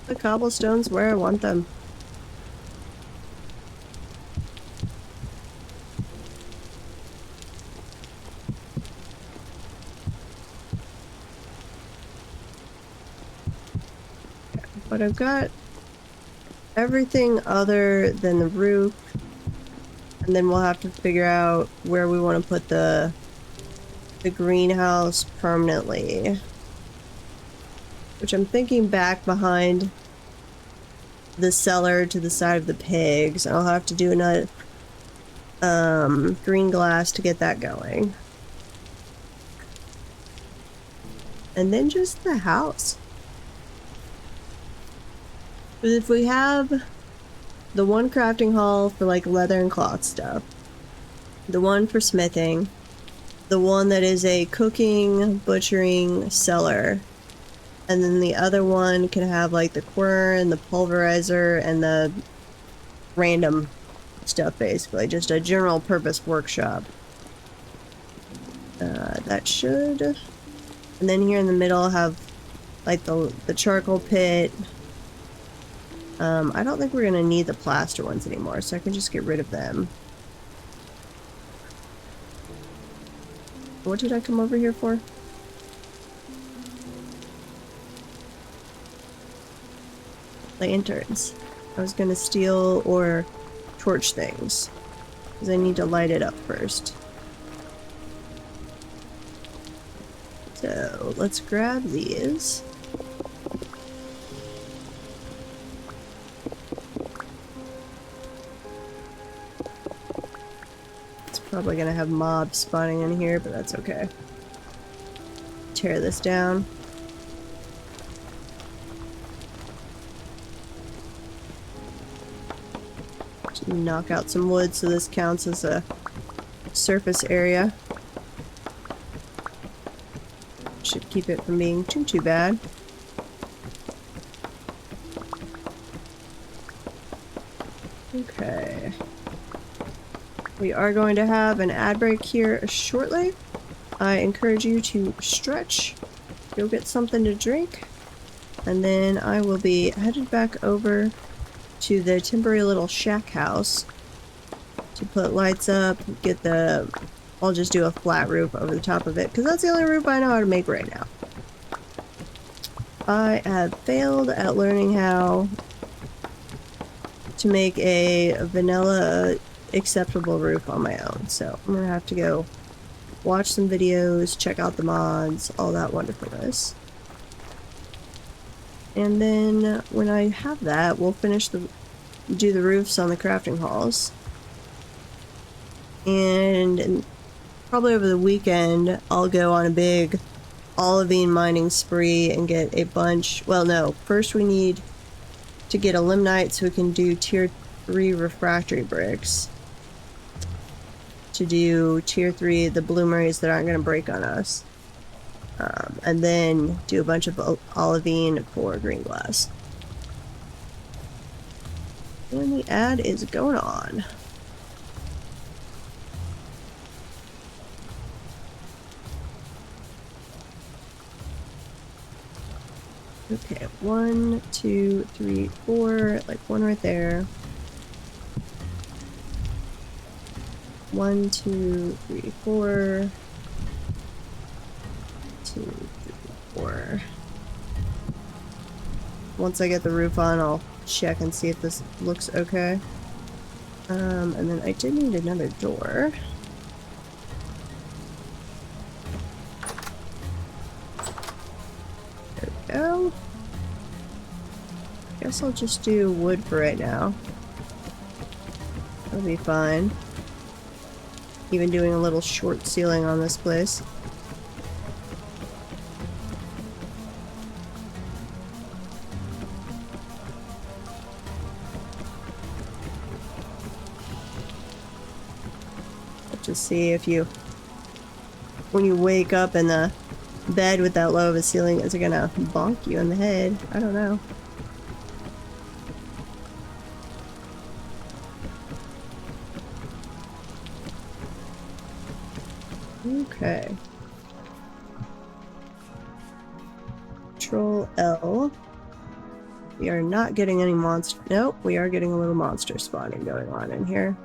The cobblestone's where I want them. But I've got everything other than the roof, and then we'll have to figure out where we want to put the greenhouse permanently. Which I'm thinking back behind the cellar to the side of the pigs. I'll have to do another green glass to get that going. And then just the house. But if we have the one crafting hall for like leather and cloth stuff, the one for smithing, the one that is a cooking, butchering cellar, and then the other one can have like the quern, the pulverizer, and the random stuff, basically. Just a general purpose workshop. That should... And then here in the middle have like the charcoal pit. I don't think we're gonna need the plaster ones anymore, so I can just get rid of them. What did I come over here for? Lanterns. I was gonna steal or torch things, because I need to light it up first. So let's grab these. Probably gonna have mobs spawning in here, but that's okay. Tear this down. Just knock out some wood so this counts as a surface area. Should keep it from being too bad. Okay. We are going to have an ad break here shortly. I encourage you to stretch, go get something to drink, and then I will be headed back over to the temporary little shack house to put lights up, get the... I'll just do a flat roof over the top of it, because that's the only roof I know how to make right now. I have failed at learning how to make a vanilla acceptable roof on my own, so I'm gonna have to go watch some videos, check out the mods, all that wonderfulness. And then when I have that, we'll do the roofs on the crafting halls. And probably over the weekend, I'll go on a big olivine mining spree and get a bunch. Well, no, first we need to get a limonite so we can do tier 3 refractory bricks. To do tier 3, the bloomeries that aren't going to break on us. And then do a bunch of olivine for green glass. And the ad is going on. Okay, 1, 2, 3, 4, like one right there. 1, 2, 3, 4. 2, 3, 4. Once I get the roof on, I'll check and see if this looks okay. And then I did need another door. There we go. Guess I'll just do wood for right now. That'll be fine. Even doing a little short ceiling on this place. Just see if when you wake up in the bed with that low of a ceiling, is it gonna bonk you in the head? I don't know. Okay. Control L. We are not getting any monster. Nope, we are getting a little monster spawning going on in here.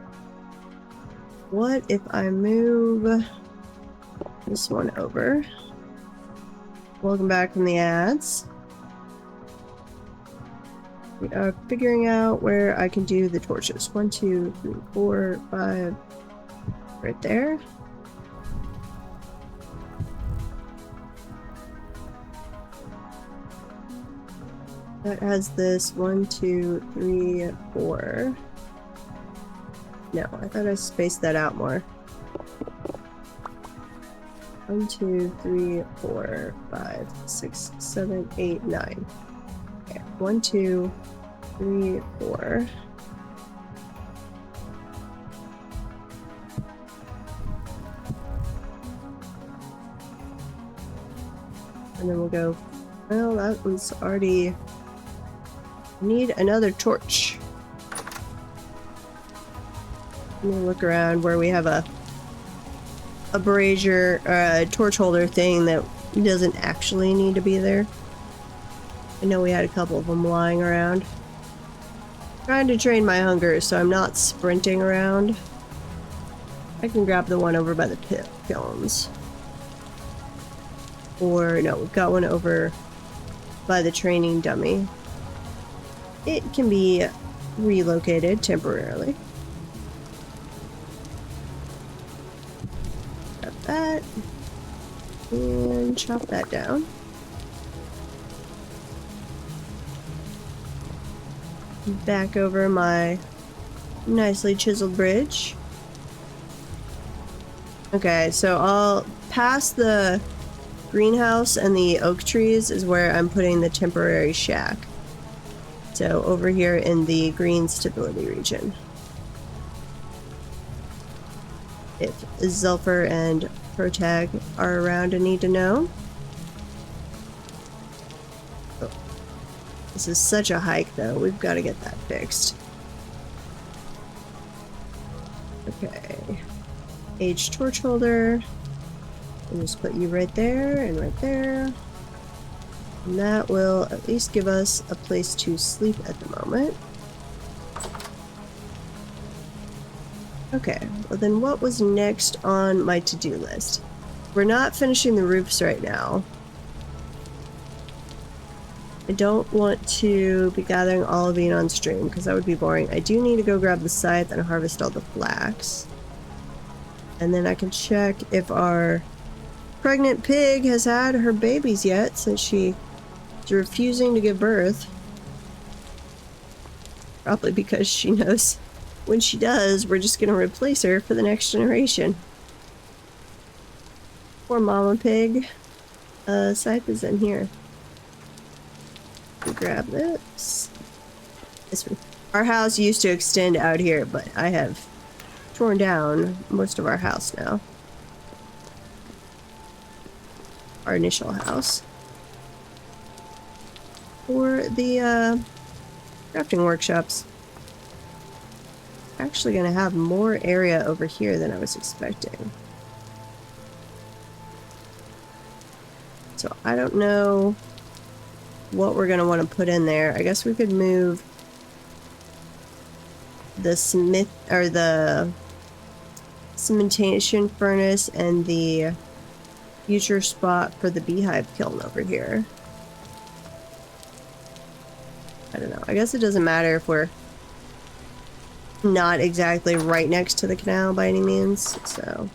What if I move this one over? Welcome back from the ads. We are figuring out where I can do the torches. 1, 2, 3, 4, 5. Right there. That has this 1, 2, 3, 4. No, I thought I spaced that out more. 1, 2, 3, 4, 5, 6, 7, 8, 9. Okay, 1, 2, 3, 4. And then we'll go, well, that was already... Need another torch. Let me look around where we have a brazier, a torch holder thing that doesn't actually need to be there. I know we had a couple of them lying around. Trying to train my hunger so I'm not sprinting around. I can grab the one over by the kilns. Or no, we've got one over by the training dummy. It can be relocated temporarily. Grab that. And chop that down. Back over my nicely chiseled bridge. Okay, so I'll pass the greenhouse and the oak trees is where I'm putting the temporary shack. So over here in the green stability region. If Zulfer and Protag are around and need to know. Oh. This is such a hike though, we've got to get that fixed. Okay. Aged torch holder. We'll just put you right there and right there. And that will at least give us a place to sleep at the moment. Okay, well then what was next on my to-do list? We're not finishing the roofs right now. I don't want to be gathering all of being on stream because that would be boring. I do need to go grab the scythe and harvest all the flax. And then I can check if our pregnant pig has had her babies yet since she is refusing to give birth. Probably because she knows when she does, we're just going to replace her for the next generation. Poor mama pig. Scythe is in here. Grab this. This one. Our house used to extend out here, but I have torn down most of our house now. Our initial house. For the crafting workshops. Actually gonna have more area over here than I was expecting. So I don't know what we're gonna want to put in there. I guess we could move the smith or the cementation furnace and the future spot for the beehive kiln over here. I don't know. I guess it doesn't matter if we're not exactly right next to the canal by any means, so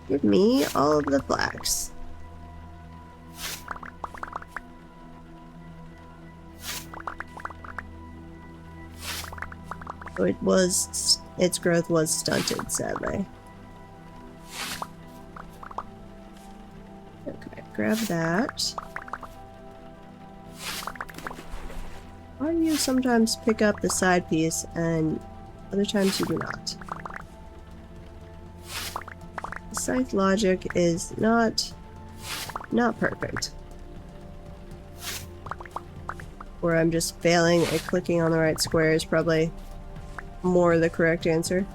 give me all of the flax. Its growth was stunted, sadly. Okay, grab that. Why do you sometimes pick up the side piece and other times you do not? The scythe logic is not perfect. Or I'm just failing at clicking on the right square is probably more the correct answer.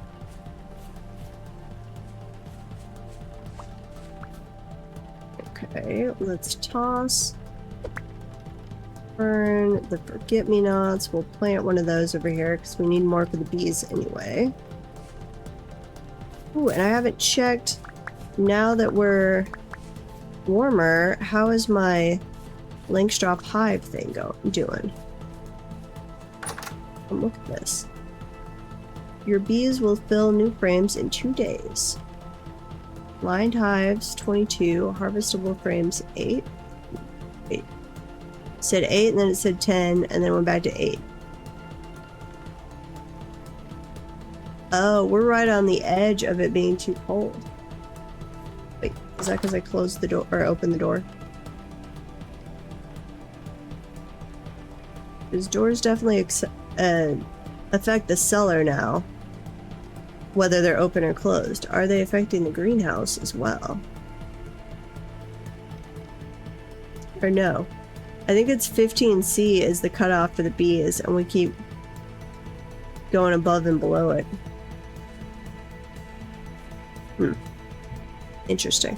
Okay, let's toss. Burn the forget-me-nots. We'll plant one of those over here because we need more for the bees anyway. Ooh, and I haven't checked, now that we're warmer, how is my Langstroth hive thing doing? And look at this. Your bees will fill new frames in 2 days. Lined hives 22, harvestable frames 8. Wait. It said 8 and then it said 10 and then went back to 8. Oh, we're right on the edge of it being too cold. Wait, is that because I closed the door or opened the door? Because doors definitely affect the cellar now. Whether they're open or closed. Are they affecting the greenhouse as well? Or no? I think it's 15C is the cutoff for the bees, and we keep going above and below it. Interesting.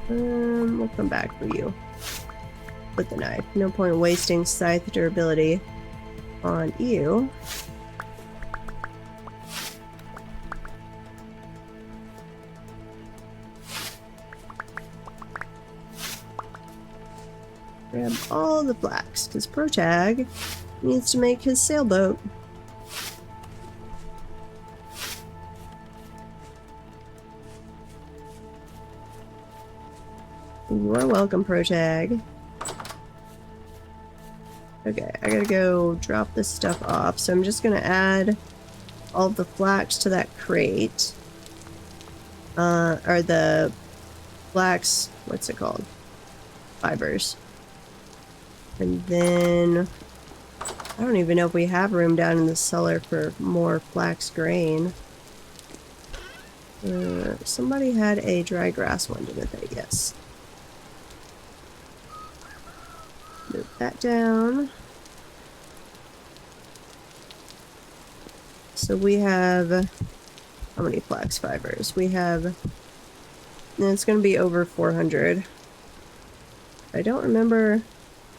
We'll come back for you with the knife. No point wasting scythe durability on you. Grab all the flax, because Protag needs to make his sailboat. You are welcome, Protag. Okay, I gotta go drop this stuff off, so I'm just gonna add all the flax to that crate. Or the flax, what's it called? Fibers. And then I don't even know if we have room down in the cellar for more flax grain. Somebody had a dry grass one, didn't they? Yes. Move that down. So we have, how many flax fibers? We have, and it's going to be over 400. I don't remember.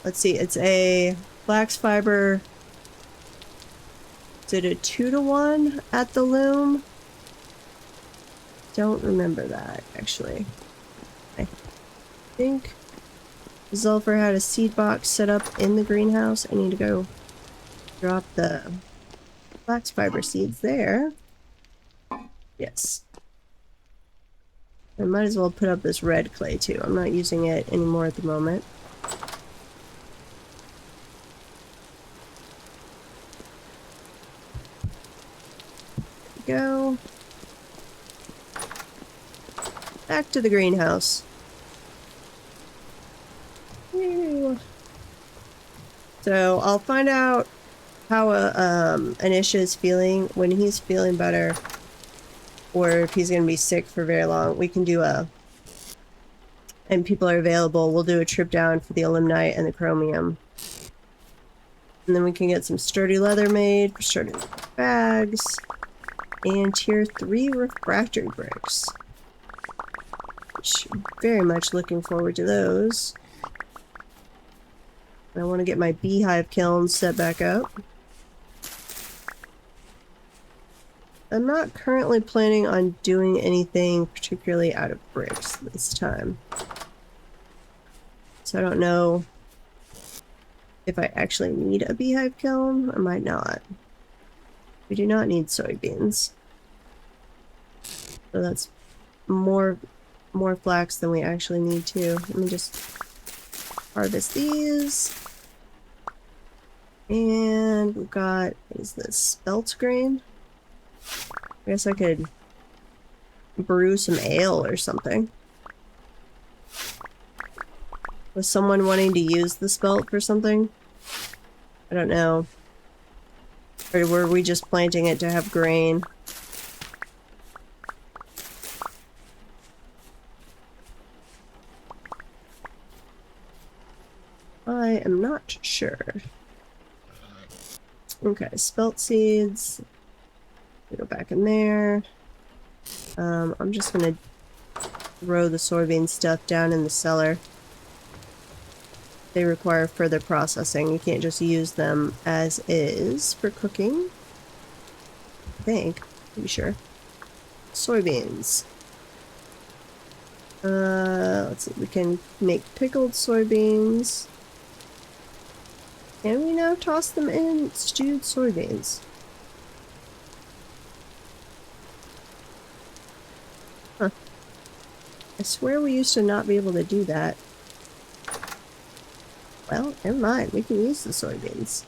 Let's see, it's a flax fiber. Is it a 2-to-1 at the loom? Don't remember that, actually. I think Zulfer had a seed box set up in the greenhouse. I need to go drop the flax fiber seeds there. Yes. I might as well put up this red clay too. I'm not using it anymore at the moment. There we go. Back to the greenhouse. Woo. So I'll find out how Anisha is feeling. When he's feeling better, or if he's going to be sick for very long, we can do and people are available, we'll do a trip down for the illuminite and the chromium. And then we can get some sturdy leather made for sturdy bags. And tier 3 refractory bricks. Which I'm very much looking forward to those. I want to get my beehive kiln set back up. I'm not currently planning on doing anything particularly out of bricks this time. So I don't know if I actually need a beehive kiln. I might not. We do not need soybeans. So that's more flax than we actually need to. Let me just harvest these. And we've got, what is this, spelt grain? I guess I could brew some ale or something. Was someone wanting to use the spelt for something? I don't know. Or were we just planting it to have grain? I am not sure. Okay, spelt seeds. Go back in there. I'm just gonna throw the soybean stuff down in the cellar. They require further processing. You can't just use them as is for cooking. I think. Pretty sure. Soybeans. Let's see. We can make pickled soybeans. Can we now toss them in stewed soybeans? Huh. I swear we used to not be able to do that. Well, never mind. We can use the soybeans.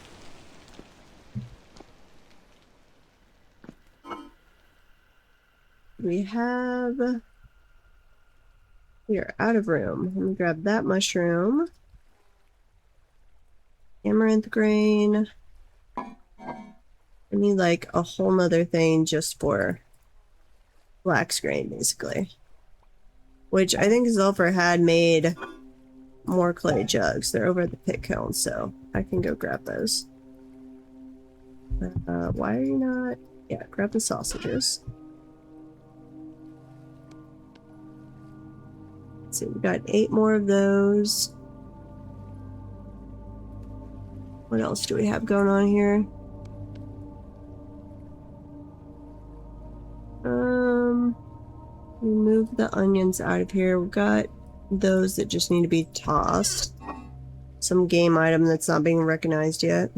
We are out of room. Let me grab that mushroom. Amaranth grain. I need like a whole nother thing just for flax grain, basically. Which I think Zulfer had made more clay jugs. They're over at the pit kiln, so I can go grab those. Why are you not? Yeah, grab the sausages. Let's see, we got 8 more of those. What else do we have going on here? Remove the onions out of here. We've got those that just need to be tossed. Some game item that's not being recognized yet.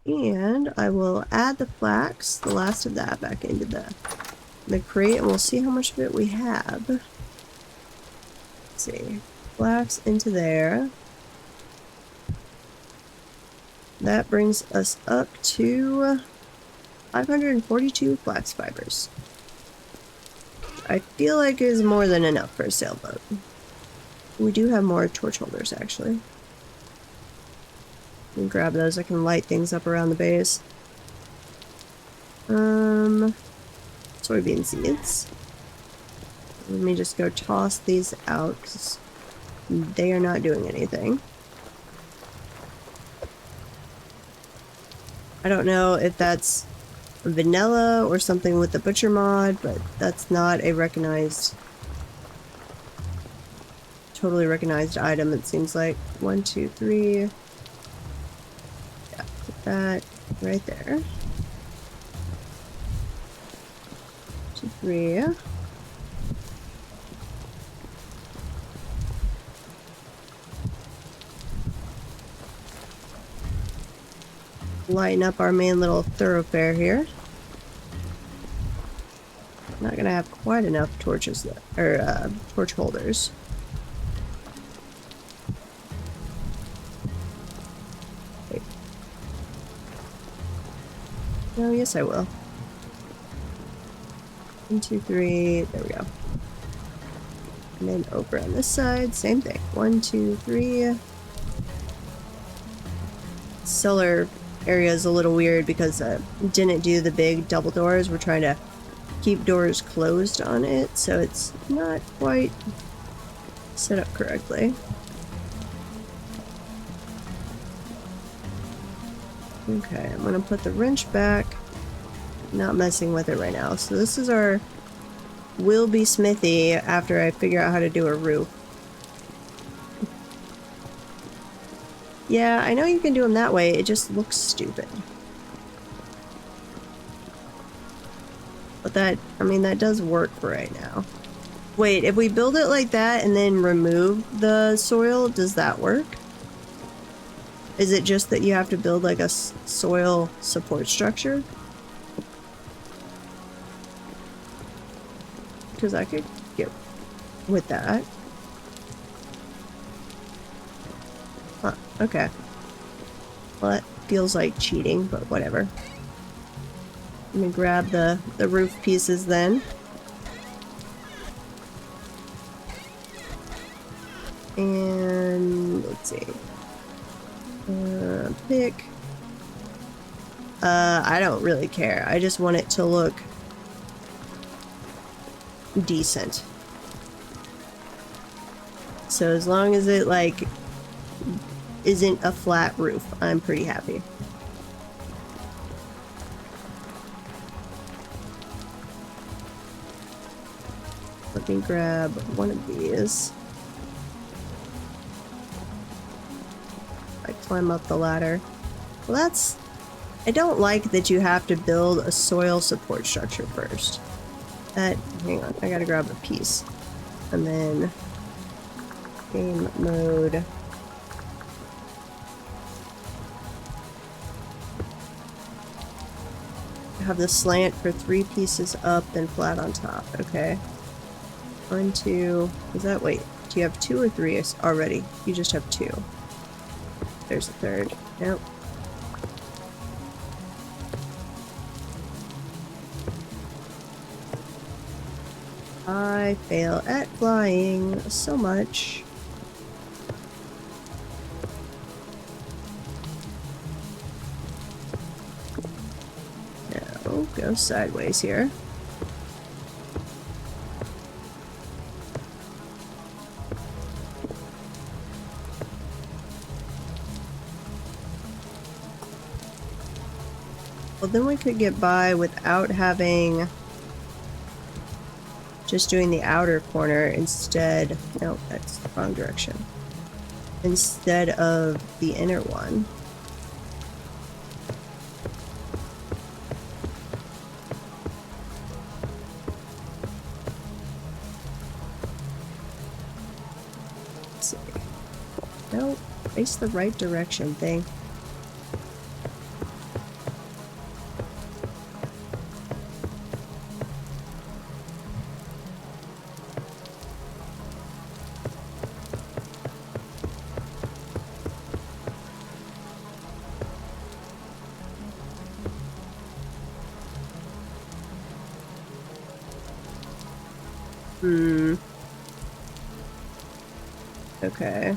And I will add the flax, the last of that, back into the crate, and we'll see how much of it we have. Let's see. Flax into there. that brings us up to 542 flax fibers. I feel like is more than enough for a sailboat. We do have more torch holders, actually. Let me grab those. I can light things up around the base. Soybean seeds. Let me just go toss these out because they are not doing anything. I don't know if that's vanilla or something with the butcher mod, but that's not a totally recognized item, it seems like. 1, 2, 3. Yeah, put that right there. 2, 3. Lighten up our main little thoroughfare here. Not gonna have quite enough torches or torch holders. Wait. Oh, yes, I will. 1, 2, 3. There we go. And then over on this side, same thing. 1, 2, 3. Cellar area is a little weird because didn't do the big double doors. We're trying to keep doors closed on it, so it's not quite set up correctly. Okay, I'm gonna put the wrench back. Not messing with it right now. So this is our will be smithy after I figure out how to do a roof. Yeah, I know you can do them that way, it just looks stupid. But that, I mean, that does work for right now. Wait, if we build it like that and then remove the soil, does that work? Is it just that you have to build like a soil support structure? Because I could get with that. Huh, okay. Well, that feels like cheating, but whatever. Let me grab the roof pieces then. And let's see. Pick. I don't really care. I just want it to look decent. So as long as it like isn't a flat roof, I'm pretty happy. Let me grab one of these. I climb up the ladder. Well, that's... I don't like that you have to build a soil support structure first. Hang on, I gotta grab a piece. And then... game mode... have the slant for 3 pieces up, then flat on top. Okay. 1, 2... is that... wait, do you have 2 or 3 already? You just have 2. There's a third. Nope. I fail at flying so much. No, go sideways here. Well, then we could get by without having... just doing the outer corner instead... no, that's the wrong direction. Instead of the inner one. Let's see. No, face the right direction thing. Hmm. Okay.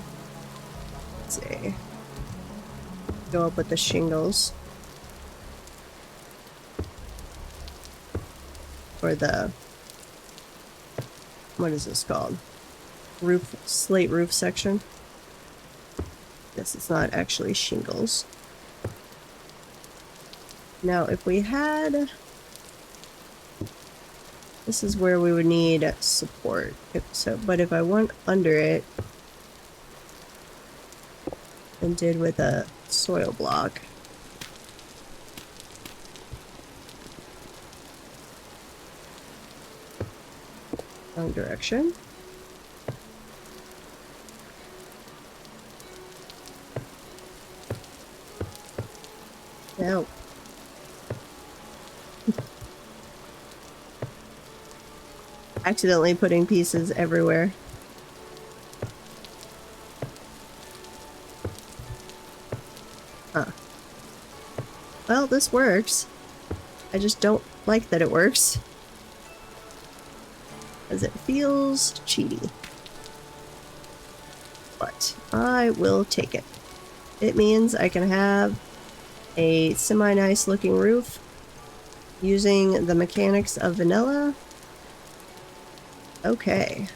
Let's see. Go up with the shingles. Or the... What is this called? Roof, slate roof section. Guess it's not actually shingles. Now, if we had... This is where we would need support. But if I went under it and did with a soil block. Wrong direction. No. Accidentally putting pieces everywhere. Huh. Well, this works. I just don't like that it works. As it feels cheaty. But I will take it. It means I can have a semi-nice looking roof using the mechanics of vanilla. Okay.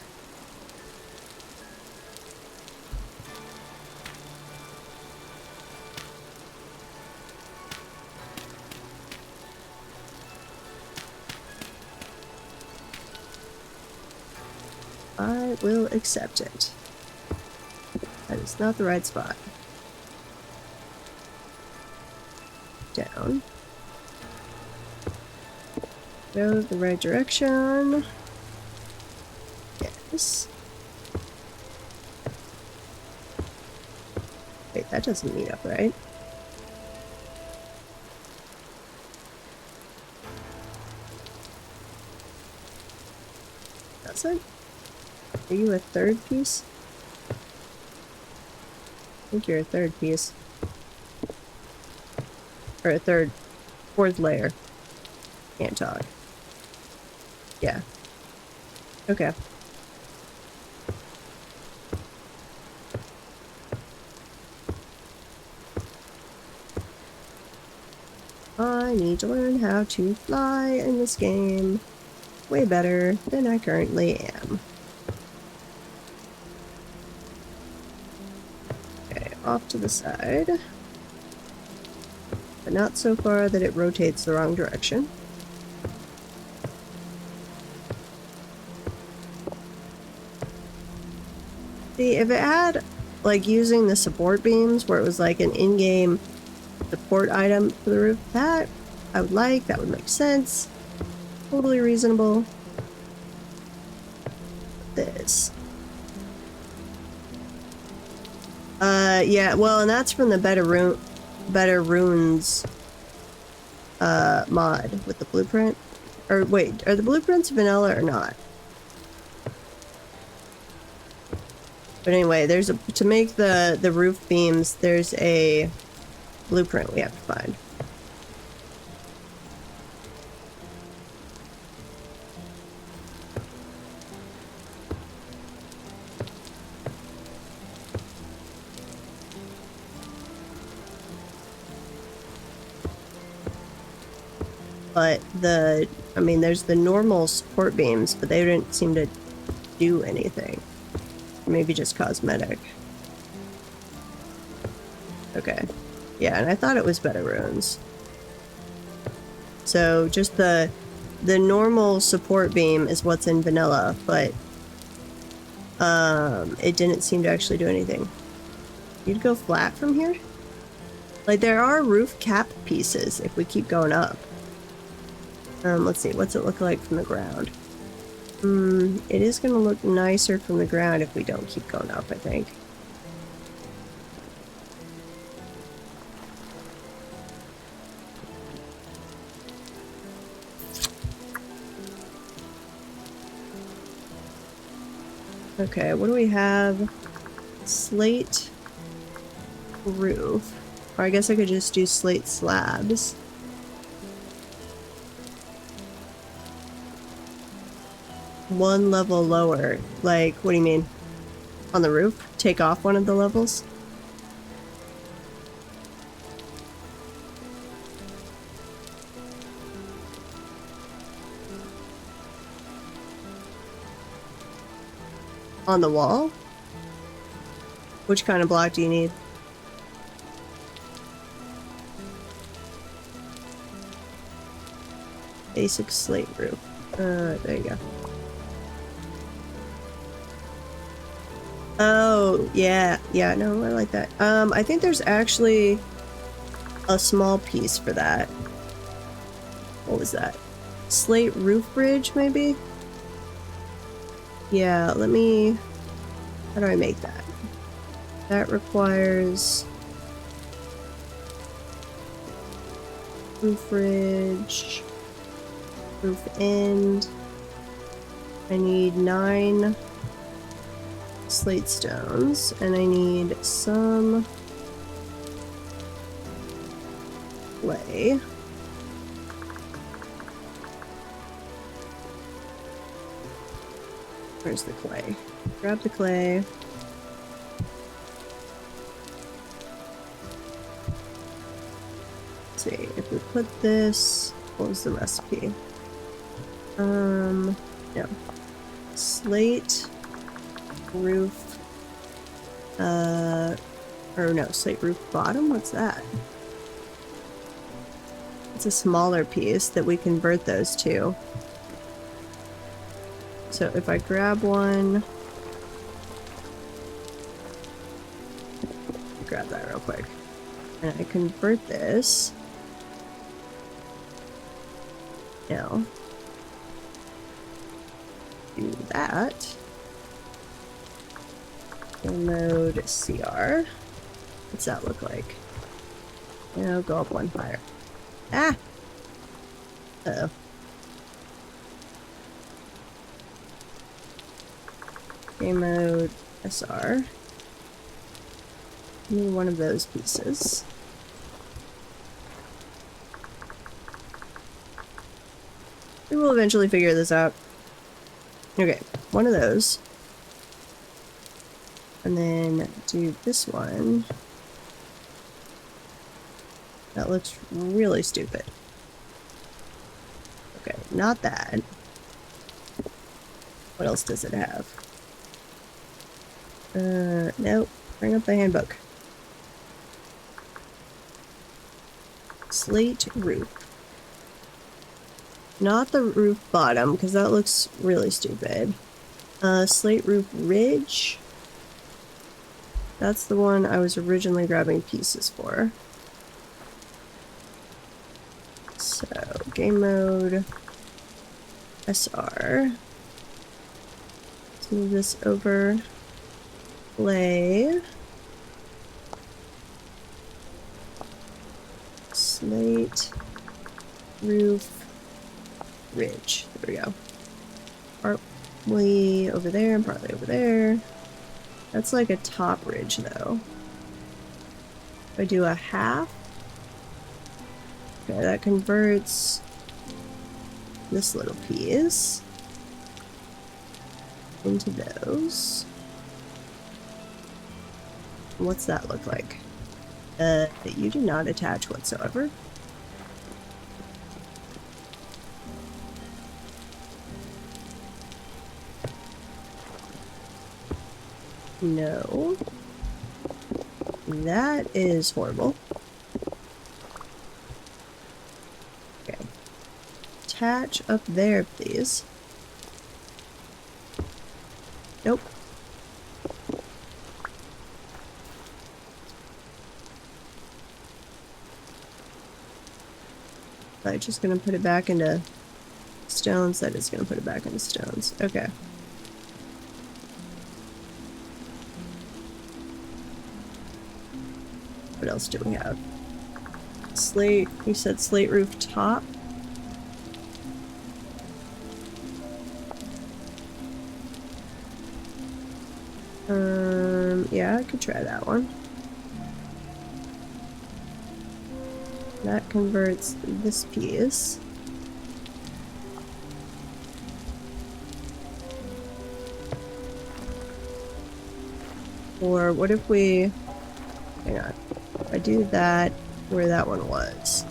I will accept it. That is not the right spot. Down. Go the right direction. Yes. Wait, that doesn't meet up, right? Does it? Are you a third piece? I think you're a third piece. Or a fourth layer. Can't talk. Yeah. Okay. I need to learn how to fly in this game way better than I currently am. Okay, off to the side. But not so far that it rotates the wrong direction. See, if it had, like, using the support beams where it was like an in-game support item for the roof, that I would like, that would make sense. Totally reasonable. This. Yeah, well, and that's from the Better Runes mod with the blueprint. Or wait, are the blueprints vanilla or not? But anyway, there's to make the roof beams, there's a blueprint we have to find. But I mean, there's the normal support beams, but they didn't seem to do anything. Maybe just cosmetic. Okay. Yeah, and I thought it was Better Runes. So just the normal support beam is what's in vanilla, but it didn't seem to actually do anything. You'd go flat from here? Like, there are roof cap pieces if we keep going up. Let's see, what's it look like from the ground? It is gonna look nicer from the ground if we don't keep going up, I think. Okay, what do we have? Slate roof. Or I guess I could just do slate slabs. one level lower. Like, what do you mean? On the roof? Take off one of the levels? On the wall? Which kind of block do you need? Basic slate roof. There you go. Oh, yeah. Yeah, no, I like that. I think there's actually a small piece for that. What was that? Slate roof bridge, maybe? Yeah, let me... How do I make that? That requires... roof ridge... roof end... I need 9 slate stones, and I need some clay. Where's the clay? Grab the clay. Let's see, if we put this, what was the recipe? No. Slate roof, or no, slate roof bottom? What's that? It's a smaller piece that we convert those to. So if I grab one, grab that real quick, and I convert this, now, do that, mode CR, what's that look like? Now go up one higher. Ah! Uh-oh. Game mode SR. Need one of those pieces. We will eventually figure this out. Okay, one of those. And then do this one. That looks really stupid. Okay, not that. What else does it have? Nope. Bring up the handbook. Slate roof. Not the roof bottom, because that looks really stupid. Slate roof ridge. That's the one I was originally grabbing pieces for. So, game mode. SR. Let's move this over. Play. Slate roof ridge. There we go. Partly over there and partly over there. That's like a top ridge though. If I do a half, okay, that converts this little piece into those. What's that look like? You do not attach whatsoever. No. That is horrible. Okay. Attach up there, please. Nope. I'm just gonna put it back into stones. That is gonna put it back into stones. Okay. What else do we have? Slate. You said slate roof top. Yeah, I could try that one. That converts this piece. Or what if we... Hang on. If I do that where that one was.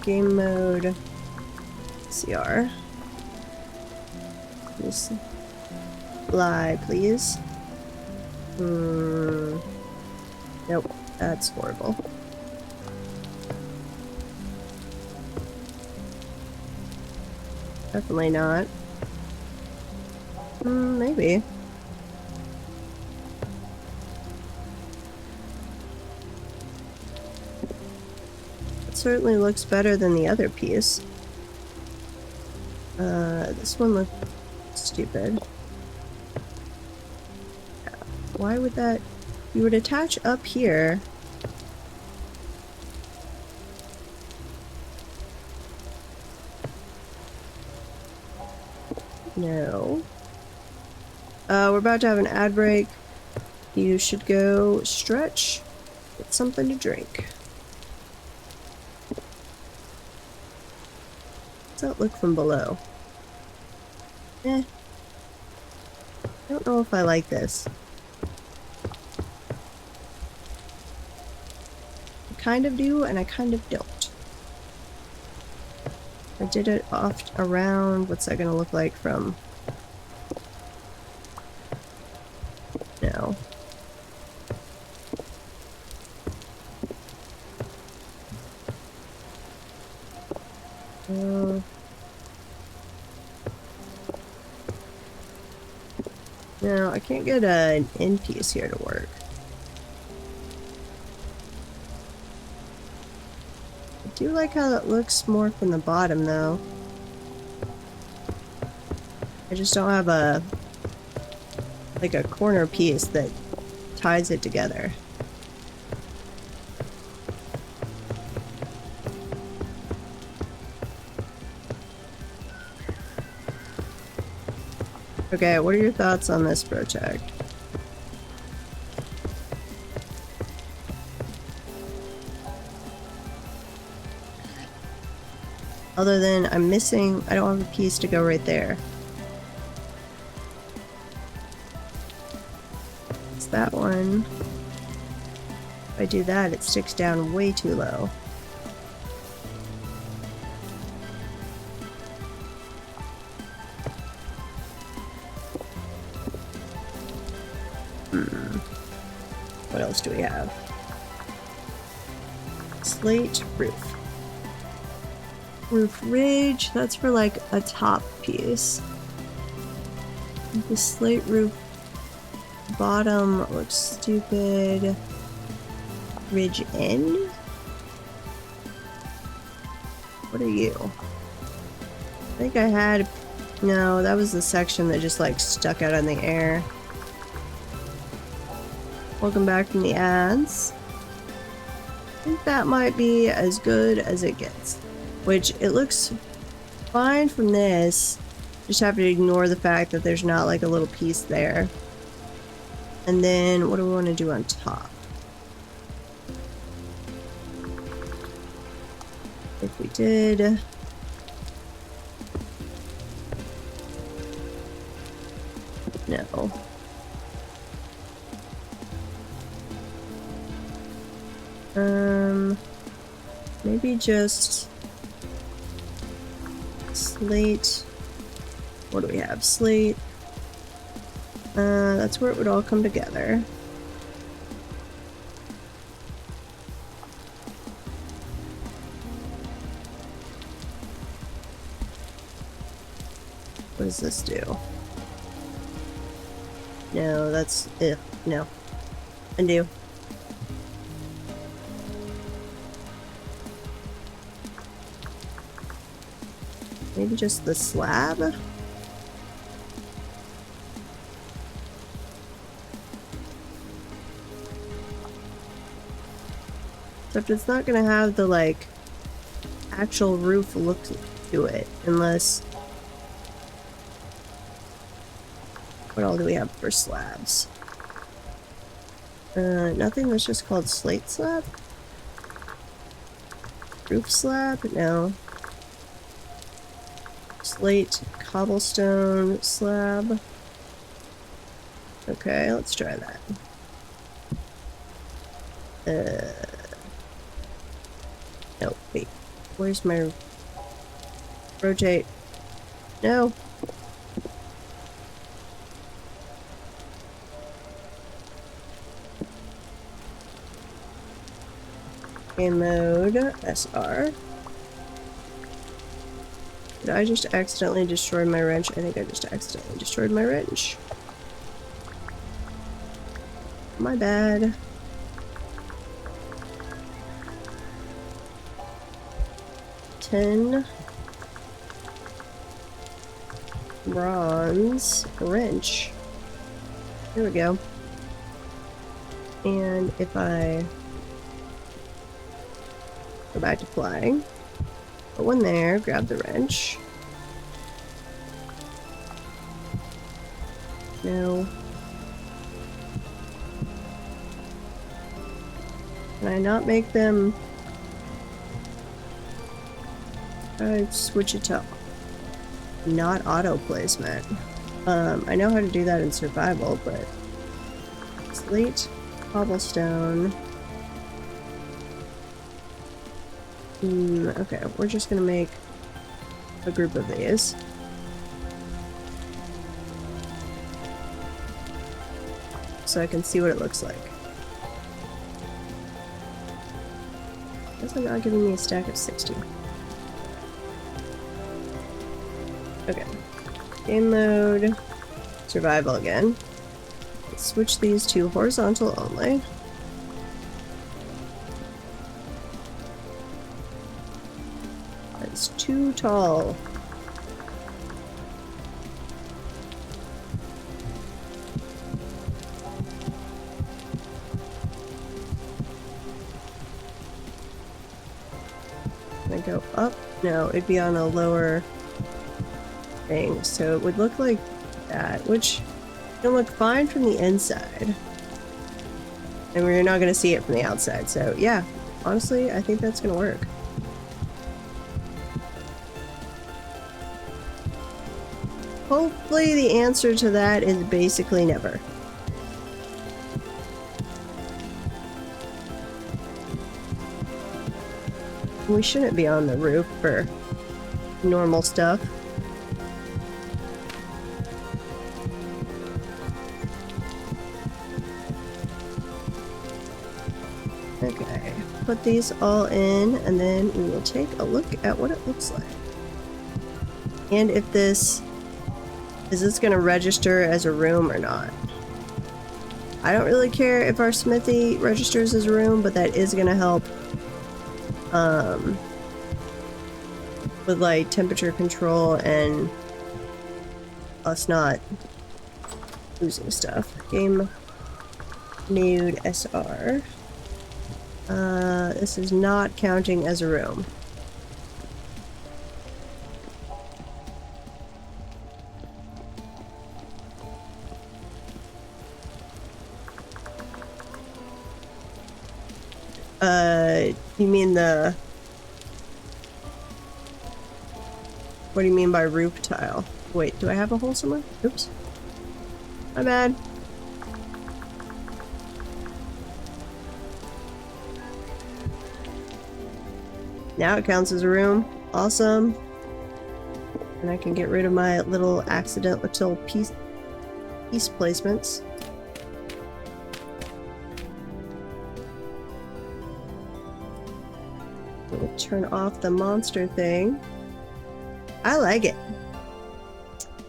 Game mode. CR. Just fly, please. Nope. That's horrible. Definitely not. Maybe. It certainly looks better than the other piece. This one looks stupid. Why would that... You would attach up here. No. We're about to have an ad break. You should go stretch. Get something to drink. How's that look from below? I don't know if I like this. I kind of do, and I kind of don't. I did it off around. What's that gonna look like from... No. No, I can't get an end piece here to work. I do like how that looks more from the bottom, though. I just don't have a... like a corner piece that ties it together. Okay, what are your thoughts on this project? Other than I'm missing, I don't have a piece to go right there. It's that one. If I do that, it sticks down way too low. What else do we have? Slate roof. Roof ridge, that's for like a top piece. The slate roof bottom looks stupid. Ridge end? What are you? I think I had... No, that was the section that just like stuck out in the air. Welcome back from the ads. I think that might be as good as it gets. Which, it looks fine from this. Just have to ignore the fact that there's not like a little piece there. And then, what do we want to do on top? If we did... No. Maybe just slate. What do we have? Slate. That's where it would all come together. What does this do? No, that's... no. Undo. Maybe just the slab? Except it's not gonna have the, like, actual roof look to it, unless... What all do we have for slabs? Nothing that's just called slate slab? Roof slab? No. Slate, cobblestone, slab. Okay, let's try that. No, wait. Where's my... rotate? No. Game mode, SR. Did I just accidentally destroy my wrench? I think I just accidentally destroyed my wrench. My bad. $10 bronze wrench. There we go. And if I go back to flying, put one there, grab the wrench. No. Can I not make them... I'd switch it to not auto placement. I know how to do that in survival, but slate, cobblestone. Okay, we're just gonna make a group of these. So I can see what it looks like. Guess they're not giving me a stack of 60. Okay. Game mode. Survival again. Let's switch these to horizontal only. That's too tall. Can I go up? No, it'd be on a lower thing, so it would look like that, which can look fine from the inside. And we're not going to see it from the outside, so yeah, honestly, I think that's going to work. Hopefully the answer to that is basically never. We shouldn't be on the roof for normal stuff. Okay, put these all in, and then we will take a look at what it looks like. And if this... is this going to register as a room or not? I don't really care if our smithy registers as a room, but that is going to help with like temperature control and us not losing stuff. Game mode SR. This is not counting as a room. You mean the... what do you mean by roof tile? Wait, do I have a hole somewhere? Oops. My bad. Now it counts as a room. Awesome. And I can get rid of my little accidental piece placements. We'll turn off the monster thing. I like it.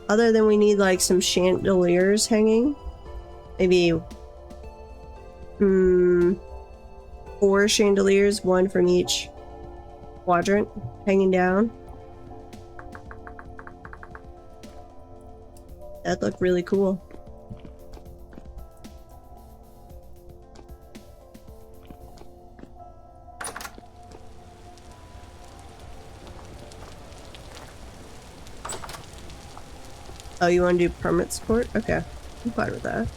Other than we need like some chandeliers hanging. Maybe 4 chandeliers, 1 from each quadrant hanging down. That'd look really cool. Oh, you want to do permanent support? Okay, I'm fine with that.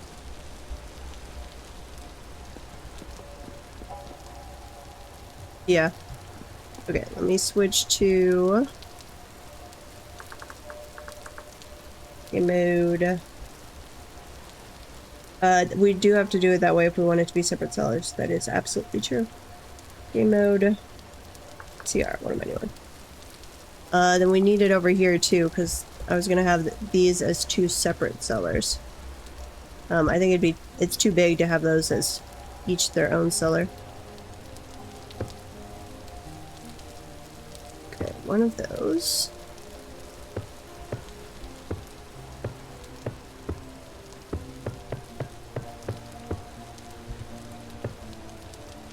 Yeah. Okay, let me switch to game mode. We do have to do it that way if we want it to be separate sellers. That is absolutely true. Game mode. CR, what am I doing? Then we need it over here too, because I was gonna have these as two separate sellers. I think it's too big to have those as each their own seller. Okay, one of those.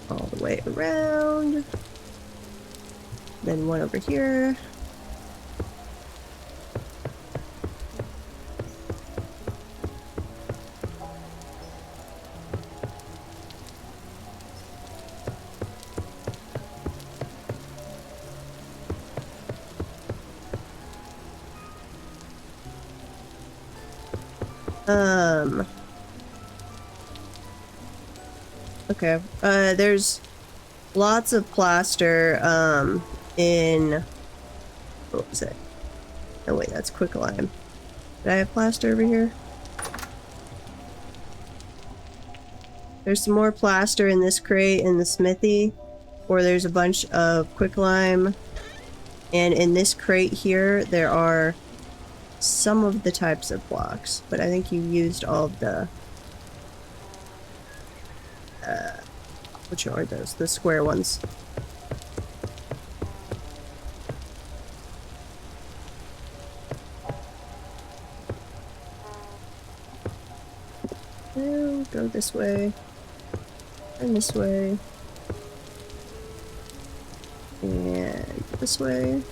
All the way around. Then one over here. Okay. There's lots of plaster, in... What was it? Oh wait, that's quicklime. Did I have plaster over here? There's some more plaster in this crate in the smithy, or there's a bunch of quicklime. And in this crate here, there are some of the types of blocks, but I think you used all of the... which are those? The square ones. We'll go this way. And this way. And this way.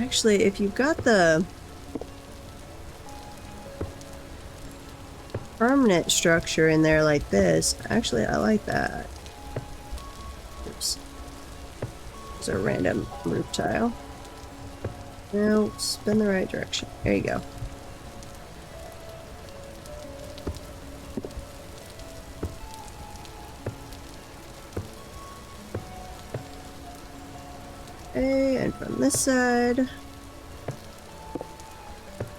Actually, if you've got the permanent structure in there like this, actually I like that. Oops. There's a random roof tile. Now spin the right direction. There you go. Okay, and from this side,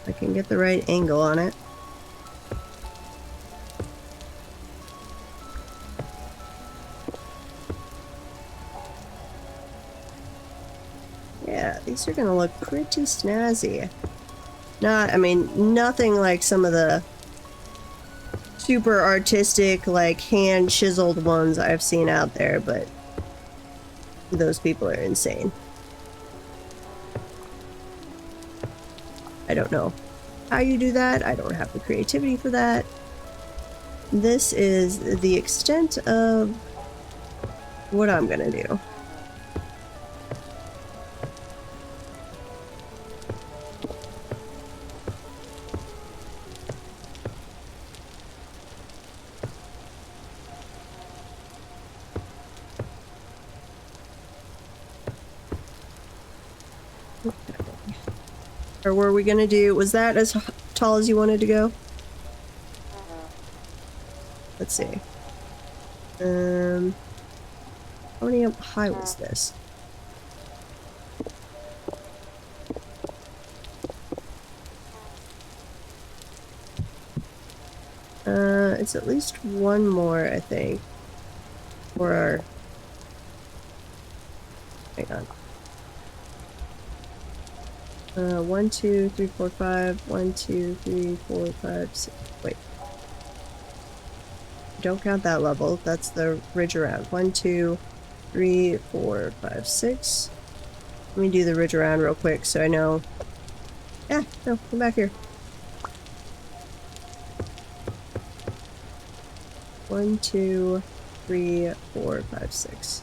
I can get the right angle on it. Yeah, these are gonna look pretty snazzy. I mean, nothing like some of the super artistic, like hand-chiseled ones I've seen out there, but those people are insane. I don't know how you do that. I don't have the creativity for that. This is the extent of what I'm gonna do. Or were we gonna do, was that as tall as you wanted to go? Let's see. How many high was this? It's at least one more, I think. For our... Hang on. 1, 2, 3, 4, 5. 1, 2, 3, 4, 5, 6. Wait. Don't count that level. That's the ridge around. 1, 2, 3, 4, 5, 6. Let me do the ridge around real quick so I know. Yeah, no, come back here. 1, 2, 3, 4, 5, 6.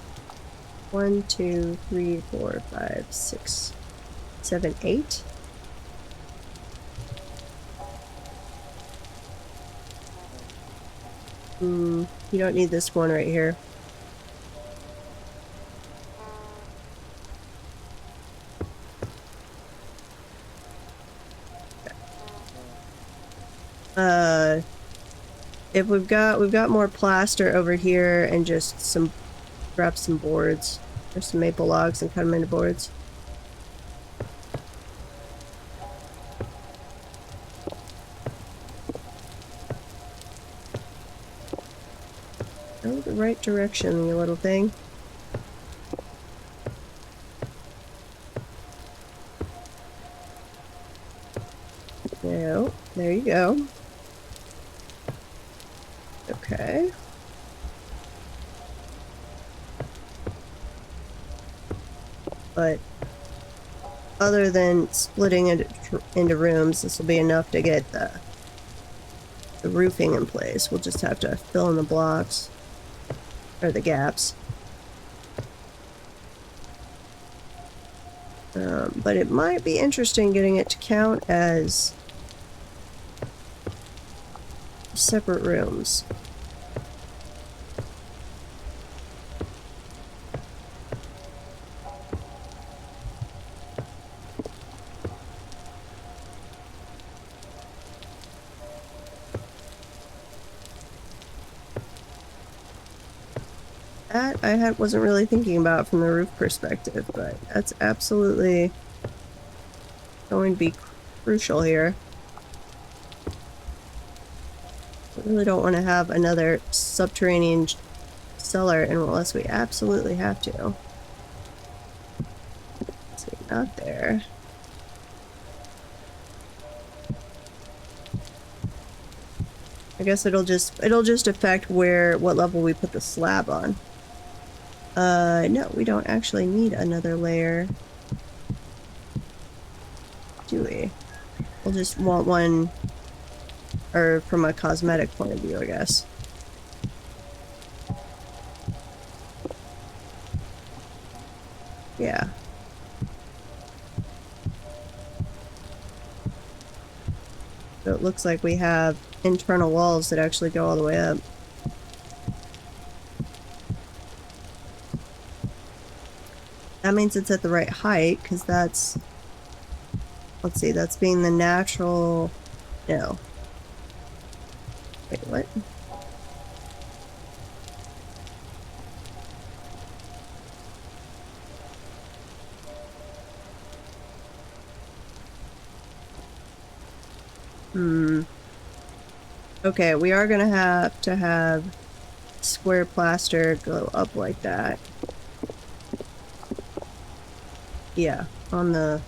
1, 2, 3, 4, 5, 6. 7, 8. You don't need this one right here. If we've got more plaster over here and just grab some boards or some maple logs and cut them into boards. right direction, you little thing. No, there you go. Okay. But other than splitting it into rooms, this will be enough to get the roofing in place. We'll just have to fill in the blocks, or the gaps. But it might be interesting getting it to count as separate rooms. That I wasn't really thinking about from the roof perspective, but that's absolutely going to be crucial here. I really don't want to have another subterranean cellar unless we absolutely have to. Let's see, not there. I guess it'll just affect what level we put the slab on. No, we don't actually need another layer. Do we? We'll just want one, or from a cosmetic point of view, I guess. Yeah. So it looks like we have internal walls that actually go all the way up. That means it's at the right height, because that's... Let's see, that's being the natural... No. Wait, what? Okay, we are gonna have to have square plaster go up like that. Yeah, on the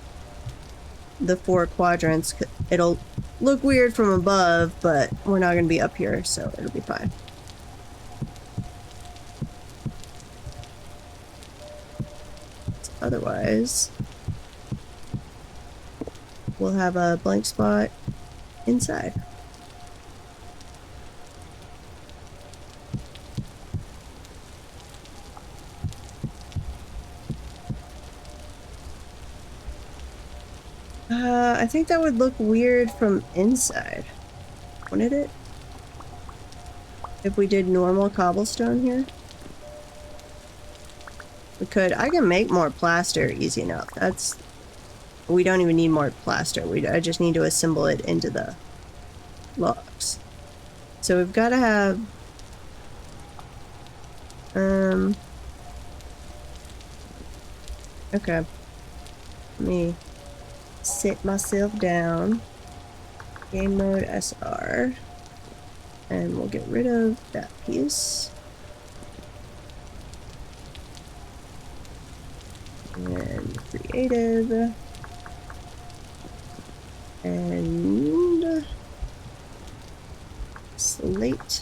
4 quadrants. It'll look weird from above, but we're not gonna be up here, so it'll be fine. Otherwise, we'll have a blank spot inside. I think that would look weird from inside, wouldn't it? If we did normal cobblestone here? We could. I can make more plaster easy enough. We don't even need more plaster. I just need to assemble it into the blocks. So we've got to have... Okay. Let me sit myself down. Game mode SR. And we'll get rid of that piece. And creative. And slate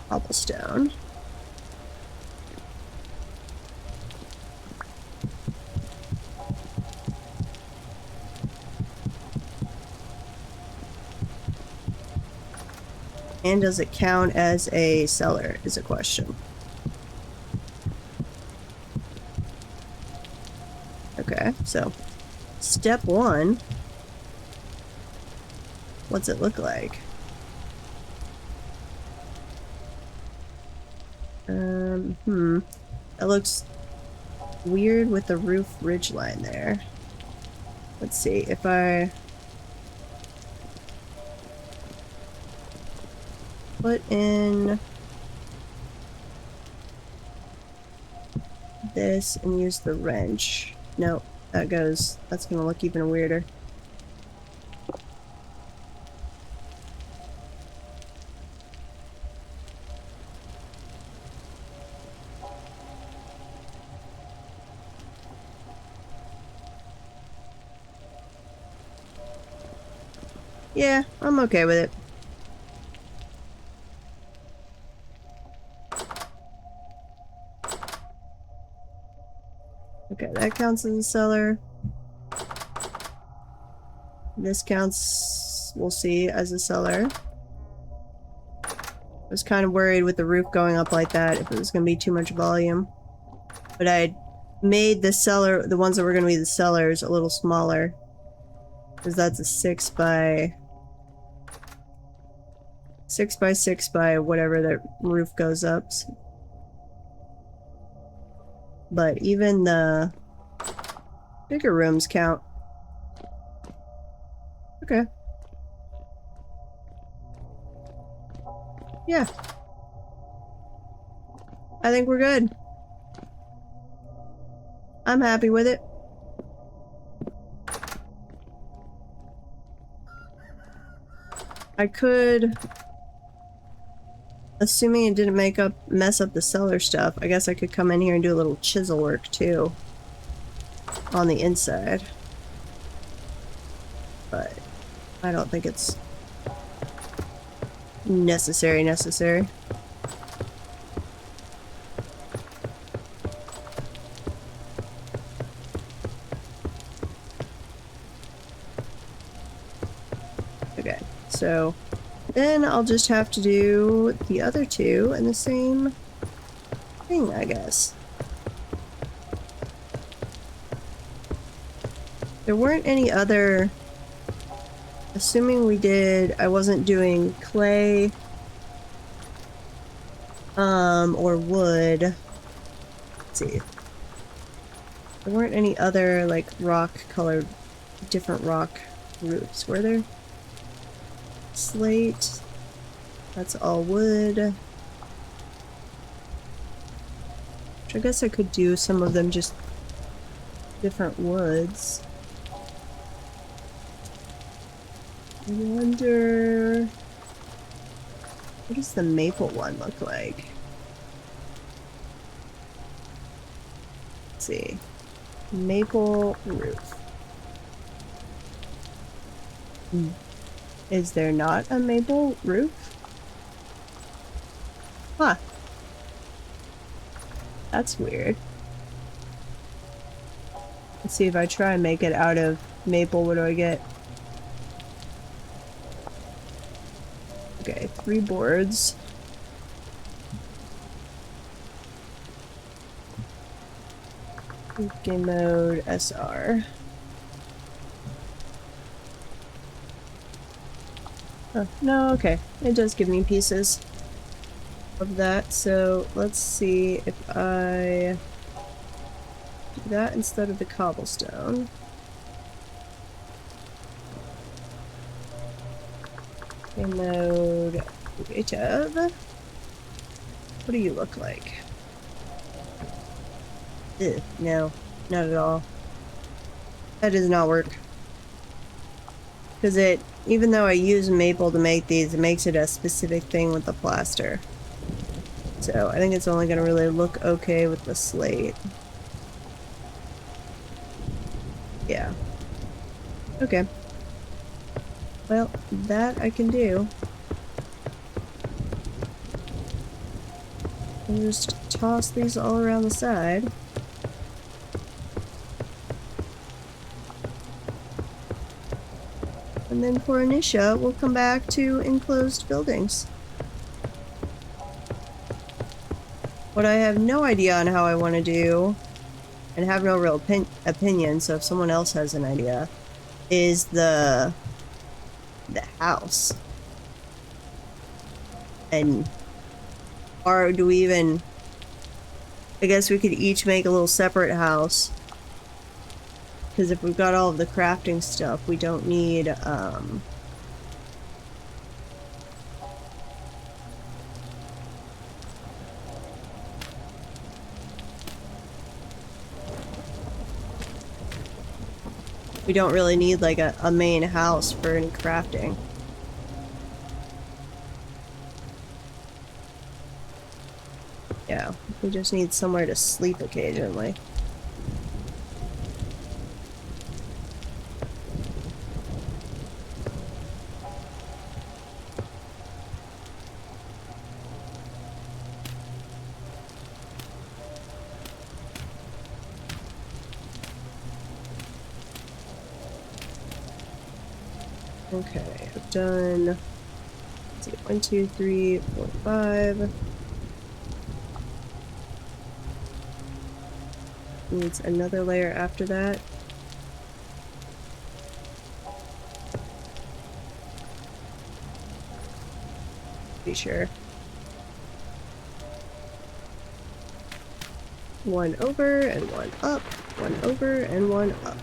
cobblestone. And does it count as a cellar is a question. Okay, so step 1. What's it look like? That looks weird with the roof ridge line there. Let's see, if I put in this and use the wrench. No, that's gonna look even weirder. Yeah, I'm okay with it. Okay, that counts as a cellar. This counts, we'll see, as a cellar. I was kind of worried with the roof going up like that if it was going to be too much volume. But I made the cellar, the ones that were going to be the cellars, a little smaller. Because that's a 6 by 6 by whatever the roof goes up. But even the bigger rooms count. Okay. Yeah. I think we're good. I'm happy with it. I could, assuming it didn't mess up the cellar stuff, I guess I could come in here and do a little chisel work too on the inside. But I don't think it's necessary. Okay, so then I'll just have to do the other two in the same thing, I guess. There weren't any other... Assuming we did... I wasn't doing clay... or wood. Let's see. There weren't any other, like, rock-colored... different rock roofs, were there? Slate. That's all wood. Which I guess I could do some of them just different woods. I wonder... what does the maple one look like? Let's see. Maple roof. Is there not a maple roof? Huh. That's weird. Let's see if I try and make it out of maple, what do I get? Okay, 3 boards. Game mode SR. Oh, no, okay. It does give me pieces of that, so let's see if I do that instead of the cobblestone. Game mode creative. What do you look like? Ugh, no, not at all. That does not work. Because it, even though I use maple to make these, it makes it a specific thing with the plaster. So I think it's only going to really look okay with the slate. Yeah. Okay. Well, that I can do. I'll just toss these all around the side. And then for Anisha, we'll come back to enclosed buildings. What I have no idea on how I want to do, and have no real opinion, so if someone else has an idea, is the house. And or do we even... I guess we could each make a little separate house. Because if we've got all of the crafting stuff, we don't need, we don't really need, like, a main house for any crafting. Yeah, we just need somewhere to sleep occasionally. Okay, I've done, let's see, 1, 2, 3, 4, 5. Needs another layer after that. Be sure. One over and one up, one over and one up.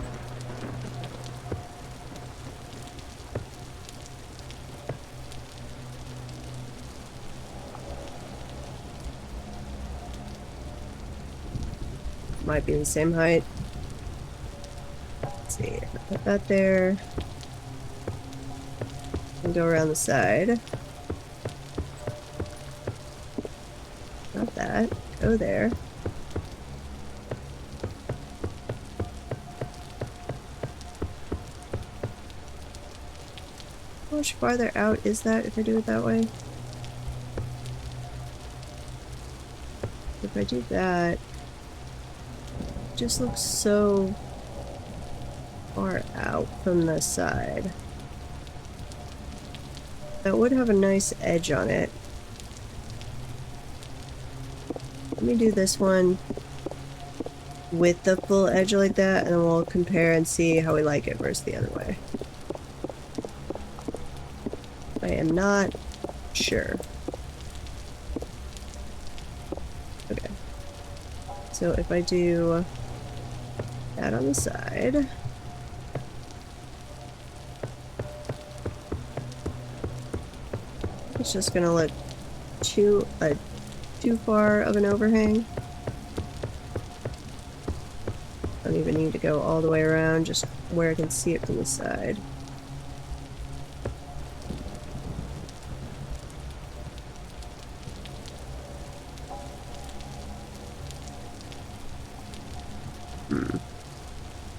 Might be the same height. Let's see, put that there. And go around the side. Not that. Go there. How much farther out is that if I do it that way? If I do that, it just looks so far out from the side. That would have a nice edge on it. Let me do this one with the full edge like that, and then we'll compare and see how we like it versus the other way. I am not sure. Okay. So if I do that on the side. It's just gonna look too far of an overhang. Don't even need to go all the way around, just where I can see it from the side.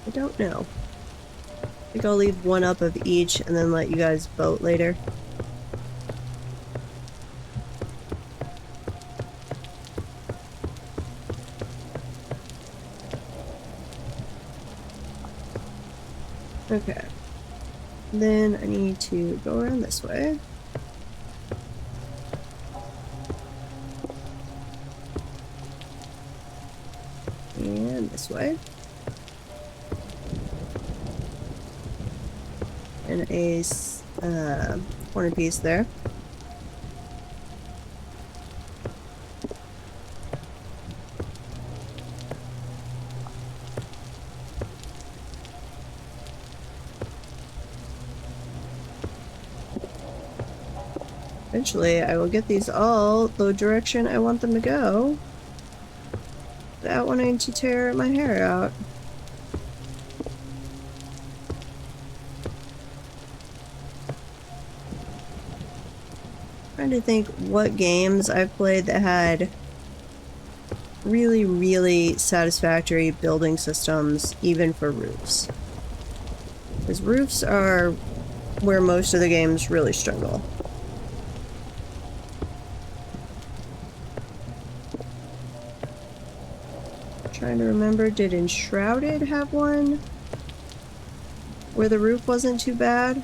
I don't know. I think I'll leave one up of each and then let you guys vote later. Okay. Then I need to go around this way. And this way. And a corner piece there. Eventually, I will get these all the direction I want them to go without wanting to tear my hair out. Trying to think what games I've played that had really, really satisfactory building systems, even for roofs. Because roofs are where most of the games really struggle. Trying to remember, did Enshrouded have one where the roof wasn't too bad?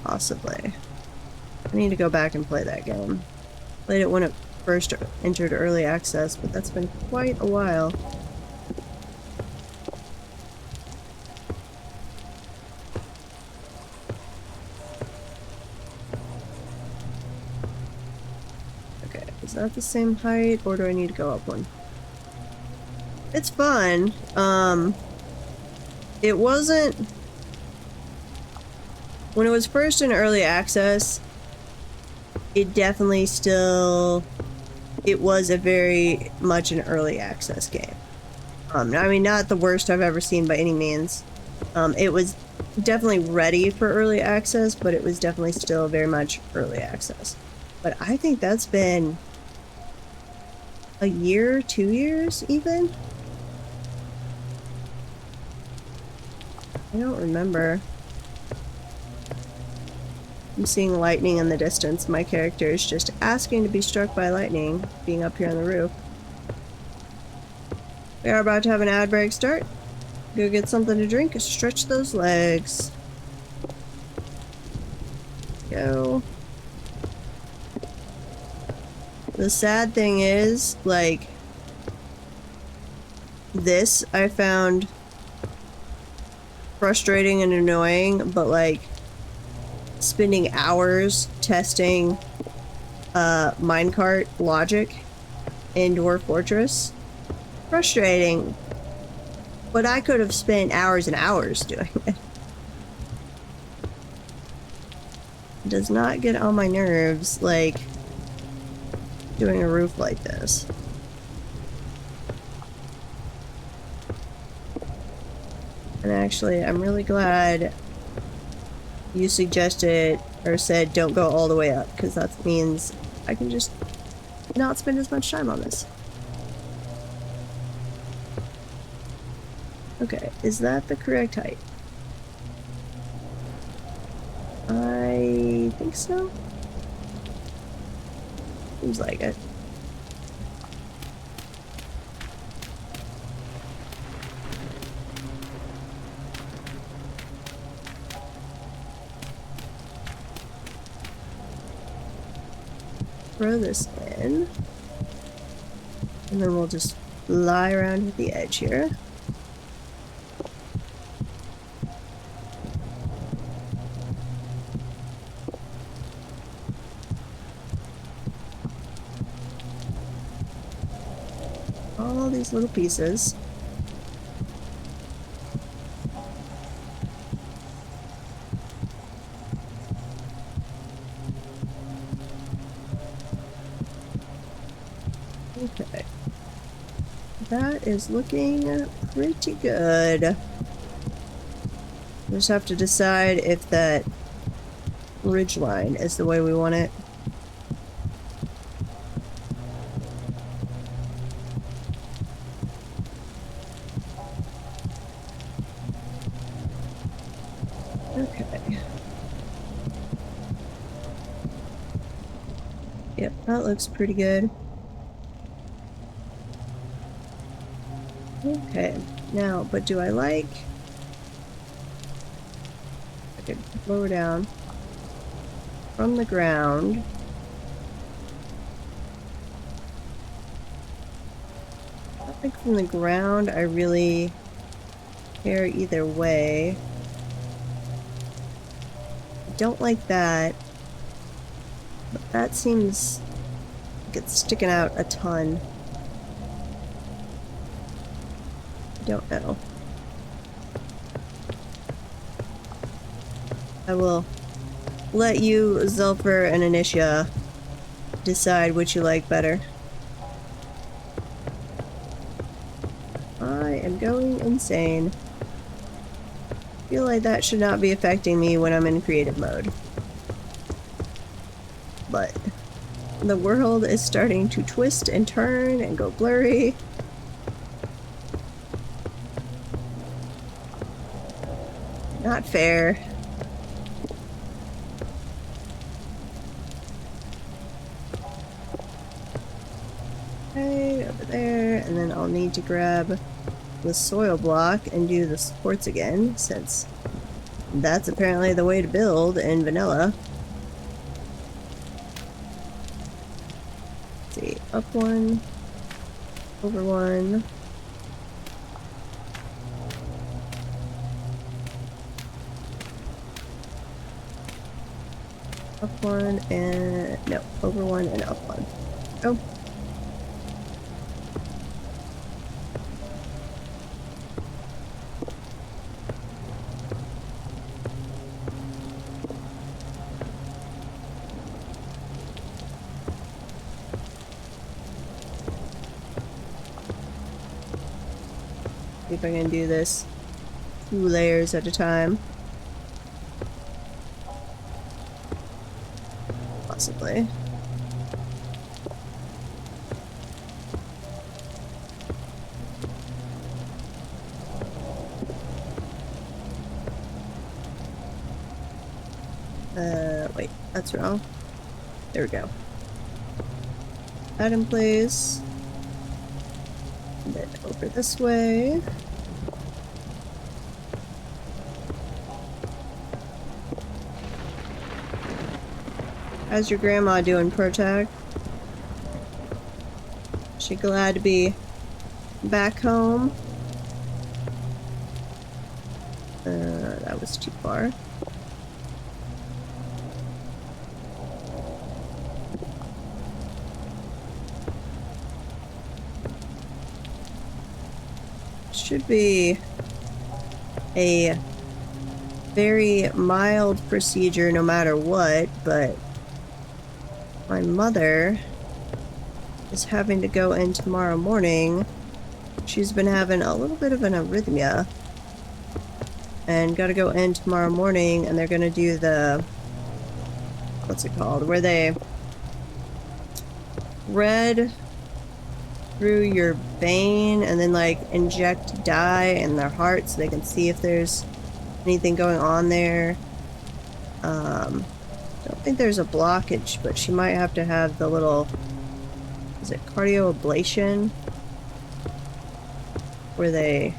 Possibly. I need to go back and play that game. Played it when it first entered early access, but that's been quite a while. Okay, is that the same height, or do I need to go up one? It's fun. It wasn't... When it was first in early access, it definitely still... It was a very much an early access game. I mean, not the worst I've ever seen by any means. It was definitely ready for early access, but it was definitely still very much early access. But I think that's been a year, 2 years even? I don't remember. I'm seeing lightning in the distance. My character is just asking to be struck by lightning, being up here on the roof. We are about to have an ad break start. Go get something to drink and stretch those legs. Go. The sad thing is, like, this I found frustrating and annoying, but like spending hours testing minecart logic in Dwarf Fortress, frustrating, but I could have spent hours and hours doing it. It does not get on my nerves like doing a roof like this. And actually, I'm really glad you suggested or said don't go all the way up, because that means I can just not spend as much time on this. Okay, is that the correct height? I think so. Seems like it. Throw this in. And then we'll just lie around at the edge here. All these little pieces. Okay. That is looking pretty good. We just have to decide if that ridge line is the way we want it. Okay. Yep, that looks pretty good. Okay, now, but do I like... I could lower down from the ground. I think from the ground I really care either way. I don't like that, but that seems like it's sticking out a ton. I don't know. I will let you, Zulfer and Anisha, decide which you like better. I am going insane. I feel like that should not be affecting me when I'm in creative mode. But the world is starting to twist and turn and go blurry. Not fair. Okay, over there, and then I'll need to grab the soil block and do the supports again, since that's apparently the way to build in vanilla. Let's see, up one, over one. Up one and... no, over one and up one. Oh. See if I can do this 2 layers at a time. Possibly. Wait, that's wrong. There we go. That in place. And then over this way. How's your grandma doing, Protag? She glad to be back home? That was too far. Should be a very mild procedure no matter what, but my mother is having to go in tomorrow morning. She's been having a little bit of an arrhythmia and gotta go in tomorrow morning, and they're gonna do the, what's it called, where they read through your vein and then like inject dye in their heart so they can see if there's anything going on there. Don't think there's a blockage, but she might have to have the little, is it cardio ablation, where they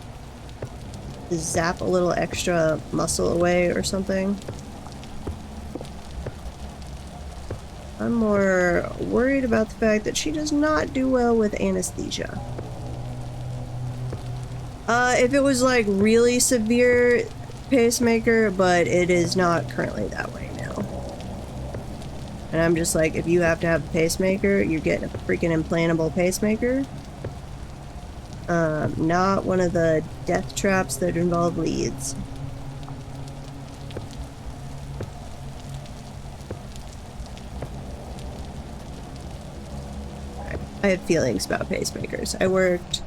zap a little extra muscle away or something. I'm more worried about the fact that she does not do well with anesthesia. If it was like really severe pacemaker, but it is not currently that way now. And I'm just like, if you have to have a pacemaker, you're getting a freaking implantable pacemaker. Not one of the death traps that involve leads. I have feelings about pacemakers. I worked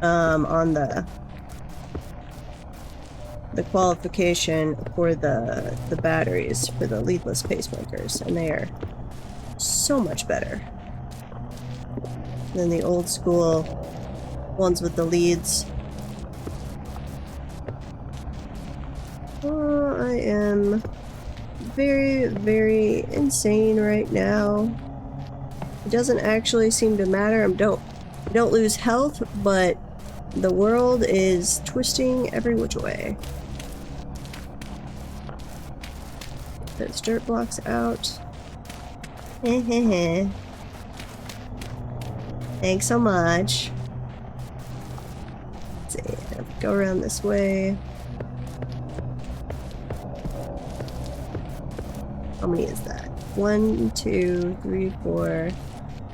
on the qualification for the batteries for the leadless pacemakers, and they are so much better than the old school ones with the leads. Oh, I am very, very insane right now. It doesn't actually seem to matter. I don't lose health, but the world is twisting every which way. Those dirt blocks out. Thanks so much. Let's see, go around this way. How many is that? 1, 2, 3, 4,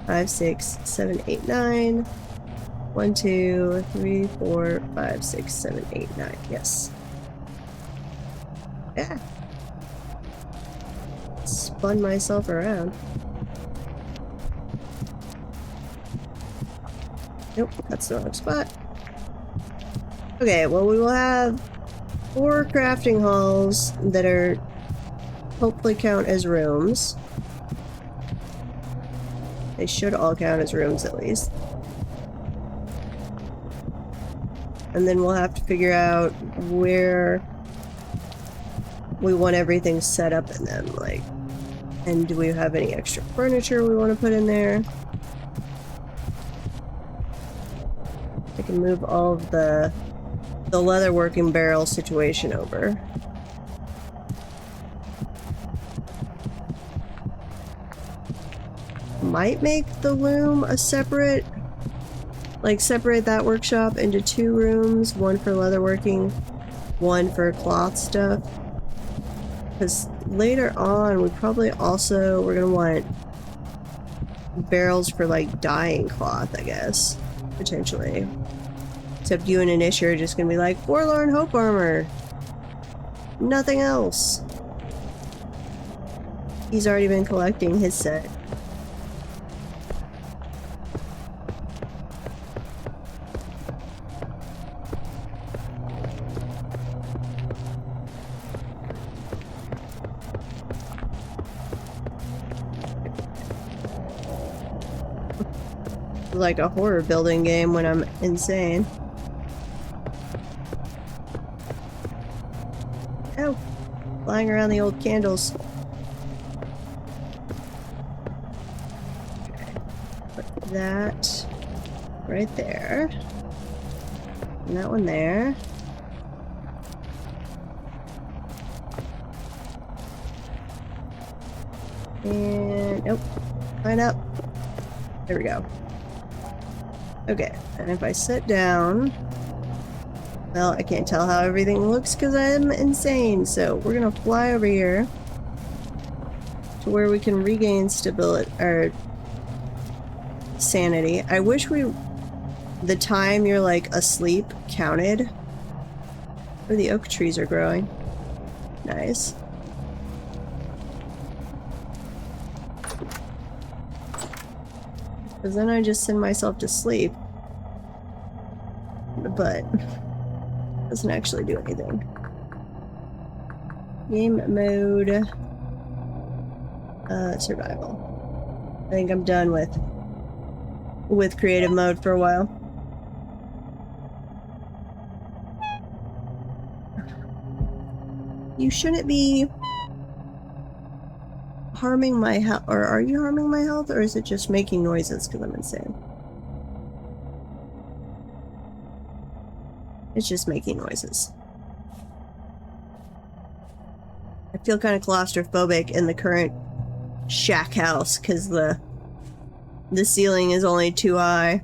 5, 6, 7, 8, 9. 1, 2, 3, 4, 5, 6, 7, 8, 9. Yes. Yeah. Spun myself around. Nope, that's the wrong spot. Okay, well, we will have 4 crafting halls that are hopefully count as rooms. They should all count as rooms at least. And then we'll have to figure out where we want everything set up in them, like, and do we have any extra furniture we want to put in there? I can move all of the leather working barrel situation over. Might make the loom a separate, like separate that workshop into 2 rooms, one for leatherworking, one for cloth stuff. Because later on, we're gonna want barrels for like dyeing cloth, I guess, potentially. Except you and Anish are just gonna be like, Forlorn Hope armor, nothing else. He's already been collecting his set. Like a horror building game when I'm insane. Oh, flying around the old candles. Okay. Put that right there. And that one there. And nope. Line up. There we go. Okay, and if I sit down, well, I can't tell how everything looks because I'm insane. So we're gonna fly over here to where we can regain stability or sanity. I wish the time you're like asleep counted. Where the oak trees are growing. Nice. Because then I just send myself to sleep. But doesn't actually do anything. Game mode. Survival. I think I'm done with creative mode for a while. You shouldn't be harming my health, or are you harming my health, or is it just making noises because I'm insane? It's just making noises. I feel kind of claustrophobic in the current shack house because the ceiling is only too high.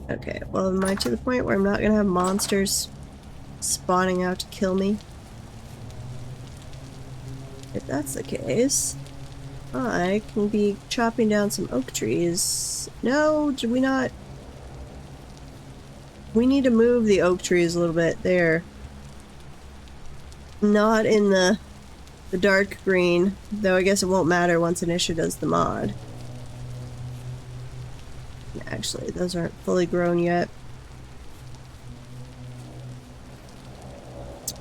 Okay, well, am I to the point where I'm not gonna have monsters spawning out to kill me? If that's the case, I can be chopping down some oak trees. No, did we not? We need to move the oak trees a little bit. There. Not in the dark green, though I guess it won't matter once Anisha does the mod. Actually, those aren't fully grown yet.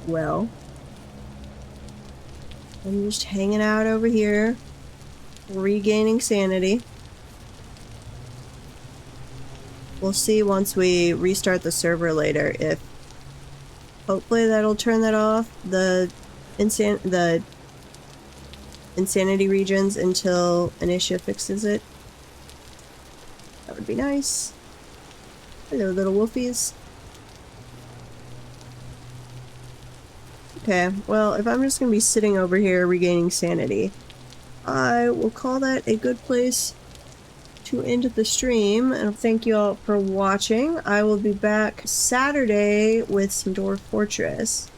Well, I'm just hanging out over here, regaining sanity. We'll see once we restart the server later if hopefully that'll turn that off, the insanity regions, until Anisha fixes it. That would be nice. Hello, little wolfies. Okay, well, if I'm just gonna be sitting over here regaining sanity, I will call that a good place to end the stream, and thank you all for watching. I will be back Saturday with some Dwarf Fortress.